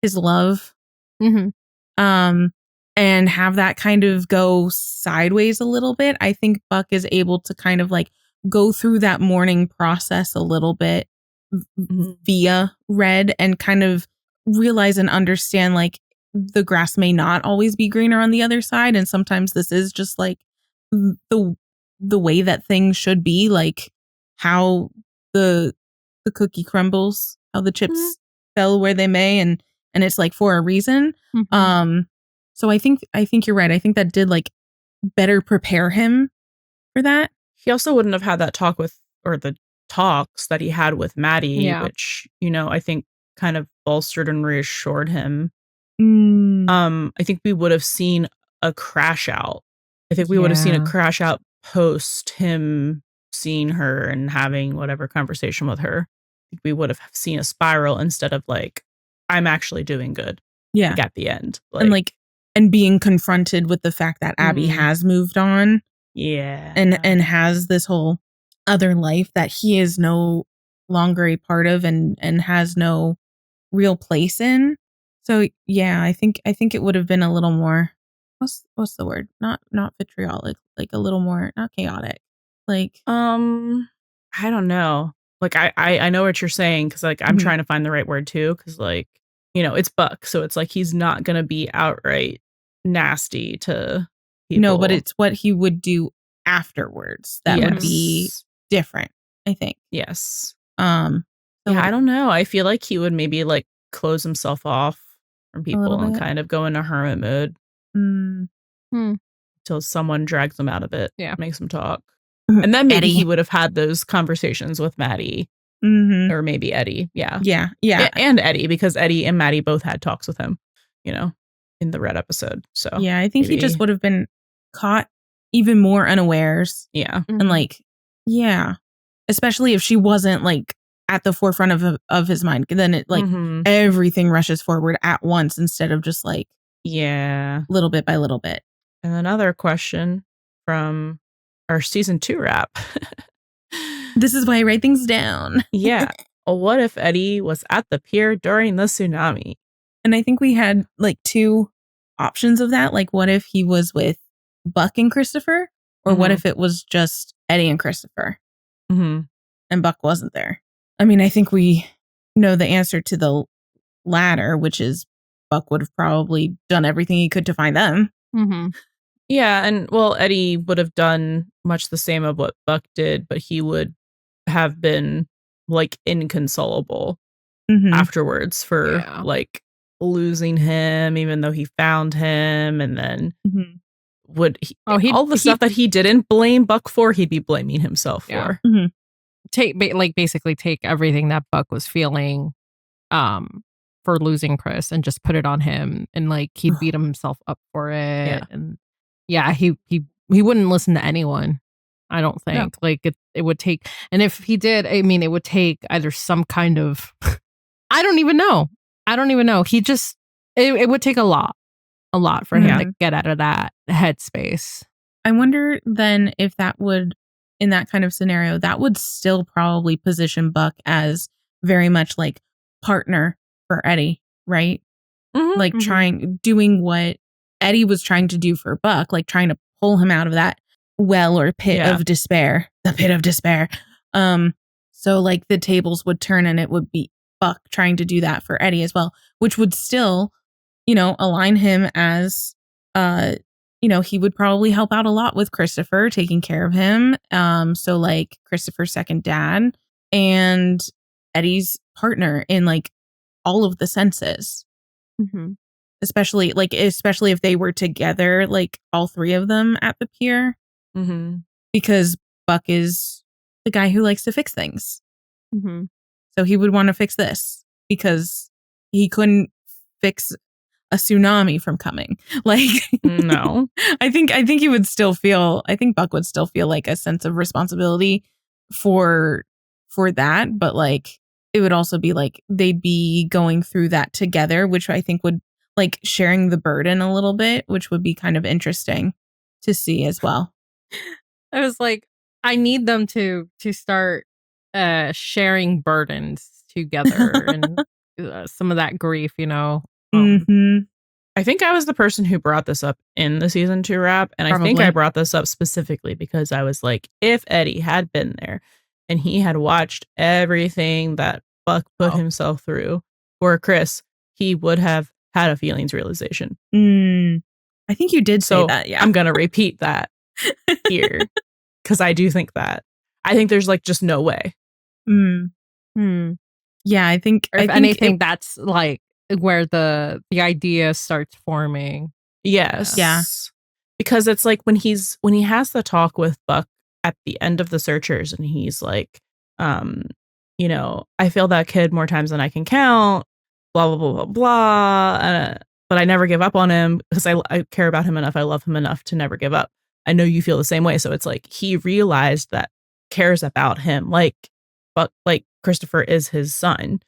C: his love.
B: Mm-hmm.
C: And have that kind of go sideways a little bit. I think Buck is able to kind of like go through that mourning process a little bit via Red, and kind of realize and understand like the grass may not always be greener on the other side, and sometimes this is just like the way that things should be, like how the cookie crumbles, how the chips fell where they may, and it's like for a reason. So I think you're right. I think that did like better prepare him for that.
A: He also wouldn't have had that talk with, or the talks that he had with Maddie, which, I think kind of bolstered and reassured him. I think we would have seen a crash out. I think we would have seen a crash out post him seeing her and having whatever conversation with her. I think we would have seen a spiral instead of like, I'm actually doing good.
C: Yeah.
A: Like, at the end.
C: And being confronted with the fact that Abby has moved on.
A: Yeah.
C: And has this whole other life that he is no longer a part of, and has no real place in. So yeah, I think it would have been a little more, what's the word? Not vitriolic, like a little more, not chaotic. Like
A: I don't know. Like, I know what you're saying, because like I'm trying to find the right word too, because like, it's Buck, so it's like he's not gonna be outright nasty to people.
C: No, but it's what he would do afterwards that would be different, I think.
A: Yes.
C: So
A: I don't know. I feel like he would maybe like close himself off from people and kind of go into hermit mode until someone drags him out of it.
B: Yeah.
A: Makes him talk. And then maybe he would have had those conversations with Maddie. Or maybe Eddie. Yeah. And Eddie, because Eddie and Maddie both had talks with him, in the Red episode. So
C: yeah, I think he just would have been caught even more unawares.
A: Yeah.
C: And like, yeah, especially if she wasn't like at the forefront of his mind, then it like everything rushes forward at once instead of just like, little bit by little bit.
A: And another question from our season 2 wrap.
C: This is why I write things down.
A: Yeah. What if Eddie was at the pier during the tsunami?
C: And I think we had like 2 options of that. Like, what if he was with Buck and Christopher? Or what if it was just Eddie and Christopher? And Buck wasn't there? I mean, I think we know the answer to the latter, which is Buck would have probably done everything he could to find them.
A: Yeah, and well, Eddie would have done much the same of what Buck did, but he would have been like inconsolable afterwards for like losing him, even though he found him, and then would all the stuff that he didn't blame Buck for, he'd be blaming himself for.
B: Basically take everything that Buck was feeling for losing Chris and just put it on him, and like he'd beat himself up for it. And he wouldn't listen to anyone, I don't think. Like it would take, and if he did, I mean, it would take either some kind of I don't even know. He just it would take a lot for him to get out of that headspace.
C: I wonder then if that would, in that kind of scenario, that would still probably position Buck as very much like partner for Eddie, right?
A: Mhm.
C: Like doing what Eddie was trying to do for Buck, like trying to pull him out of that well or pit of despair, the pit of despair. So like the tables would turn and it would be Buck trying to do that for Eddie as well, which would still, align him as, he would probably help out a lot with Christopher, taking care of him. So like Christopher's second dad and Eddie's partner in like all of the senses.
B: Mm-hmm.
C: Especially if they were together, like all three of them at the pier.
A: Mm-hmm.
C: Because Buck is the guy who likes to fix things.
B: Mm-hmm.
C: So he would want to fix this because he couldn't fix a tsunami from coming. Like,
A: no,
C: I think he would still feel, I think Buck would still feel like a sense of responsibility for that. But like, it would also be like, they'd be going through that together, which I think would like sharing the burden a little bit, which would be kind of interesting to see as well.
B: I was like, I need them to start sharing burdens together and some of that grief,
A: I think I was the person who brought this up in the season 2 wrap. And
C: Probably.
A: I think I brought this up specifically because I was like, if Eddie had been there and he had watched everything that Buck put himself through for Chris, he would have had a feelings realization.
C: I think you did say that. Yeah.
A: I'm going to repeat that here because I do think that. I think there's like just no way.
C: Yeah, I think.
B: Or if anything, that's like where the idea starts forming.
A: Yes.
C: Yeah.
A: Because it's like when he has the talk with Buck at the end of the Searchers and he's like, I failed that kid more times than I can count, blah, blah, blah, blah, blah. But I never give up on him because I care about him enough. I love him enough to never give up. I know you feel the same way. So it's like he realized that cares about him. But Christopher is his son.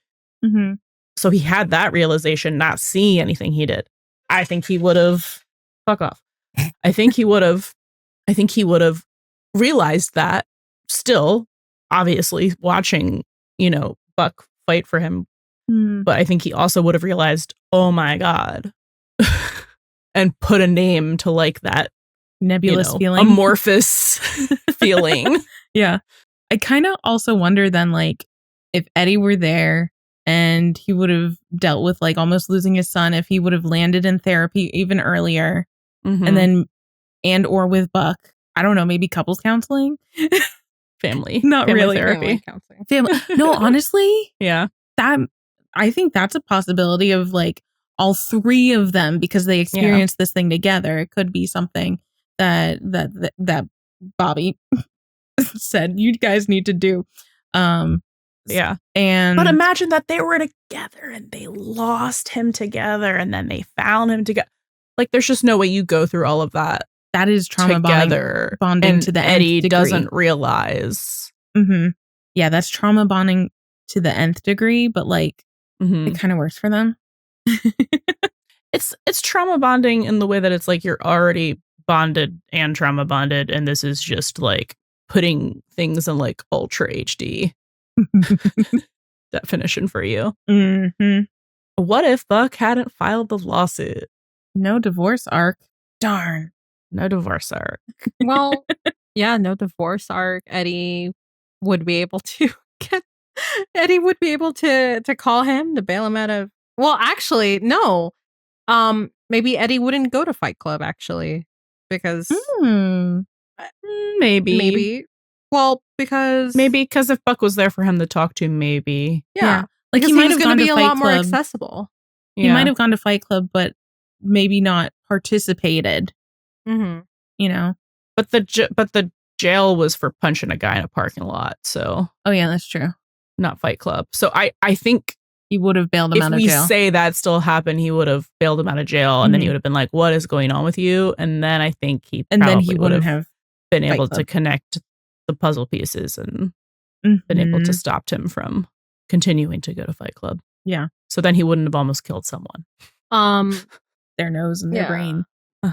C: Mm-hmm.
A: So he had that realization, not seeing anything he did. I think he would have fuck off. I think he would have realized that still, obviously watching, Buck fight for him. But I think he also would have realized, oh my God, and put a name to like that
C: nebulous feeling,
A: amorphous feeling.
C: Yeah. I kind of also wonder then, like, if Eddie were there and he would have dealt with like almost losing his son, if he would have landed in therapy even earlier, and or with Buck, I don't know, maybe couples counseling,
A: family,
C: not
A: family
C: really
A: therapy,
C: family. No, honestly,
A: yeah,
C: I think that's a possibility of like all three of them because they experienced this thing together. It could be something that Bobby said you guys need to do.
A: Yeah.
C: But
A: imagine that they were together and they lost him together and then they found him together. Like, there's just no way you go through all of that.
C: That is trauma
A: together
C: bonding to the
A: Eddie
C: nth degree.
A: Doesn't realize.
C: Yeah, that's trauma bonding to the nth degree, but like it kind of works for them.
A: It's trauma bonding in the way that it's like you're already bonded and trauma bonded, and this is just like putting things in like ultra HD definition for you. What if Buck hadn't filed the lawsuit?
C: No divorce arc. Darn.
A: No divorce arc.
B: Well, yeah, no divorce arc. Eddie would be able to call him to bail him out of. Well, actually, no. Maybe Eddie wouldn't go to Fight Club actually because maybe. Well, because
A: if Buck was there for him to talk to, maybe.
B: Yeah.
C: Like
B: because
C: he might have
B: going
C: gone
B: to be
C: to
B: a
C: Fight
B: lot more
C: Club.
B: accessible.
C: He might have gone to Fight Club, but maybe not participated. You know.
A: But the jail was for punching a guy in a parking lot. So.
C: Oh yeah, that's true.
A: Not Fight Club. So I think
C: he would have bailed him out of jail.
A: If we say that still happened, he would have bailed him out of jail, and then he would have been like, "What is going on with you?" And then I think he wouldn't have been able to connect the puzzle pieces and been able to stop him from continuing to go to Fight Club.
C: Yeah.
A: So then he wouldn't have almost killed someone.
C: Their nose and their brain.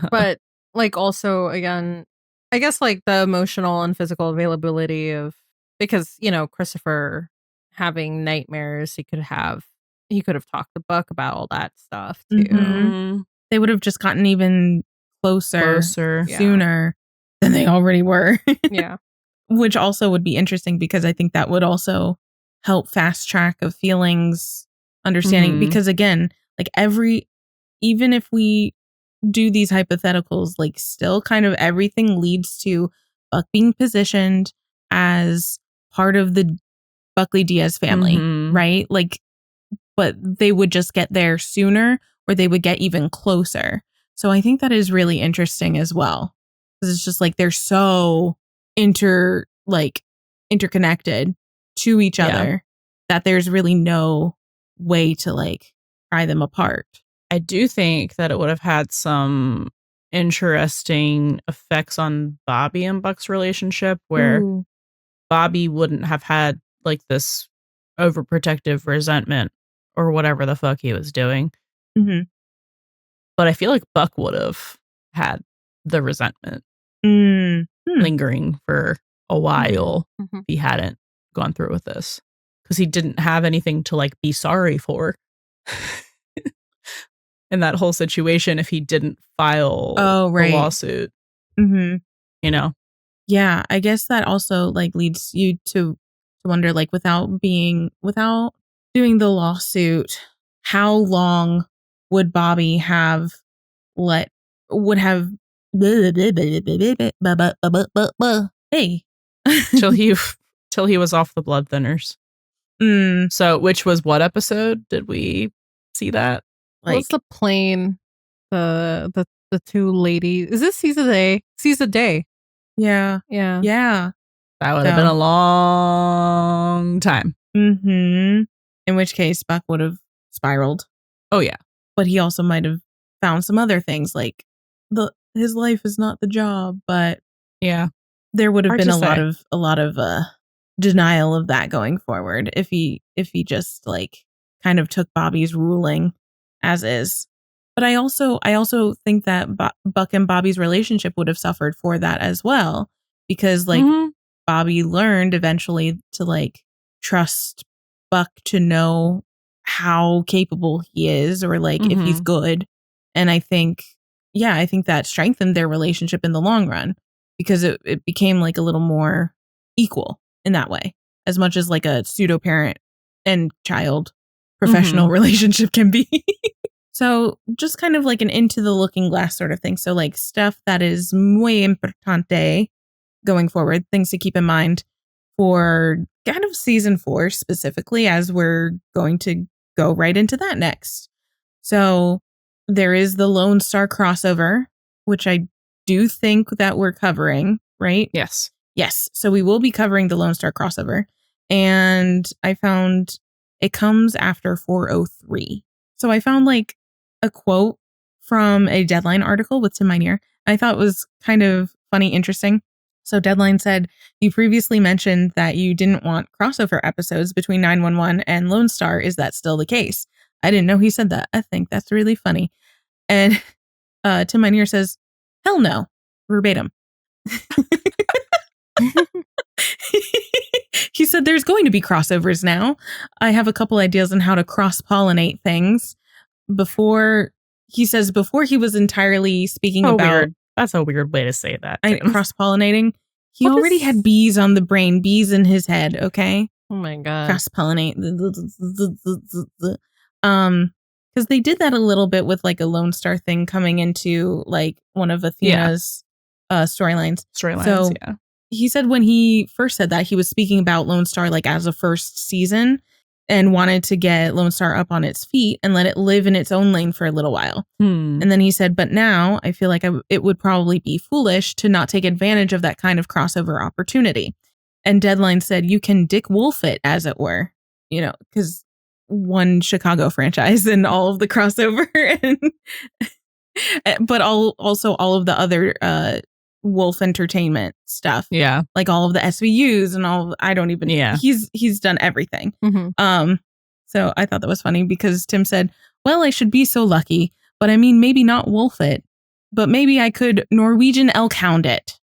B: But like also again, I guess like the emotional and physical availability of, because Christopher having nightmares, he could have he could have talked to Buck about all that stuff too.
C: Mhm. They would have just gotten even closer
A: Yeah.
C: sooner than they already were.
B: Yeah.
C: Which also would be interesting because I think that would also help fast track of feelings, understanding.
A: Mhm.
C: Because again, like even if we do these hypotheticals, like still kind of everything leads to Buck being positioned as part of the Buckley Diaz family,
A: Mhm.
C: right? Like, but they would just get there sooner or they would get even closer. So I think that is really interesting as well. Because it's just like they're so interconnected to each
A: Yeah.
C: other that there's really no way to like pry them apart.
A: I do think that it would have had some interesting effects on Bobby and Buck's relationship where
C: Ooh.
A: Bobby wouldn't have had like this overprotective resentment or whatever the fuck he was doing.
C: Mhm.
A: But I feel like Buck would have had the resentment
C: Mm.
A: lingering for a while
B: Mhm.
A: if he hadn't gone through with this. Because he didn't have anything to like be sorry for. In that whole situation, if he didn't file
C: Oh, right.
A: the lawsuit,
C: Mm-hmm.
A: you know?
C: Yeah, I guess that also like leads you to wonder, like, without doing the lawsuit, how long would Bobby have would have hey
A: till he was off the blood thinners. So, which was what episode? Did we see that?
B: What's the plane? The two ladies. Is this Season A? Season Day.
C: Yeah.
A: That would have been a long time.
C: Mm-hmm. In which case, Buck would have spiraled.
A: Oh yeah,
C: but he also might have found some other things, like his life is not the job. But
A: yeah,
C: there would have
A: hard
C: been
A: to
C: a lot of denial of that going forward if he just like kind of took Bobby's ruling as is. But I also think that Buck and Bobby's relationship would have suffered for that as well, because like Bobby learned eventually to like trust Buck to know how capable he is, or like if he's good. And I think that strengthened their relationship in the long run, because it became like a little more equal in that way, as much as like a pseudo parent and child professional relationship can be. So just kind of like an into the looking glass sort of thing. So like stuff that is muy importante going forward, things to keep in mind for kind of season 4 specifically, as we're going to go right into that next. So there is the Lone Star crossover, which I do think that we're covering, right?
A: Yes.
C: So we will be covering the Lone Star crossover. And I found it comes after 403. So I found like a quote from a Deadline article with Tim Minear. I thought it was kind of funny, interesting. So Deadline said, "You previously mentioned that you didn't want crossover episodes between 911 and Lone Star. Is that still the case?" I didn't know he said that. I think that's really funny. And Tim Minear says, "Hell no," verbatim. He said, "There's going to be crossovers now. I have a couple ideas on how to cross-pollinate things." Before he was entirely speaking about...
A: Weird. That's a weird way to say that.
C: Cross-pollinating. He already had bees on the brain, bees in his head, okay?
B: Oh my God.
C: Cross-pollinate. Because they did that a little bit with like a Lone Star thing coming into like one of Athena's storylines. So
A: yeah.
C: He said when he first said that, he was speaking about Lone Star like as a first season, and wanted to get Lone Star up on its feet and let it live in its own lane for a little while. And then he said, "But now I feel like it would probably be foolish to not take advantage of that kind of crossover opportunity." And Deadline said, "You can Dick Wolf it, as it were, you know, because one Chicago franchise and all of the crossover, but also all of the other Wolf Entertainment stuff.
A: Yeah.
C: Like all of the SVUs and all, I don't even, he's done everything." So I thought that was funny because Tim said, "Well, I should be so lucky, but I mean, maybe not wolf it, but maybe I could Norwegian elk hound it,"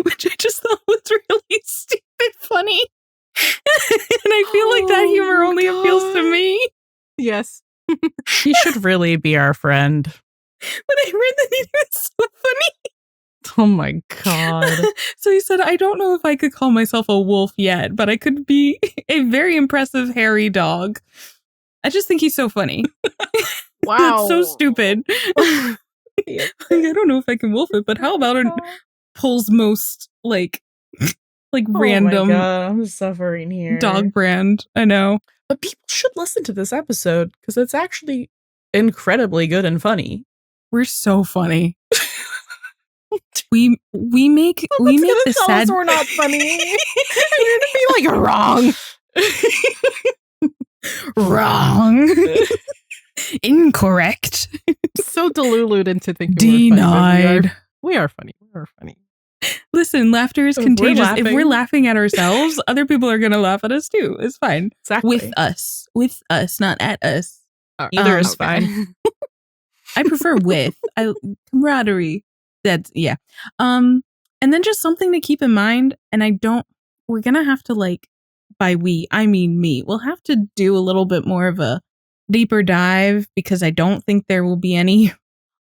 C: which I just thought was really stupid funny. And I feel like that humor only appeals to me.
B: Yes.
A: He should really be our friend.
C: When I read that, it was so funny.
A: Oh my God.
C: So he said, I don't know if I could call myself a wolf yet, but I could be a very impressive hairy dog. I just think he's so funny.
B: Wow.
C: That's so stupid. Like, I don't know if I can wolf it, but how about Pole's most like random
A: Oh my God, I'm suffering here.
C: dog brand? I know.
A: But people should listen to this episode because it's actually incredibly good and funny.
C: We're so funny. we make the sad.
B: We're not funny. You're gonna be like wrong.
C: Wrong. Incorrect.
B: So deluded into thinking
C: Denied.
B: We are funny. We are funny.
C: Listen, laughter is
A: If we're
C: contagious. If
A: laughing-
C: we're laughing at ourselves, other people are gonna laugh at us too. It's fine.
A: Exactly.
C: With us, not at us.
A: Either is
B: Okay.
A: fine.
C: I prefer with. Camaraderie. That's yeah. And then just something to keep in mind. And we're gonna have to, like, by we, I mean me. We'll have to do a little bit more of a deeper dive because I don't think there will be any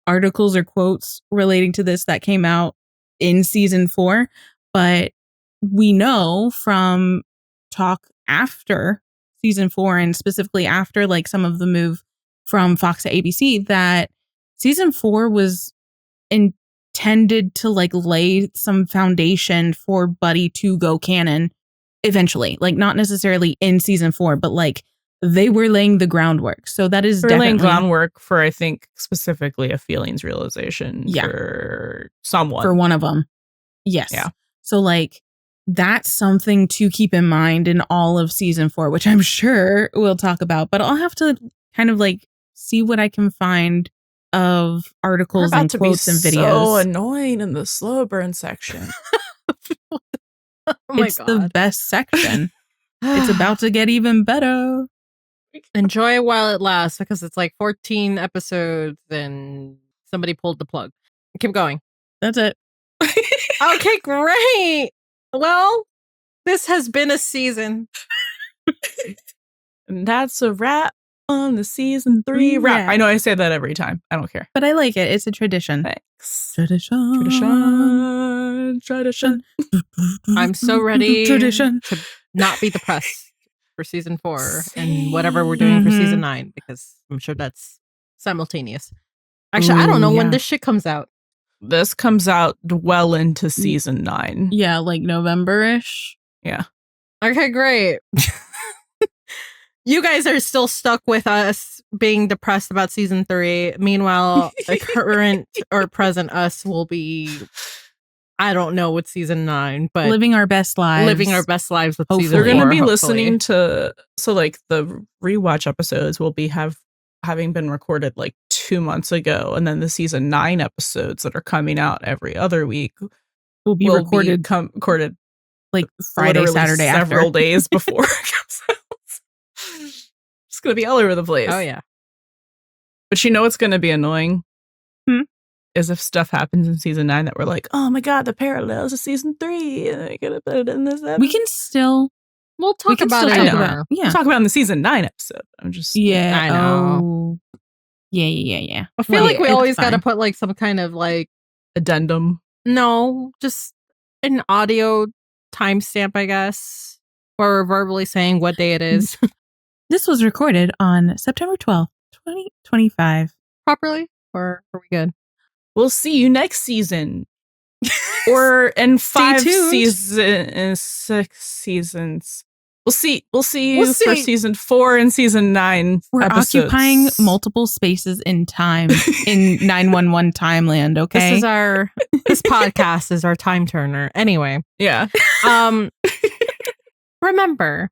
C: articles or quotes relating to this that came out in season 4. But we know from talk after season 4 and specifically after like some of the move from Fox to ABC that season 4 was intended to like lay some foundation for Buddie to go canon eventually. Like not necessarily in season 4, but like they were laying the groundwork. So that is
A: We're laying
C: definitely
A: groundwork for, I think, specifically a feelings realization for someone.
C: for one of them. Yes.
A: Yeah.
C: So like that's something to keep in mind in all of season 4, which I'm sure we'll talk about, but I'll have to kind of like see what I can find of articles and quotes and videos.
A: So annoying in the slow burn section.
B: Oh my
C: It's
B: God.
C: the best section. It's about to get even better.
B: Enjoy it while it lasts because it's like 14 episodes and somebody pulled the plug. Keep going.
C: That's it.
B: Okay, great. Well, this has been a season.
A: And that's a wrap on the season 3 wrap.
C: Yeah.
A: I know I say that every time. I don't care.
C: But I like it. It's a tradition.
A: Thanks.
C: Tradition.
A: Tradition.
B: I'm so ready
C: Tradition.
B: to not be depressed for season 4 and whatever we're doing for
C: Mhm.
B: season 9 because I'm sure that's simultaneous. Actually, I don't know when
C: yeah.
B: this shit comes out.
A: This comes out well into season 9.
C: Yeah, like November-ish.
B: Okay, great. You guys are still stuck with us being depressed about season 3. Meanwhile, the current or present us will be, I don't know with season 9, but
C: Living our best lives.
B: living our best lives with
C: Hopefully.
B: season 4.
A: They're going to be
B: hopefully.
A: listening to, so like the rewatch episodes will be having been recorded like 2 months ago. And then the season 9 episodes that are coming out every other week
C: will be recorded
A: recorded
C: like Friday,
A: literally
C: Saturday
A: several
C: after.
A: days before it comes out. It's going to be all over the place.
B: Oh, yeah.
A: But you know what's going to be annoying? Is if stuff happens in season 9 that we're like, oh my God, the parallels of season 3. And I gotta put it in this episode.
C: We can still
B: We'll talk
C: can
B: about
C: still
B: it
C: talk
B: more.
C: about yeah.
A: We'll talk about it in the season 9 episode. I'm just
C: Yeah.
B: I know.
C: Oh. Yeah.
B: I feel
C: Well,
B: like we
C: it's
B: always got to
C: fine.
B: put like some kind of like,
A: addendum.
B: no, just an audio timestamp, I guess, where we're verbally saying what day it is
C: This was recorded on September 12th, 2025.
B: properly, or are we good?
A: We'll see you next season. Or in 5
C: tuned.
A: seasons, 6 seasons. We'll see
B: We'll
A: you for
B: see.
A: season 4 and season 9.
C: We're
A: episodes.
C: occupying multiple spaces in time in 911 timeland, okay?
B: This podcast is our time turner. Anyway,
A: Yeah.
B: remember,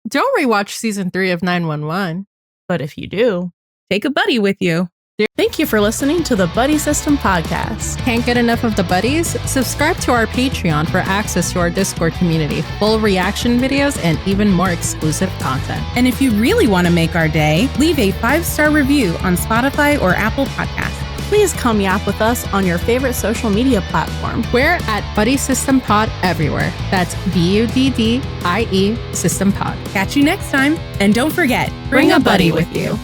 B: don't rewatch season 3 of 911.
A: But if you do,
C: Take a buddy with you.
A: thank you for listening to the Buddy System Podcast.
B: Can't get enough of the buddies? Subscribe to our Patreon for access to our Discord community, full reaction videos, and even more exclusive content.
C: And if you really want to make our day, leave a 5-star review on Spotify or Apple Podcasts.
A: Please come yap with us on your favorite social media platform.
B: We're at Buddy System Pod everywhere. That's BUDDIE System Pod.
C: Catch you next time. And don't forget, bring a buddy with you.